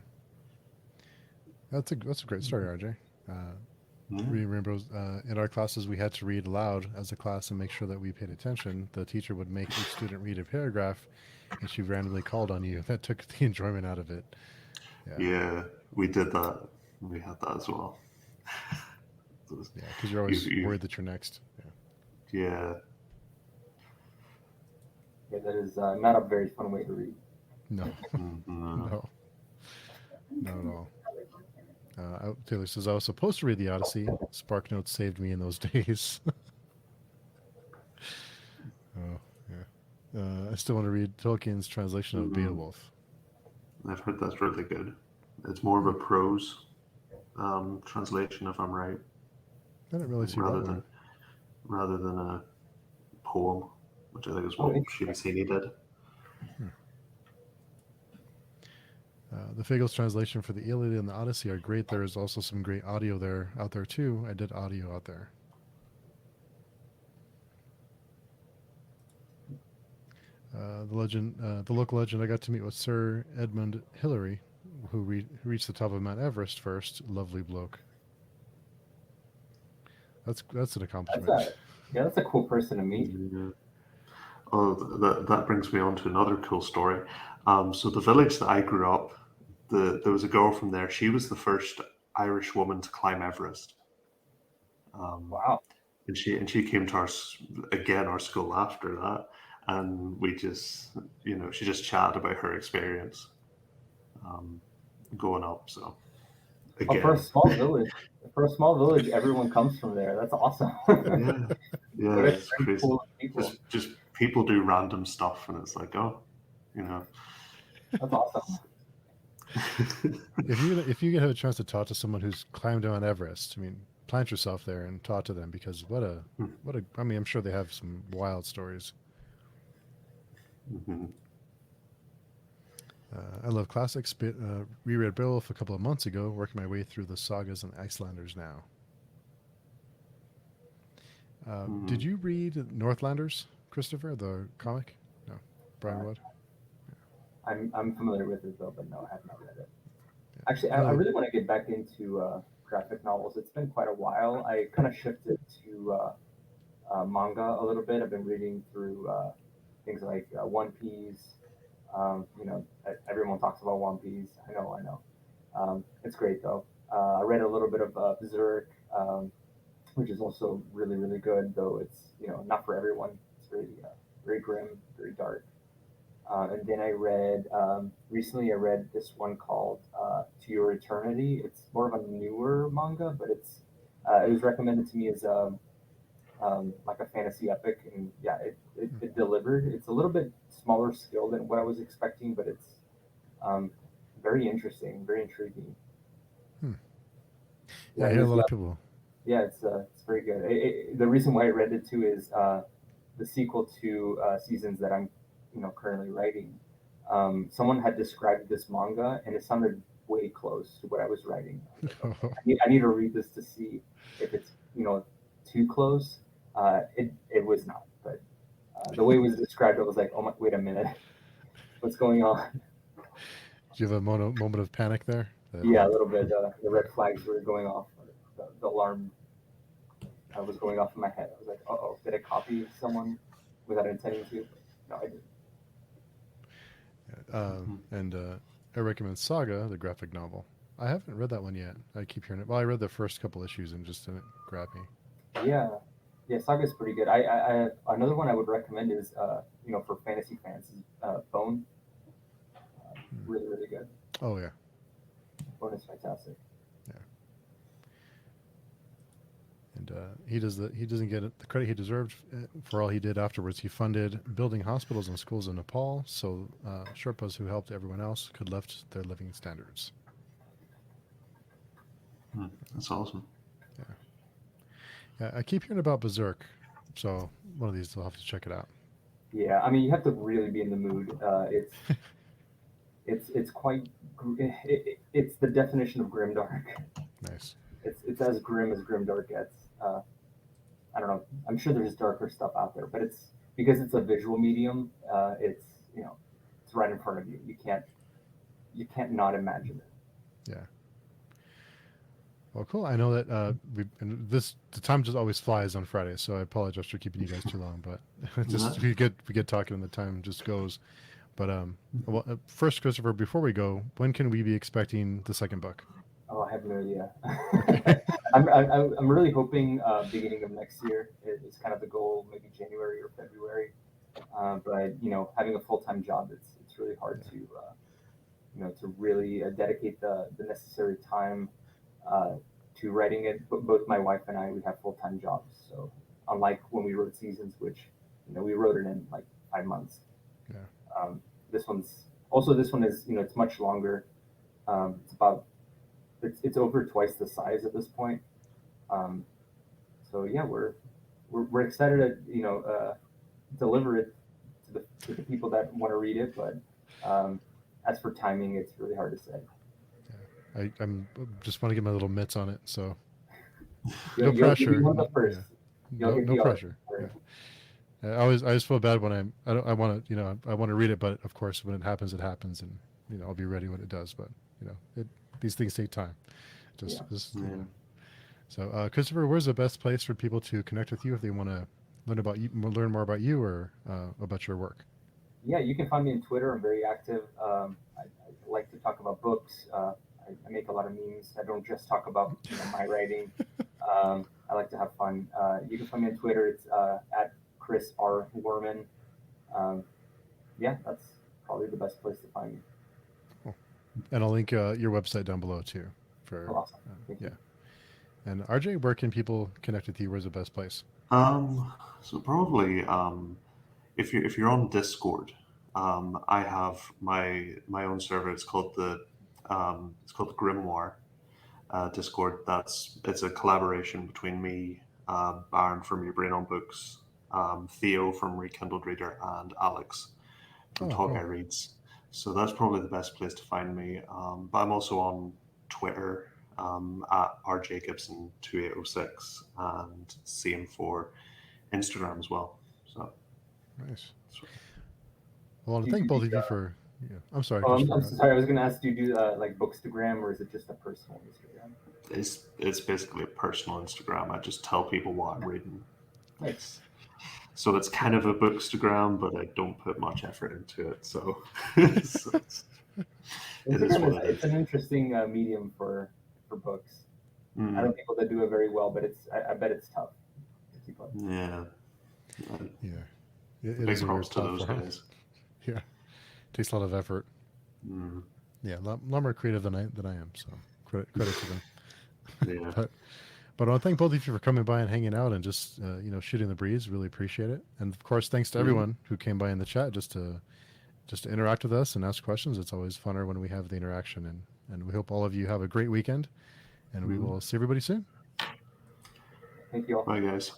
That's a great story, RJ. Hmm. Remember, in our classes, we had to read aloud as a class and make sure that we paid attention. The teacher would make each student read a paragraph, and she randomly called on you. That took the enjoyment out of it. Yeah, Yeah, we did that. We had that as well. yeah, because you're You've, always you've, worried that you're next. Yeah. yeah. Yeah, that is not a very fun way to read. No, Mhm. no, not at all. Taylor says I was supposed to read the Odyssey. Spark Notes saved me in those days. Oh, yeah. I still want to read Tolkien's translation of Mhm. Beowulf. I've heard that's really good. It's more of Hmm. a prose translation, if I'm right, I didn't realize he rather wrote one. than rather than a poem, which I think is Oh, what interesting. Shivasini did. Hmm. The Fagel's translation for the Iliad and the Odyssey are great. There is also some great audio out there too. I did audio out there. The local legend. I got to meet with Sir Edmund Hillary, who reached the top of Mount Everest first. Lovely bloke. That's an That's accomplishment. a yeah, that's a cool person to meet. Yeah. Oh, that brings me on to another cool story. So the village that I grew up, there was a girl from there. She was the first Irish woman to climb Everest. Um, Wow. and she came to our school after that, and we just she just chatted about her experience um, going up. So Well, again, for a small village, everyone comes from there. That's awesome. yeah, What yeah, a it's great crazy. pool of people. Just people do random stuff, and it's like, oh, you know. That's awesome. If you have a chance to talk to someone who's climbed Mount Everest, I mean, plant yourself there and talk to them because what a. I mean, I'm sure they have some wild stories. Mhm. I love classics. Reread Beowulf a couple of months ago, working my way through the sagas and Icelanders now. Did Mhm. you read Northlanders, Christopher, the comic? No, Brian Uh, Wood. I'm familiar with it though, but no, I have not read it. Yeah, Actually, I I know. really want to get back into graphic novels. It's been quite a while. I kind of shifted to manga a little bit. I've been reading through things like One Piece. Everyone talks about One Piece. I know. It's great though. I read a little bit of Berserk, which is also really, really good. Though it's not for everyone. It's very grim, very dark. And then I read recently. I read this one called "To Your Eternity." It's more of a newer manga, but it was recommended to me as like a fantasy epic, and yeah, it delivered. It's a little bit smaller scale than what I was expecting, but it's um, very interesting, very intriguing. Hmm. Yeah, Yeah, I it hear a was. lot of people. Yeah, it's very good. The reason why I read it too is the sequel to Seasons that I'm currently writing. Someone had described this manga, and it sounded way close to what I was writing. I was like, okay, I need to read this to see if it's too close. It was not, but the way it was described, it was like, oh my, wait a minute, what's going on? Do you have a moment of panic there? That Yeah, a little bit. The red flags were going off. The alarm was going off in my head. I was like, oh, did I copy someone without intending to? No, I didn't. Mhm. and I recommend Saga, the graphic novel. I haven't read that one yet. I keep hearing it. Well, I read the first couple issues and just didn't grab me. Yeah, yeah, Saga's pretty good. Another one I would recommend is for fantasy fans is Bone. Hmm. Really, really good. Oh yeah, Bone is fantastic. yeah. and he doesn't get the credit he deserved for all he did afterwards. He funded building hospitals and schools in Nepal, so Sherpas who helped everyone else could lift their living standards. That's awesome. Yeah, I keep hearing about Berserk, so one of these I'll have to check it out. Yeah, I mean, you have to really be in the mood. It's quite it's the definition of grimdark. Nice. It's as grimdark gets. I don't know. I'm sure there's darker stuff out there, but it's because it's a visual medium. It's it's right in front of you. You can't not imagine it. Yeah. Well, cool. I know that the time just always flies on Fridays, so I apologize for keeping you guys too long. But just we get talking, and the time just goes. But first, Christopher, before we go, when can we be expecting the second book? Oh, I have no idea. I'm really hoping beginning of next year is kind of the goal, maybe January or February. But having a full-time job, it's really hard to really dedicate the necessary time to writing it. But both my wife and I, we have full-time jobs. So unlike when we wrote Seasons, which we wrote it in like 5 months. Yeah. This one is it's much longer. It's over twice the size at this point. So yeah, we're excited to deliver it to the people that want to read it. But as for timing, it's really hard to say. I'm just want to get my little mitts on it, so no pressure. You'll be one of the first. Yeah. No pressure. Yeah. I always feel bad when I want to I want to read it, but of course when it happens, and I'll be ready when it does. But these things take time. So Christopher, where's the best place for people to connect with you if they want to learn more about you or about your work? Yeah, you can find me on Twitter. I'm very active. I like to talk about books. I make a lot of memes. I don't just talk about my writing. I like to have fun. You can find me on Twitter. It's at Chris R. Warman. Yeah, that's probably the best place to find me. Cool. And I'll link your website down below too. Awesome. Thank you. And RJ, where can people connect with you? Where's the best place? So probably if you're on Discord, I have my own server. It's called the Grimoire Discord. It's a collaboration between me, Baron from Your Brain on Books, Theo from Rekindled Reader, and Alex from Talk Guy Reads. So that's probably the best place to find me. But I'm also on Twitter at rjgibson2806 and same for Instagram as well. So nice. Well, I want to thank both of you for. Yeah, I'm sorry. I'm sorry. I was going to ask, do you do like Bookstagram, or is it just a personal Instagram? It's basically a personal Instagram. I just tell people what I'm reading. Nice. So it's kind of a Bookstagram, but I don't put much effort into it. So, it's an interesting medium for books. I know people that do it very well, but I bet it's tough to keep up. Yeah. It is props to those guys. Yeah, takes a lot of effort. Yeah, a lot more creative than I am. So credit to them. Yeah. But I want to thank both of you for coming by and hanging out and just shooting the breeze. Really appreciate it. And of course, thanks to everyone who came by in the chat just to interact with us and ask questions. It's always funner when we have the interaction. And we hope all of you have a great weekend. And we will see everybody soon. Thank you all. Bye, guys.